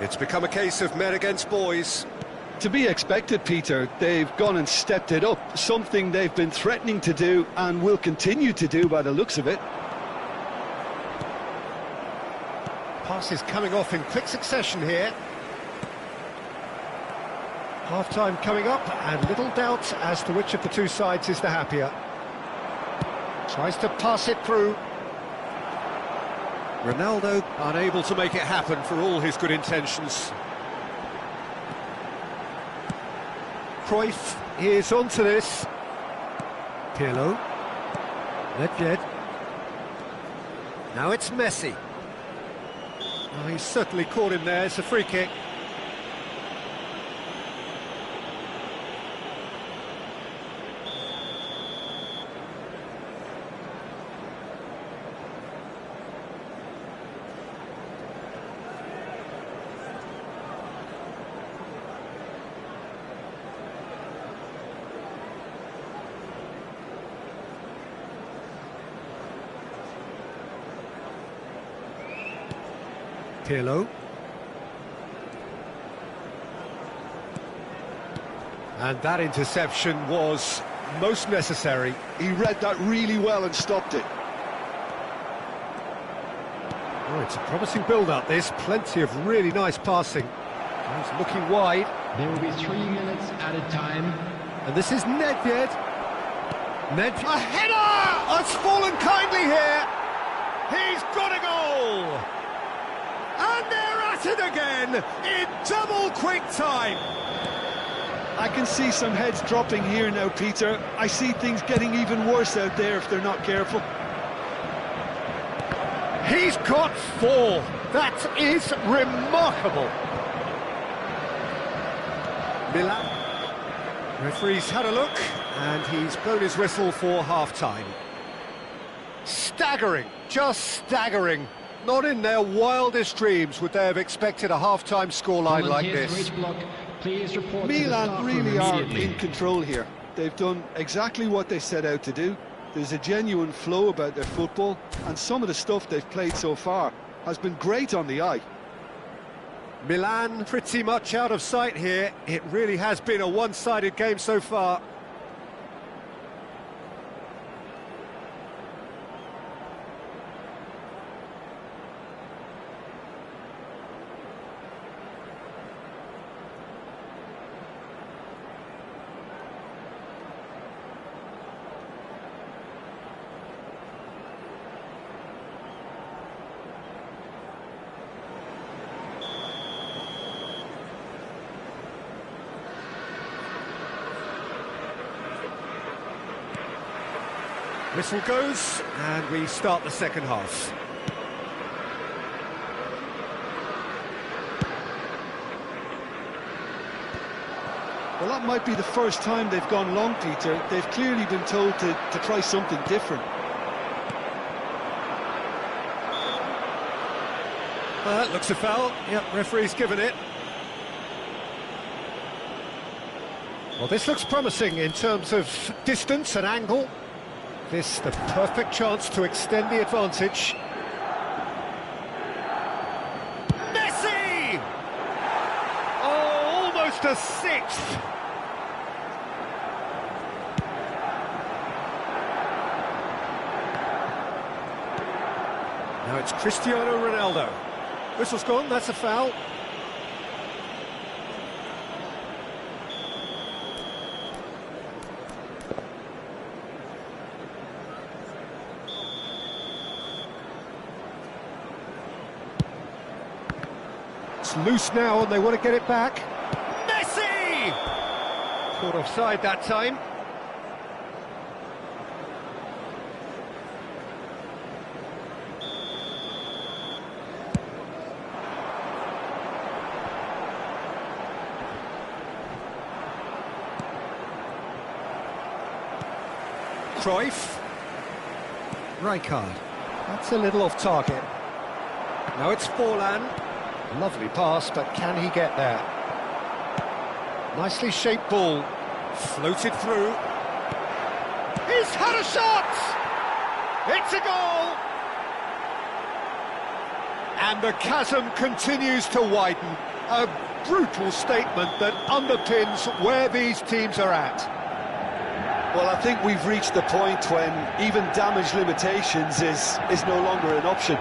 It's become a case of men against boys. To be expected, Peter. They've gone and stepped it up, something they've been threatening to do and will continue to do by the looks of it. Passes coming off in quick succession here. Half-time coming up, and little doubt as to which of the two sides is the happier. Tries to pass it through. Ronaldo unable to make it happen for all his good intentions. Cruyff is onto this. Pirlo. Nedved. Now it's Messi. Oh, he's certainly caught him there. It's a free kick. Pirlo. And that interception was most necessary. He read that really well and stopped it. Oh, it's a promising build-up, this. Plenty of really nice passing. He's looking wide. There will be 3 minutes at a time. And this is Nedved. Nedved. A header! Has fallen kindly here. He's got a goal. And they're at it again in double quick time. I can see some heads dropping here now, Peter. I see things getting even worse out there if they're not careful. He's got 4. That is remarkable. Milan. Referee's had a look, and he's blown his whistle for half-time. Staggering, just staggering. Not in their wildest dreams would they have expected a half-time scoreline like this. Milan really are in control here. They've done exactly what they set out to do. There's a genuine flow about their football, and some of the stuff they've played so far has been great on the eye. Milan pretty much out of sight here. It really has been a one-sided game so far. Whistle goes, and we start the second half. Well, that might be the first time they've gone long, Peter. They've clearly been told to try something different. That looks a foul. Yep, referee's given it. Well, this looks promising in terms of distance and angle. This the perfect chance to extend the advantage. Messi! Oh, almost a sixth. Now it's Cristiano Ronaldo. Whistle's gone, that's a foul. It's loose now and they want to get it back. Messi! Caught offside that time. Cruyff. Rijkaard. That's a little off target. Now it's Forlan. Lovely pass, but can he get there? Nicely shaped ball. Floated through. He's had a shot! It's a goal! And the chasm continues to widen. A brutal statement that underpins where these teams are at. Well, I think we've reached the point when even damage limitations is no longer an option.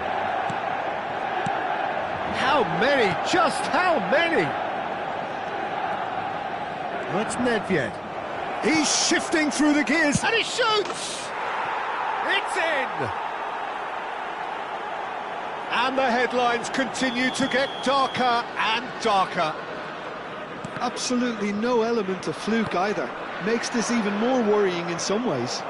How many? Just how many? That's Nedved. He's shifting through the gears and he shoots! It's in! And the headlines continue to get darker and darker. Absolutely no element of fluke either. Makes this even more worrying in some ways.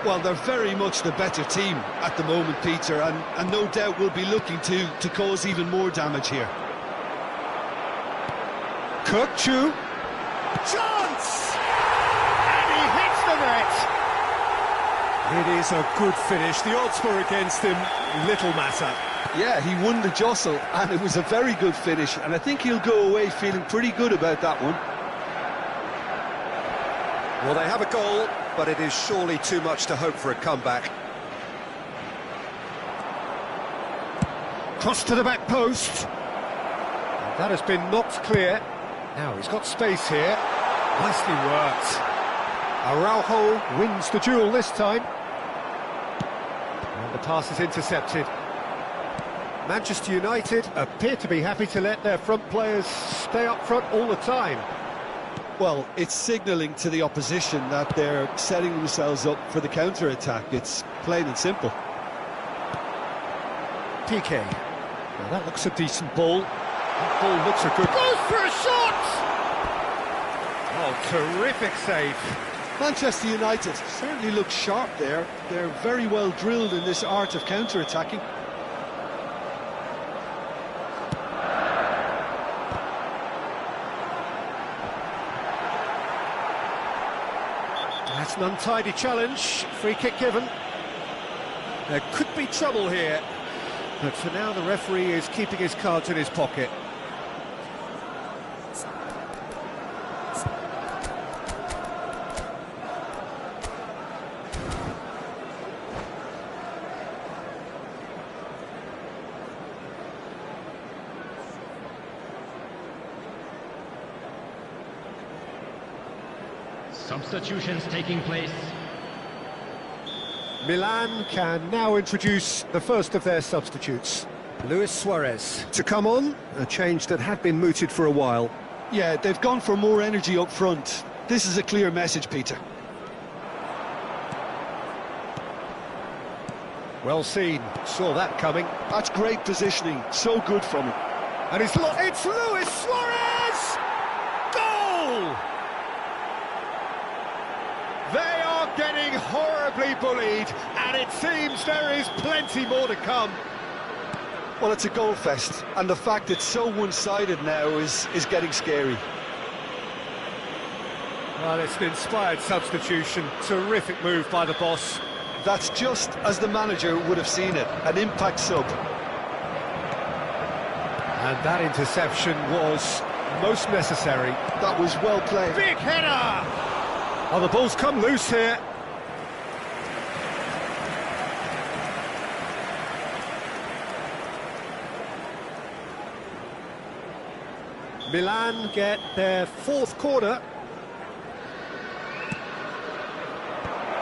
Well, they're very much the better team at the moment, Peter, and no doubt will be looking to cause even more damage here. Kirkchu. Chance! And he hits the net! It is a good finish. The odds were against him. Little matter. Yeah, he won the jostle, and it was a very good finish, and I think he'll go away feeling pretty good about that one. Well, they have a goal, but it is surely too much to hope for a comeback. Cross to the back post. And that has been knocked clear. Now he's got space here. Nicely worked. Araujo wins the duel this time. And the pass is intercepted. Manchester United appear to be happy to let their front players stay up front all the time. Well, it's signalling to the opposition that they're setting themselves up for the counter-attack. It's plain and simple. Piqué. Well, that looks a decent ball. That ball looks a good... Goes for a shot! Oh, terrific save. Manchester United certainly look sharp there. They're very well drilled in this art of counter-attacking. That's an untidy challenge, free kick given. There could be trouble here, but for now the referee is keeping his cards in his pocket. Substitutions taking place. Milan can now introduce the first of their substitutes, Luis Suarez. To come on, a change that had been mooted for a while. Yeah, they've gone for more energy up front. This is a clear message, Peter. Well seen, saw that coming. That's great positioning, so good from him. And it's Luis Suarez! Goal! They are getting horribly bullied, and it seems there is plenty more to come. Well, it's a goal fest, and the fact it's so one-sided now is getting scary. Well, it's an inspired substitution. Terrific move by the boss. That's just as the manager would have seen it, an impact sub. And that interception was most necessary. That was well played. Big header! Oh, the ball's come loose here. Milan get their fourth corner.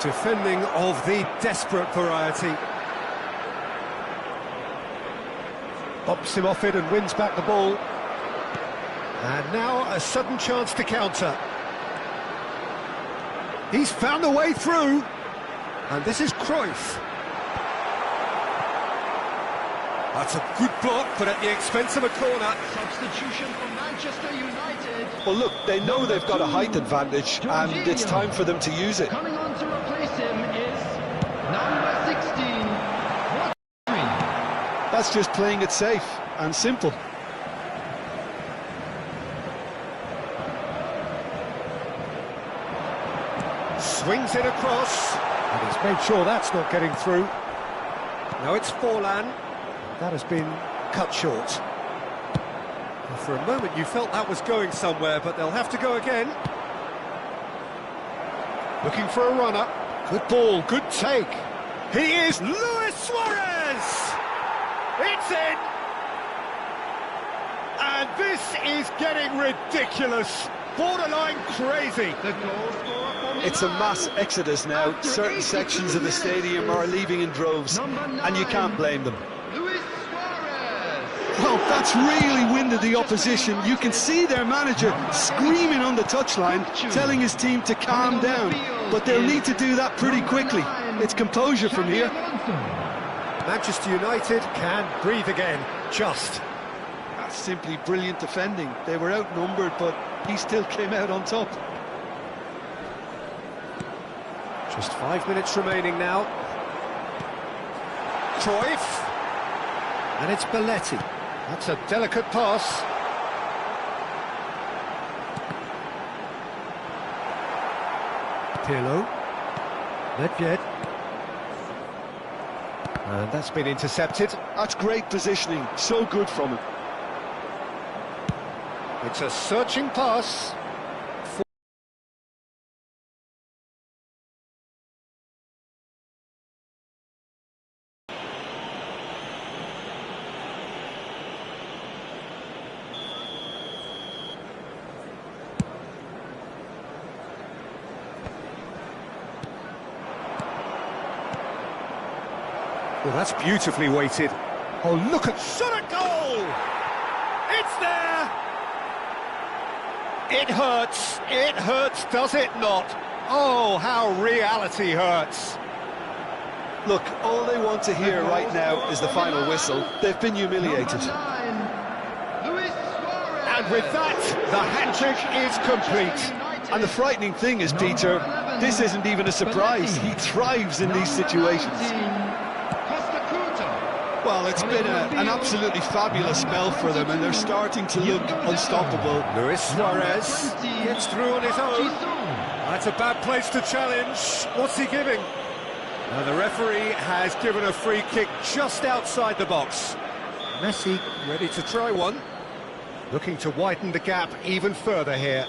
Defending of the desperate variety. Bops him off it and wins back the ball. And now a sudden chance to counter. He's found a way through. And this is Cruyff. That's a good block, but at the expense of a corner. Substitution for Manchester United. Well, look, they know they've got a height advantage, and it's time for them to use it. Coming on to replace him is number 16. That's just playing it safe and simple. Swings it across. And he's made sure that's not getting through. Now it's Forlan. That has been cut short. For a moment you felt that was going somewhere, but they'll have to go again. Looking for a runner. Good ball, good take. He is Luis Suarez! It's in! And this is getting ridiculous. Borderline crazy. The goal scorer for Milan. It's a mass exodus now. Certain sections of the stadium are leaving in droves, and you can't blame them. Luis Suarez. Well, that's really winded the opposition. You can see their manager screaming on the touchline, telling his team to calm down. But they'll need to do that pretty quickly. It's composure from here. Manchester United can breathe again, just. That's simply brilliant defending. They were outnumbered, but he still came out on top. Just 5 minutes remaining now. Cruyff. And it's Belletti. That's a delicate pass. Pirlo. Nedved. And that's been intercepted. That's great positioning. So good from him. It's a searching pass. Well, that's beautifully weighted. Oh, look at shot at goal! It's there! It hurts, does it not? Oh, how reality hurts. Look, all they want to hear right now is the final whistle. They've been humiliated. Luis Suarez. And with that, the hat-trick is complete. And the frightening thing is, Peter, this isn't even a surprise. He thrives in these situations. Well, it's been an absolutely fabulous spell for them, and they're starting to look unstoppable. Luis Suarez gets through on his own. That's a bad place to challenge. What's he giving? Now the referee has given a free kick just outside the box. Messi ready to try one. Looking to widen the gap even further here.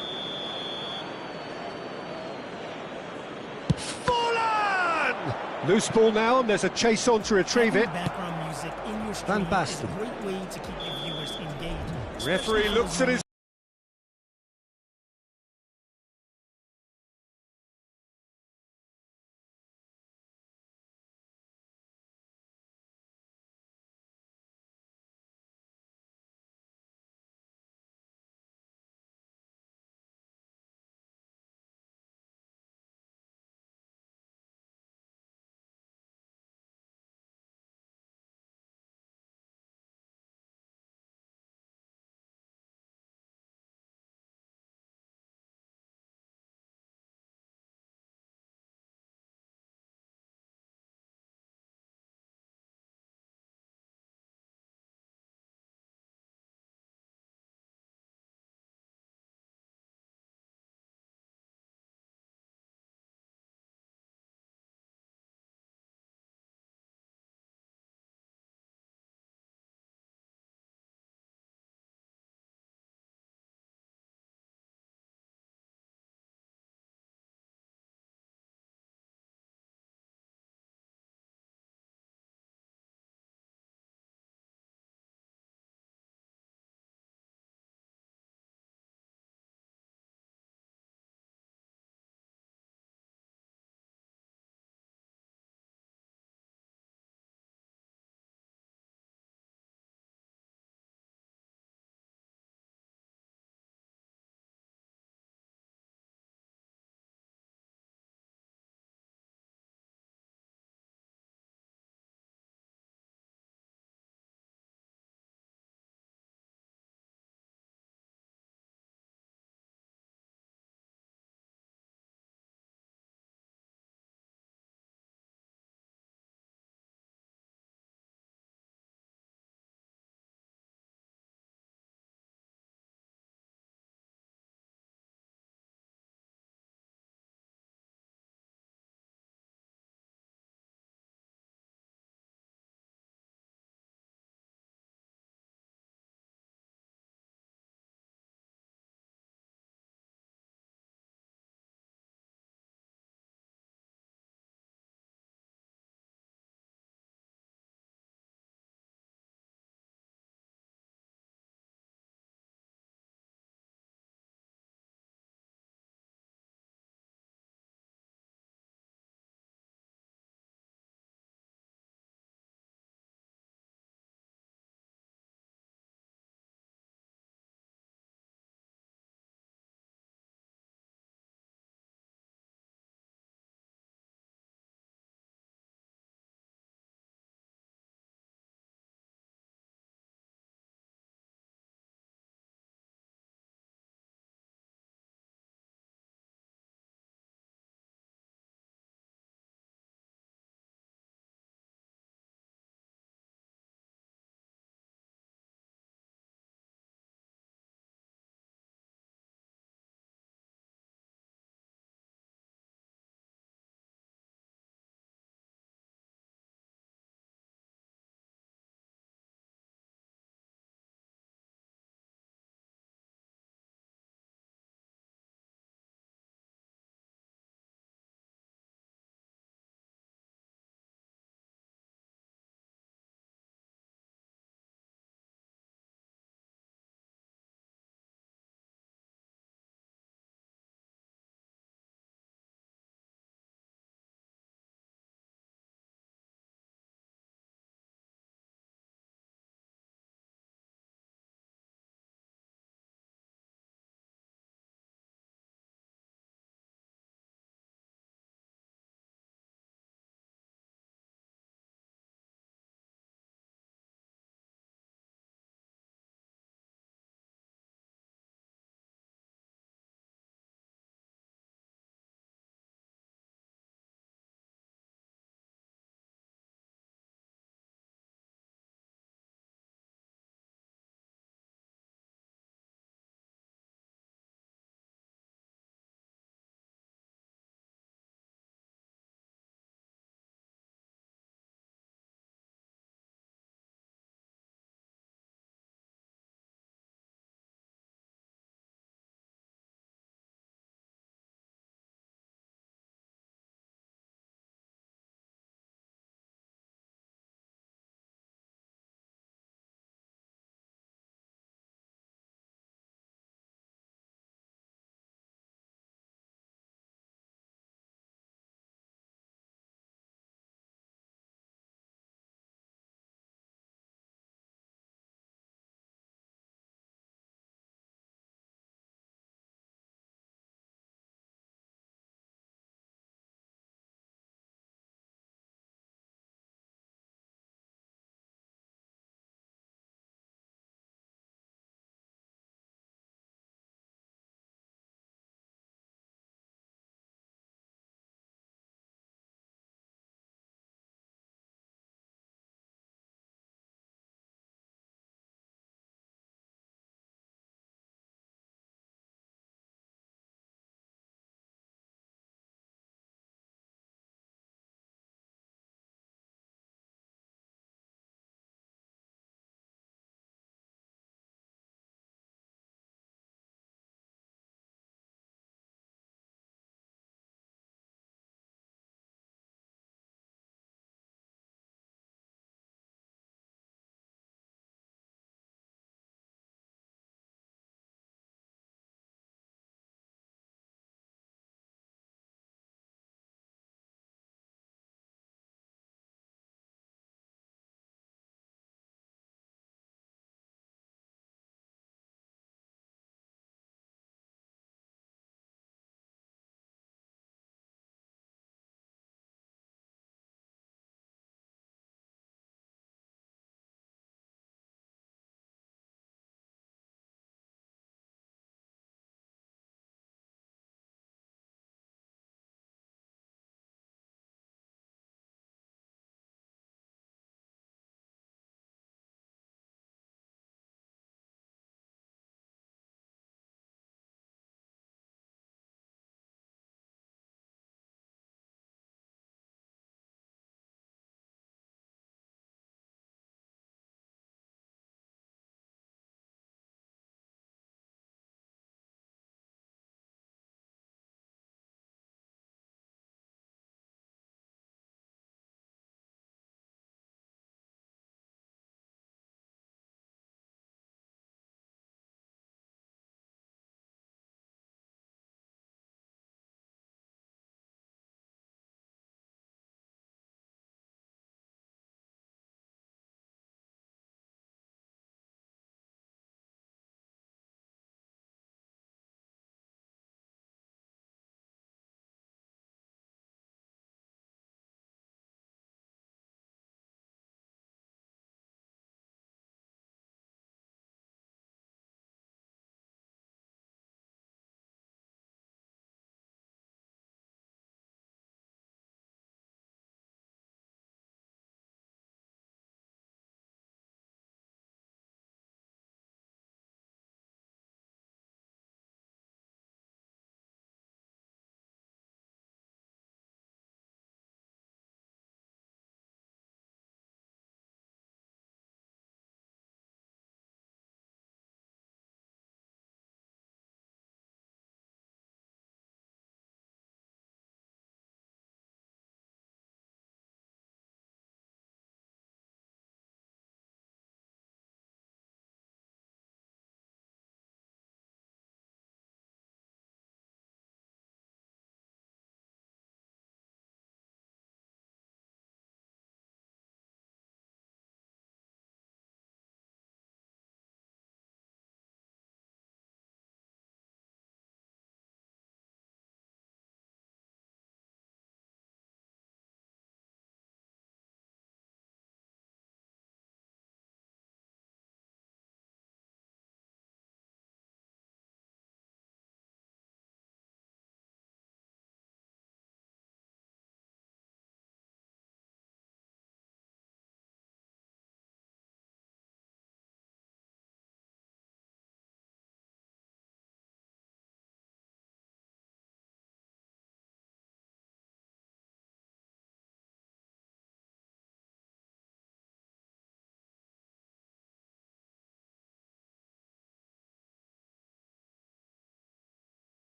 Forlan! Loose ball now, and there's a chase on to retrieve it. Background music in your Van stream is Basten. a great way to keep your viewers engaged. Referee looks at his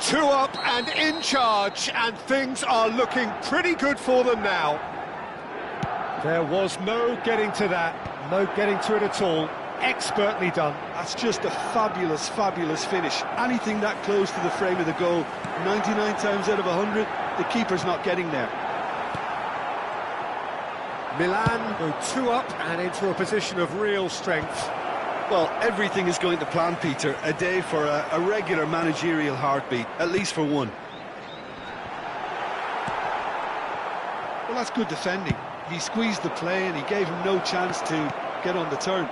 2 up and in charge, and things are looking pretty good for them now. There was no getting to that, no getting to it at all. Expertly done. That's just a fabulous, fabulous finish. Anything that close to the frame of the goal, 99 times out of 100, the keeper's not getting there. Milan go 2 up and into a position of real strength. Well, everything is going to plan, Peter. A day for a regular managerial heartbeat, at least for one. Well, that's good defending. He squeezed the play and he gave him no chance to get on the turn.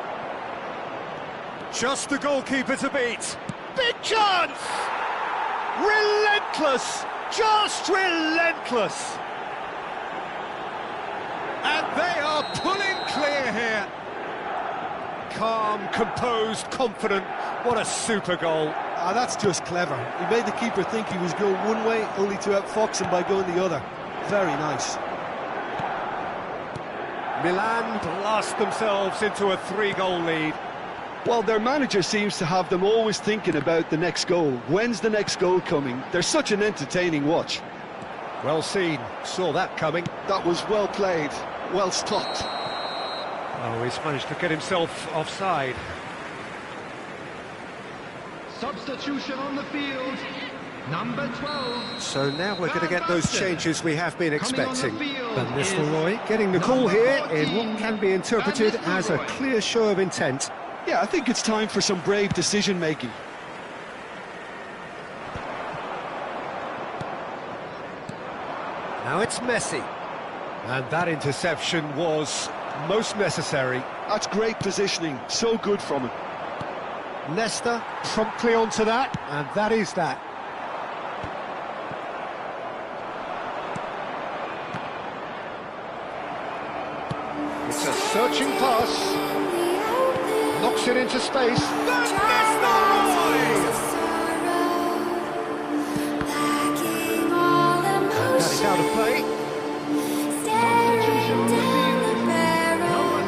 Just the goalkeeper to beat. Big chance! Relentless! Just relentless! And they are pulling clear here. Calm, composed, confident. What a super goal. Ah, that's just clever. He made the keeper think he was going one way, only to outfox him by going the other. Very nice. Milan blast themselves into a 3-goal lead. Well, their manager seems to have them always thinking about the next goal. When's the next goal coming? They're such an entertaining watch. Well seen, saw that coming. That was well played, well stopped. Oh, he's managed to get himself offside. Substitution on the field, number 12. So now we're going to get those changes we have been Coming on the expecting. field Van is Nistelrooy getting the call number here in 14, what can be interpreted Van as a Nistelrooy. clear show of intent. Yeah, I think it's time for some brave decision-making. Now it's Messi. And that interception was most necessary. That's great positioning, so good from him. Nesta promptly onto that, and that is that. It's a searching pass. Knocks it into space. Van Nistelrooy! And that is out of play.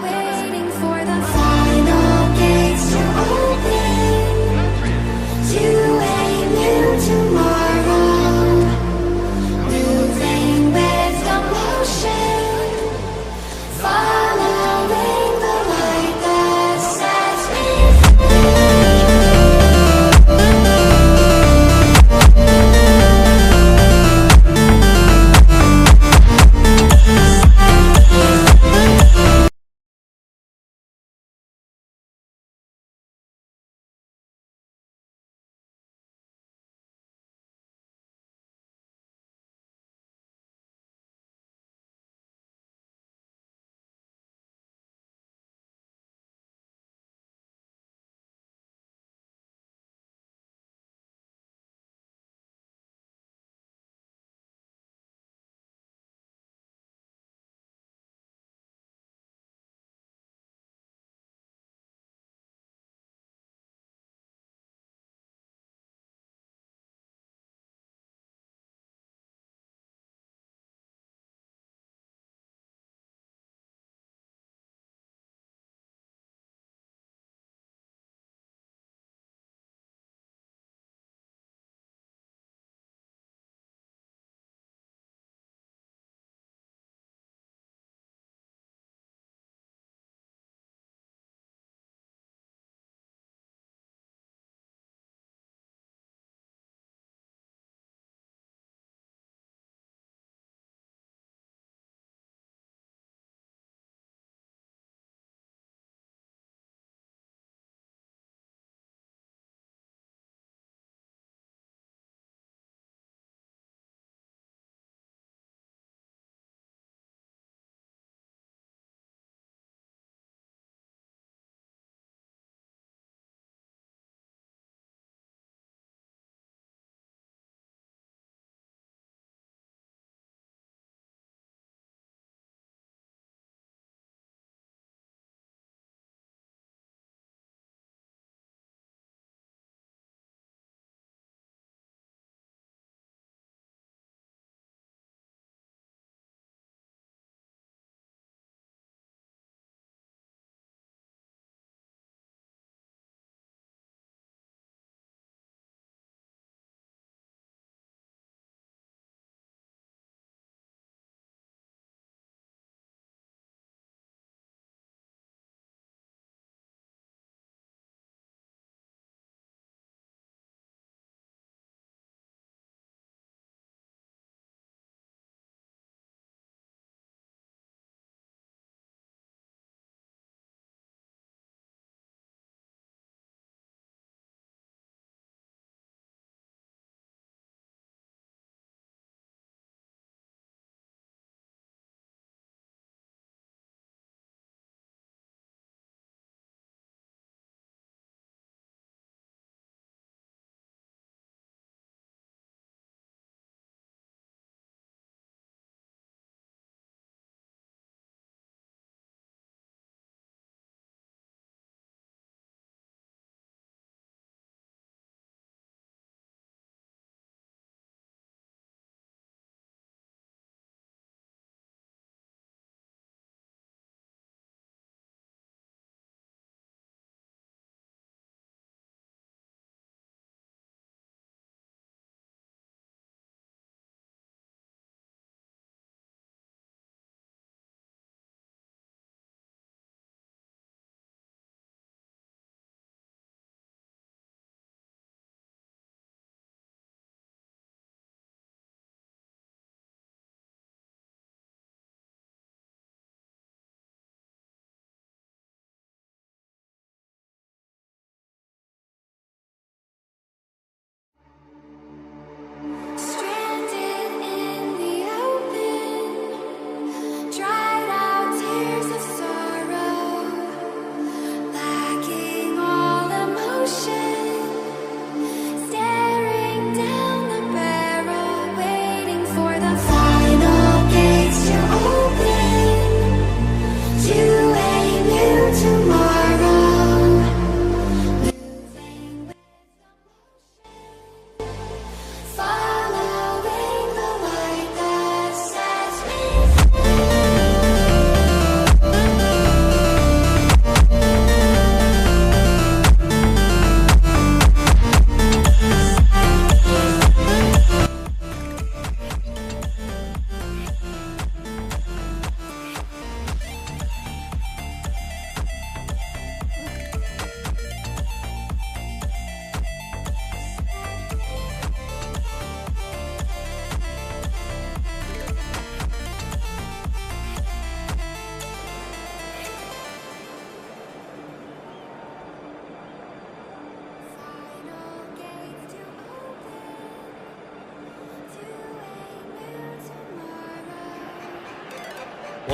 Waiting for the final gates to open, to a new tomorrow, moving with the motion, following the light that sets me free.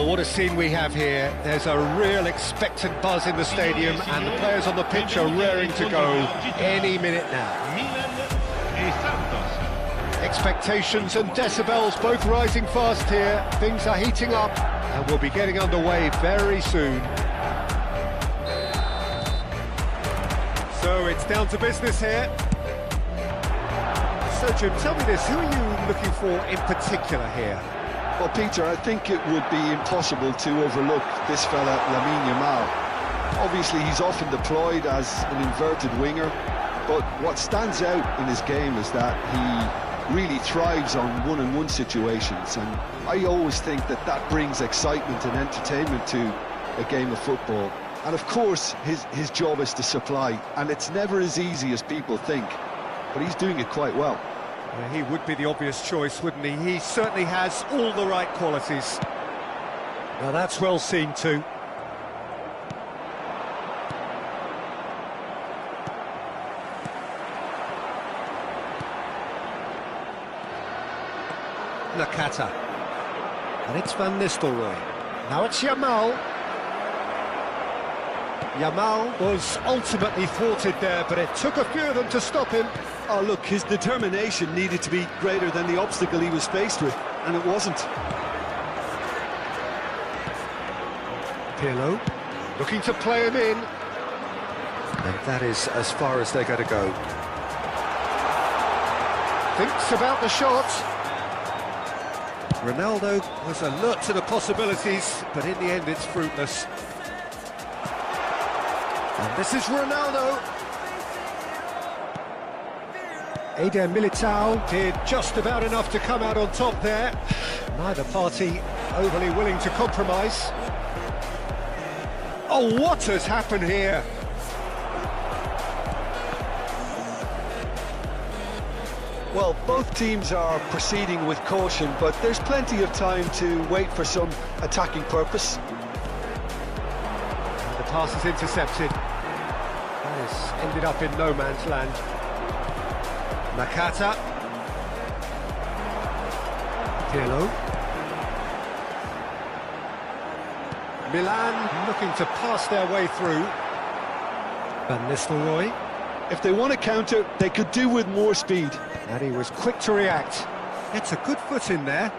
what a scene we have here. There's a real expectant buzz in the stadium, and the players on the pitch are raring to go any minute now. Milan e Santos. Expectations and decibels both rising fast here. Things are heating up, and we'll be getting underway very soon. So it's down to business here. So Jim, tell me this, who are you looking for in particular here? Well, Peter, I think it would be impossible to overlook this fella, Lamine Yamal. Obviously, he's often deployed as an inverted winger, but what stands out in his game is that he really thrives on one-on-one situations, and I always think that that brings excitement and entertainment to a game of football. And of course, his job is to supply, and it's never as easy as people think, but he's doing it quite well. Yeah, he would be the obvious choice, wouldn't he? He certainly has all the right qualities. Now that's well seen too. Nakata. And it's Van Nistelrooy. Now it's Yamal. Yamal was ultimately thwarted there, but it took a few of them to stop him. Oh, look, his determination needed to be greater than the obstacle he was faced with, and it wasn't. Pirlo looking to play him in. And that is as far as they're going to go. Thinks about the shot. Ronaldo was alert to the possibilities, but in the end it's fruitless. And this is Ronaldo. Eder Militao did just about enough to come out on top there. Neither party overly willing to compromise. Oh, what has happened here? Well, both teams are proceeding with caution, but there's plenty of time to wait for some attacking purpose. The pass is intercepted. That has ended up in no man's land. Nakata. Pirlo. Milan looking to pass their way through. Van Nistelrooy. If they want to counter, they could do with more speed. And he was quick to react. It's a good foot in there.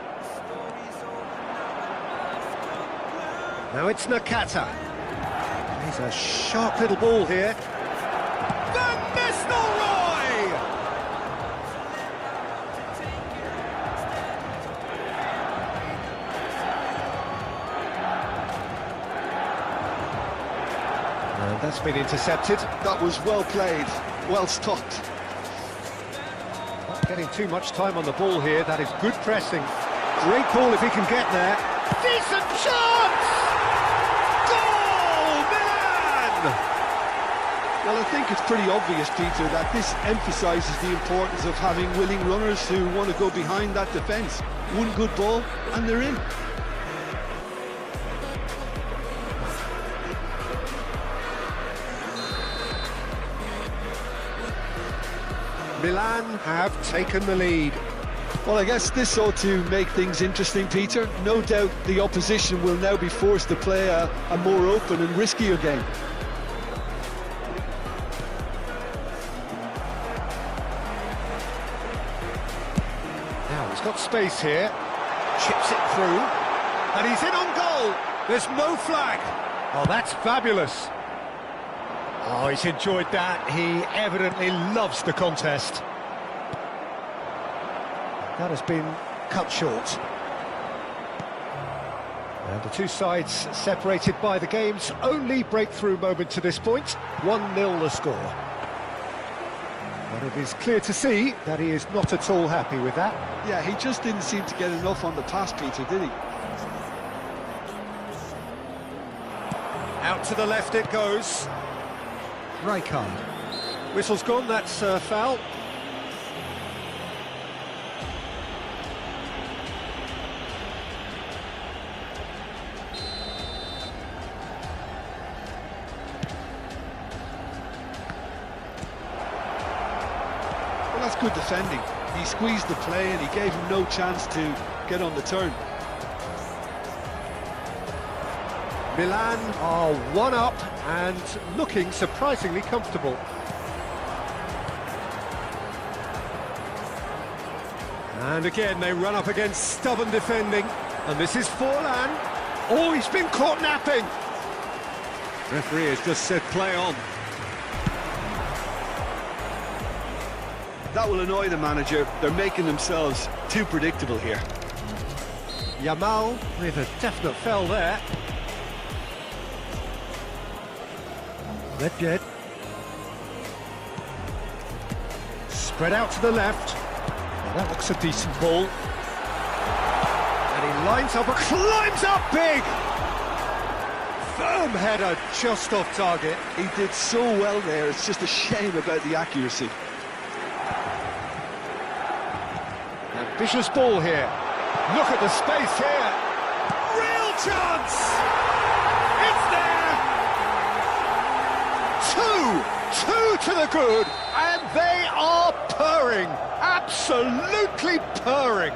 Now it's Nakata. He's a sharp little ball here. Van Nistelrooy! And that's been intercepted. That was well played, well stopped. Not getting too much time on the ball here. That is good pressing. Great ball if he can get there. Decent chance! Goal, Milan! Well, I think it's pretty obvious, Peter, that this emphasises the importance of having willing runners who want to go behind that defence. One good ball, and they're in. Milan have taken the lead. Well, I guess this ought to make things interesting, Peter. No doubt the opposition will now be forced to play a more open and riskier game. Now he's got space here, chips it through, and he's in on goal. There's no flag. Oh, that's fabulous. Oh, he's enjoyed that. He evidently loves the contest. That has been cut short. And the two sides separated by the game's only breakthrough moment to this point. 1-0 the score. And it is clear to see that he is not at all happy with that. Yeah, he just didn't seem to get enough on the pass, Peter, did he? Out to the left it goes. Rijkaard. Whistle's gone, that's foul. Well, that's good defending. He squeezed the play and he gave him no chance to get on the turn. Milan are one up and looking surprisingly comfortable. And again, they run up against stubborn defending. And this is Forlan. Oh, he's been caught napping. Referee has just said play on. That will annoy the manager. They're making themselves too predictable here. Yamal with a definite foul there. Nedved. Spread out to the left. Well, that looks a decent ball. And he lines up and climbs up big! Firm header just off target. He did so well there, it's just a shame about the accuracy. Ambitious ball here. Look at the space here. Real chance! It's there! Two to the good, and they are purring. Absolutely purring.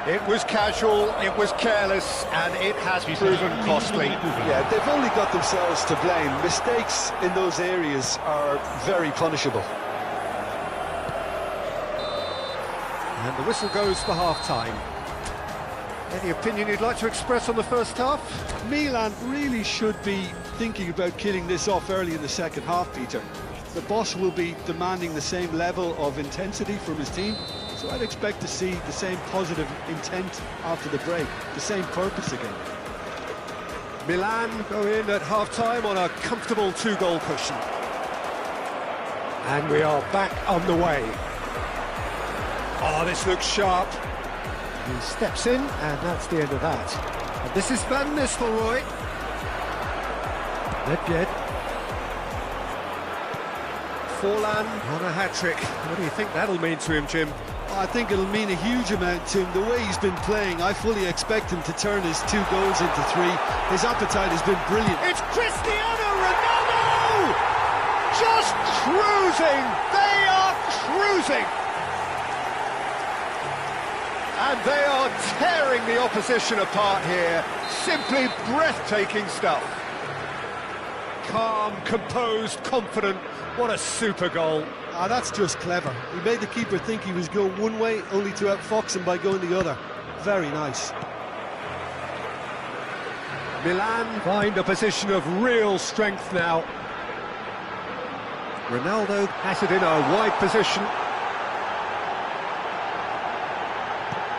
It was casual, it was careless, and it has proven costly. Yeah, they've only got themselves to blame. Mistakes in those areas are very punishable. And the whistle goes for half-time. Any opinion you'd like to express on the first half? Milan really should be thinking about killing this off early in the second half, Peter. The boss will be demanding the same level of intensity from his team, so I'd expect to see the same positive intent after the break, the same purpose again. Milan go in at half-time on a comfortable 2-goal cushion. And we are back on the way. Oh, this looks sharp. He steps in, and that's the end of that. And this is Van Nistelrooy. Nedved. Forlan on a hat-trick. What do you think that'll mean to him, Jim? I think it'll mean a huge amount to him. The way he's been playing, I fully expect him to turn his 2 goals into 3. His appetite has been brilliant. It's Cristiano Ronaldo! Just cruising! They are cruising! And they are tearing the opposition apart here. Simply breathtaking stuff. Calm, composed, confident. What a super goal. That's just clever. He made the keeper think he was going one way, only to outfox him by going the other. Very nice. Milan find a position of real strength now. Ronaldo has it in a wide position.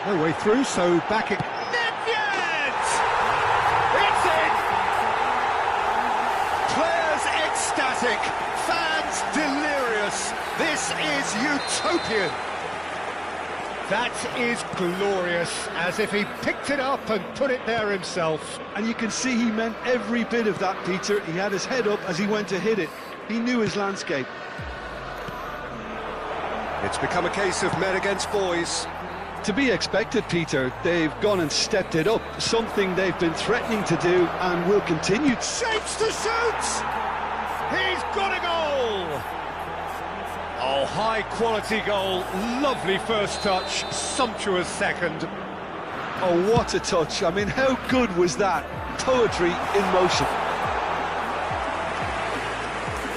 No way through, so back it. Nedved! It's in! Players ecstatic, fans delirious. This is utopian. That is glorious, as if he picked it up and put it there himself. And you can see he meant every bit of that, Peter. He had his head up as he went to hit it. He knew his landscape. It's become a case of men against boys. To be expected, Peter. They've gone and stepped it up, something they've been threatening to do and will continue. Shapes to shoot! He's got a goal! Oh, high-quality goal, lovely first touch, sumptuous second. Oh, what a touch. I mean, how good was that? Poetry in motion.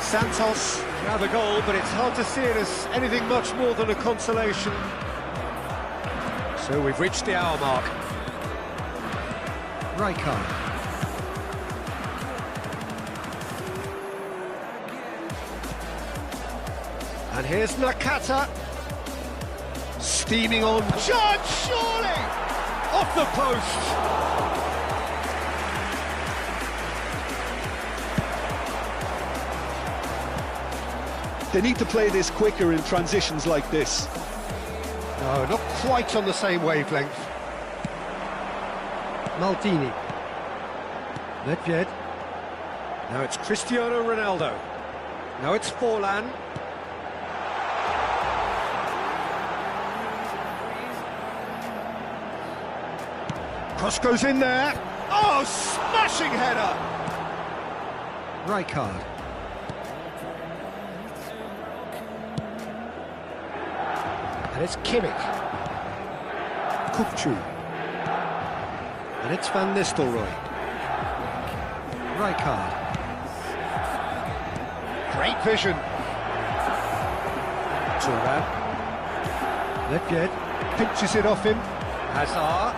Santos, another goal, but it's hard to see it as anything much more than a consolation. So we've reached the hour mark. Rijkaard. And here's Nakata. Steaming on. Judge, surely! Off the post. They need to play this quicker in transitions like this. No, not quite on the same wavelength. Maldini. Nedved. Now it's Cristiano Ronaldo. Now it's Forlan. Cross goes in there. Oh, smashing header! Rijkaard. And it's Kimmich. Kukçu. And it's Van Nistelrooy. Rijkaard. Great vision. Thuram. Ledged pinches it off him. Hazard.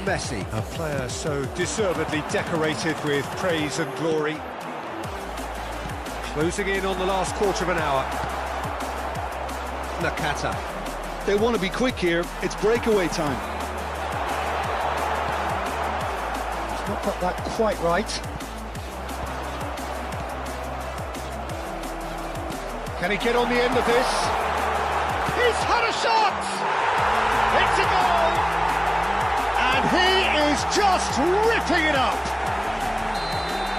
Messi, a player so deservedly decorated with praise and glory. Closing in on the last quarter of an hour. Nakata. They want to be quick here. It's breakaway time. He's not got that quite right. Can he get on the end of this? He's had a shot! It's a goal! And he is just ripping it up!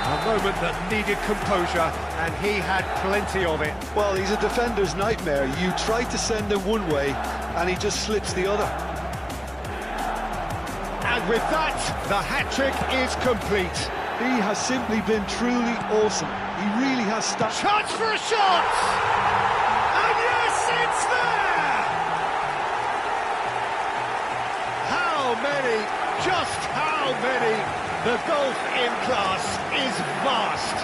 A moment that needed composure, and he had plenty of it. Well, he's a defender's nightmare. You try to send him one way, and he just slips the other. And with that, the hat-trick is complete. He has simply been truly awesome. He really has stopped. Chance for a shot! And yes, it's there! How many, just how many? The gulf in class is vast.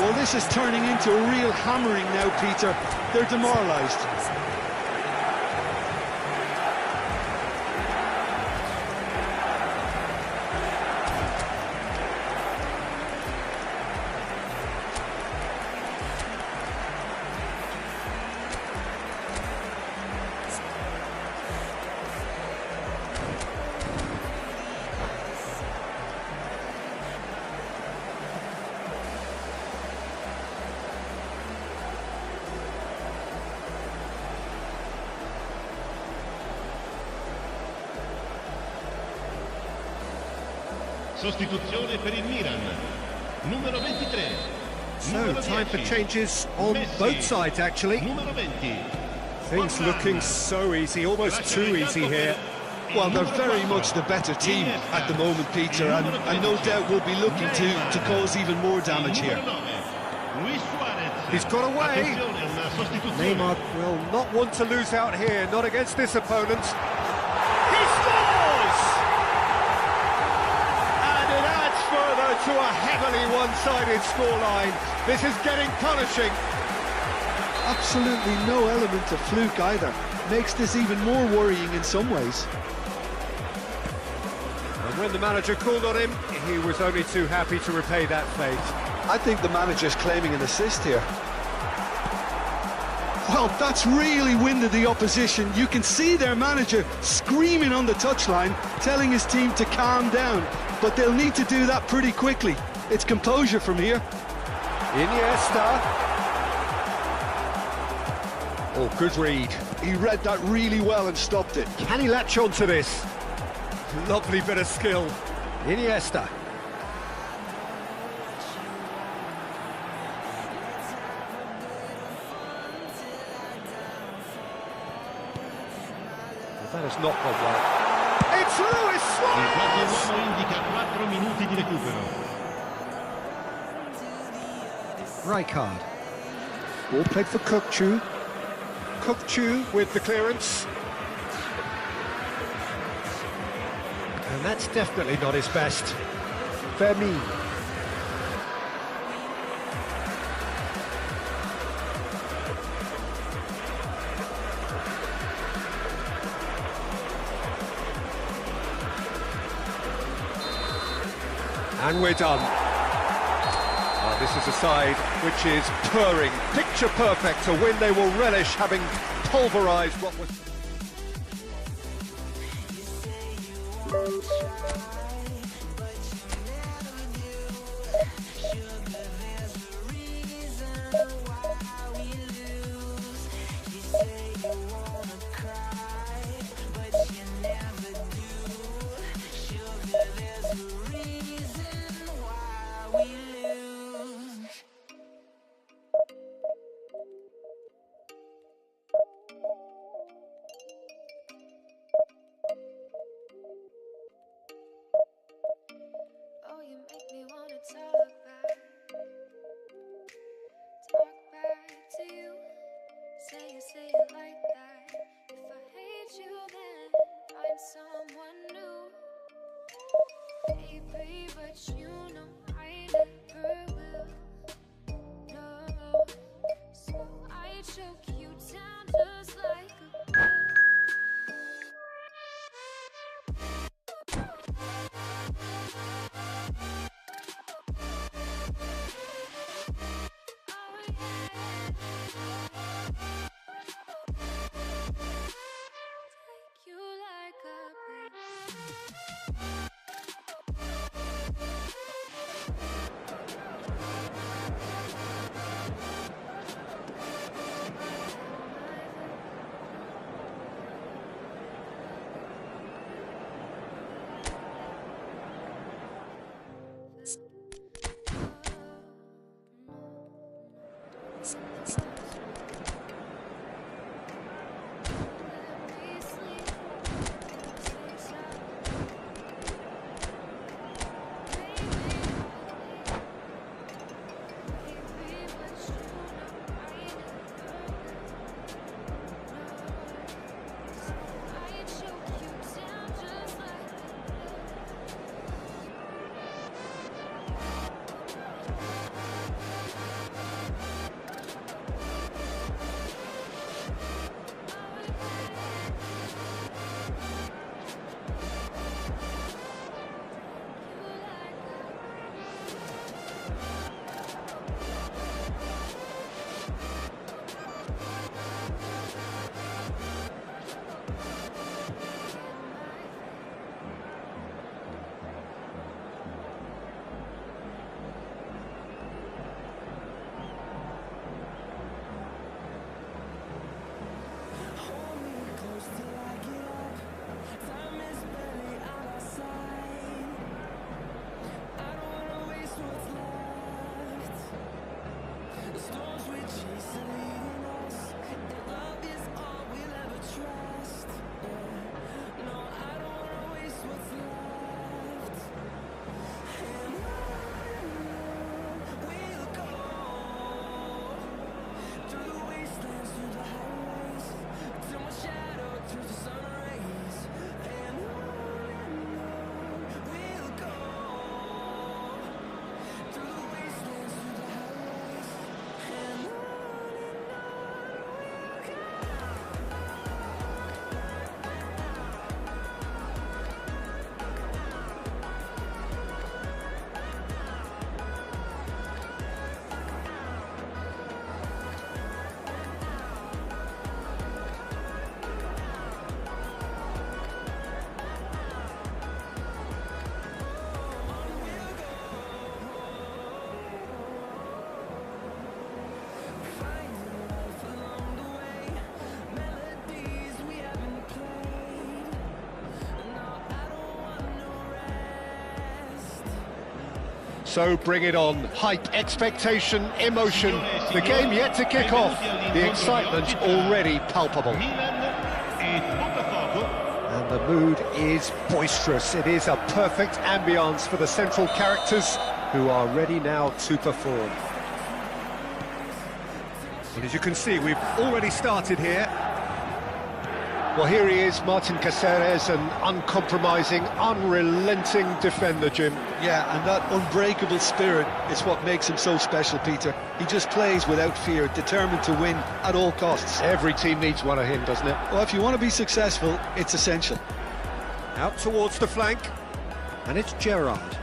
Well, this is turning into a real hammering now, Peter. They're demoralised. Sostituzione per il Milan. Numero 23. So, time for changes on both sides, actually. Numero 20. Things looking so easy, almost too easy here. Well, they're very much the better team at the moment, Peter, and no doubt will be looking to cause even more damage here. He's got away. Neymar will not want to lose out here, not against this opponent. He scores! And it adds further to a heavily one-sided scoreline. This is getting punishing. Absolutely no element of fluke either. Makes this even more worrying in some ways. And when the manager called on him, he was only too happy to repay that fate. I think the manager's claiming an assist here. Well, that's really winded the opposition. You can see their manager screaming on the touchline, telling his team to calm down. But they'll need to do that pretty quickly. It's composure from here. Iniesta. Oh, good read. He read that really well and stopped it. Can he latch on to this? Lovely bit of skill. Iniesta. That has not gone well. It's Luis Suarez! Il quadro indica 4 minuti di recupero. Rijkaard. Ball played for Kökçü. Kökçü with the clearance. And that's definitely not his best. Fermin. And we're done. Well, this is a side which is purring, picture perfect, a win they will relish, having pulverised what was... way, but you know I never will. No, so I choke you down just like a pill. Take you like a pill. So bring it on. Hype, expectation, emotion. The game yet to kick off. The excitement already palpable. And the mood is boisterous. It is a perfect ambience for the central characters who are ready now to perform. And as you can see, we've already started here. Well, here he is, Martin Caceres, an uncompromising, unrelenting defender, Jim. Yeah, and that unbreakable spirit is what makes him so special, Peter. He just plays without fear, determined to win at all costs. Every team needs one of him, doesn't it? Well, if you want to be successful, it's essential. Out towards the flank, and it's Gerrard.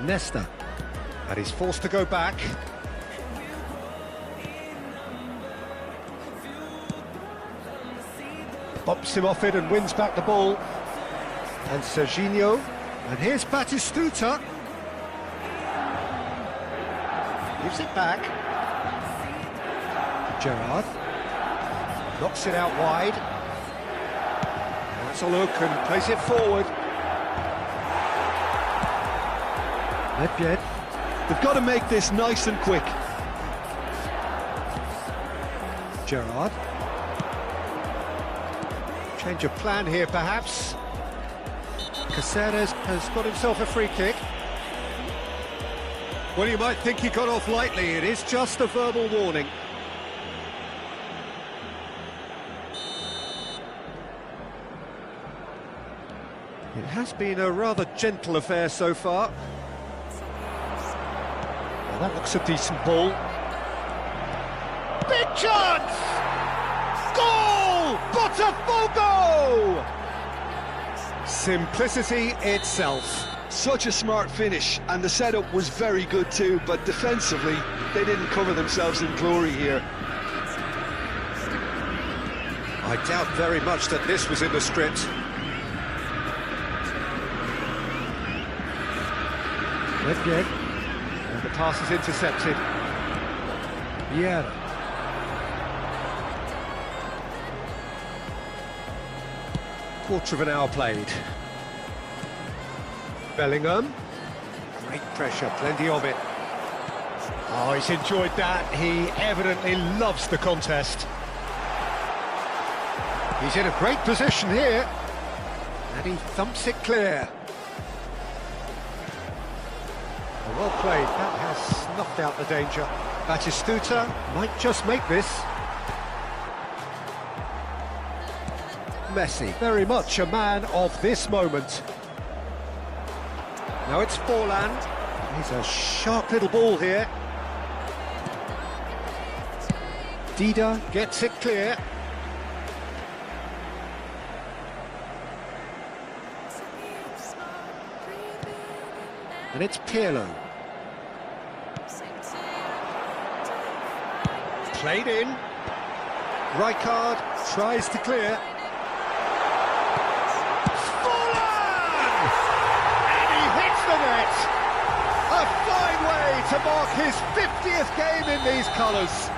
Nesta. And he's forced to go back. Bops him off it and wins back the ball. And Serginho. And here's Batistuta. Gives it back. Gerrard. Knocks it out wide. That's a look and plays it forward. Nedved. They've got to make this nice and quick. Gerrard. Change of plan here, perhaps. Caceres has got himself a free kick. Well, you might think he got off lightly. It is just a verbal warning. It has been a rather gentle affair so far. Well, that looks a decent ball. Big chance! Goal! Botafogo! Simplicity itself. Such a smart finish, and the setup was very good too, but defensively, they didn't cover themselves in glory here. I doubt very much that this was in the script. Nedved, and the pass is intercepted. Vieira. Quarter of an hour played. Bellingham. Great pressure, plenty of it. Oh, he's enjoyed that. He evidently loves the contest. He's in a great position here. And he thumps it clear. Well played, that has snuffed out the danger. Batistuta might just make this. Messi, very much a man of this moment. Now it's Forlan. He's a sharp little ball here. Dida gets it clear. And it's Pirlo. Played in. Rijkaard tries to clear. Forlan! And he hits the net! A fine way to mark his 50th game in these colours.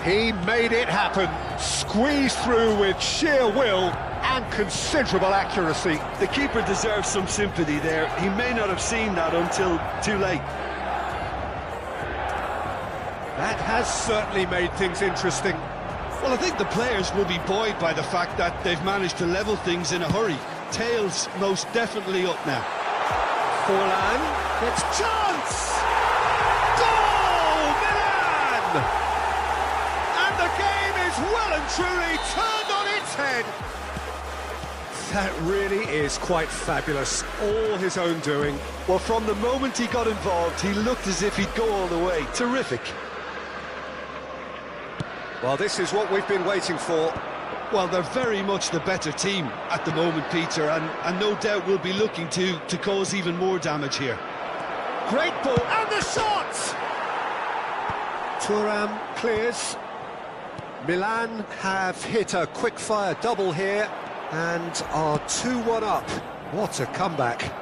He made it happen. Squeezed through with sheer will and considerable accuracy. The keeper deserves some sympathy there. He may not have seen that until too late. That has certainly made things interesting. Well, I think the players will be buoyed by the fact that they've managed to level things in a hurry. Tails most definitely up now. Forlan gets chance! Goal! Milan! And the game is well and truly turned on its head. That really is quite fabulous. All his own doing. Well, from the moment he got involved, he looked as if he'd go all the way. Terrific. Well, this is what we've been waiting for. Well, they're very much the better team at the moment, Peter, and no doubt will be looking to cause even more damage here. Great ball, and the shot! Thuram clears. Milan have hit a quick-fire double here and are 2-1 up. What a comeback.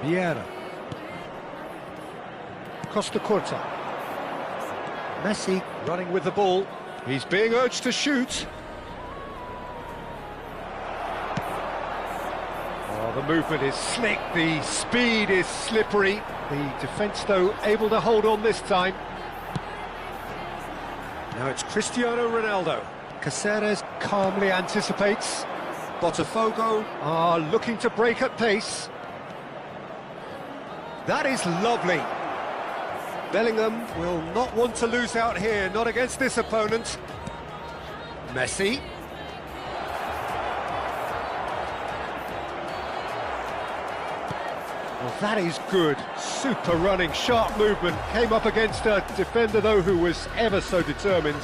Vieira. Costa Curta. Messi running with the ball. He's being urged to shoot. Oh, the movement is slick, the speed is slippery. The defence, though, able to hold on this time. Now it's Cristiano Ronaldo. Caceres calmly anticipates. Botafogo are looking to break at pace. That is lovely. Bellingham will not want to lose out here, not against this opponent. Messi. Well, that is good. Super running, sharp movement. Came up against a defender, though, who was ever so determined.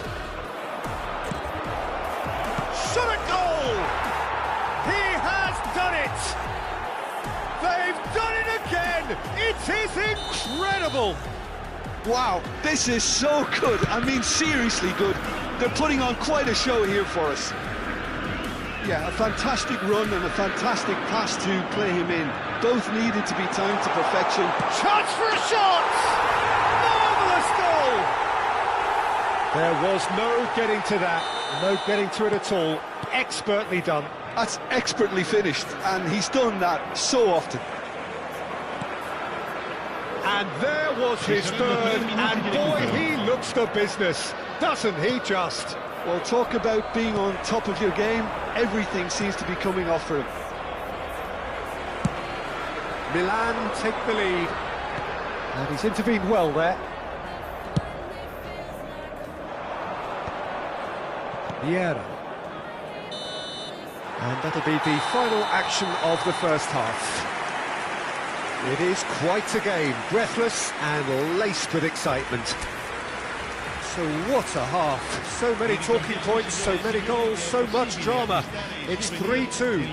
Shot at goal! He has done it! They've done it again! It is incredible! Wow, this is so good. I mean, seriously good. They're putting on quite a show here for us. Yeah, a fantastic run and a fantastic pass to play him in. Both needed to be timed to perfection. Chance for a shot! Marvellous goal! There was no getting to that. No getting to it at all. Expertly done. That's expertly finished, and he's done that so often. And there was his third, and boy, he looks the business, doesn't he just? Well, talk about being on top of your game. Everything seems to be coming off for him. Milan take the lead, and he's intervened well there. Vieira. And that'll be the final action of the first half. It is quite a game, breathless and laced with excitement. So what a half, so many talking points, so many goals, so much drama. It's 3-2.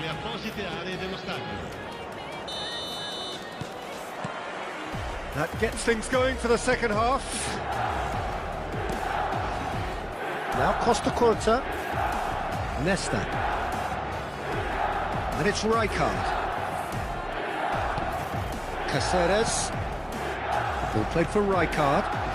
That gets things going for the second half. Now Costa Curta, Nesta, and it's Rijkaard. Caceres, ball played for Rijkaard.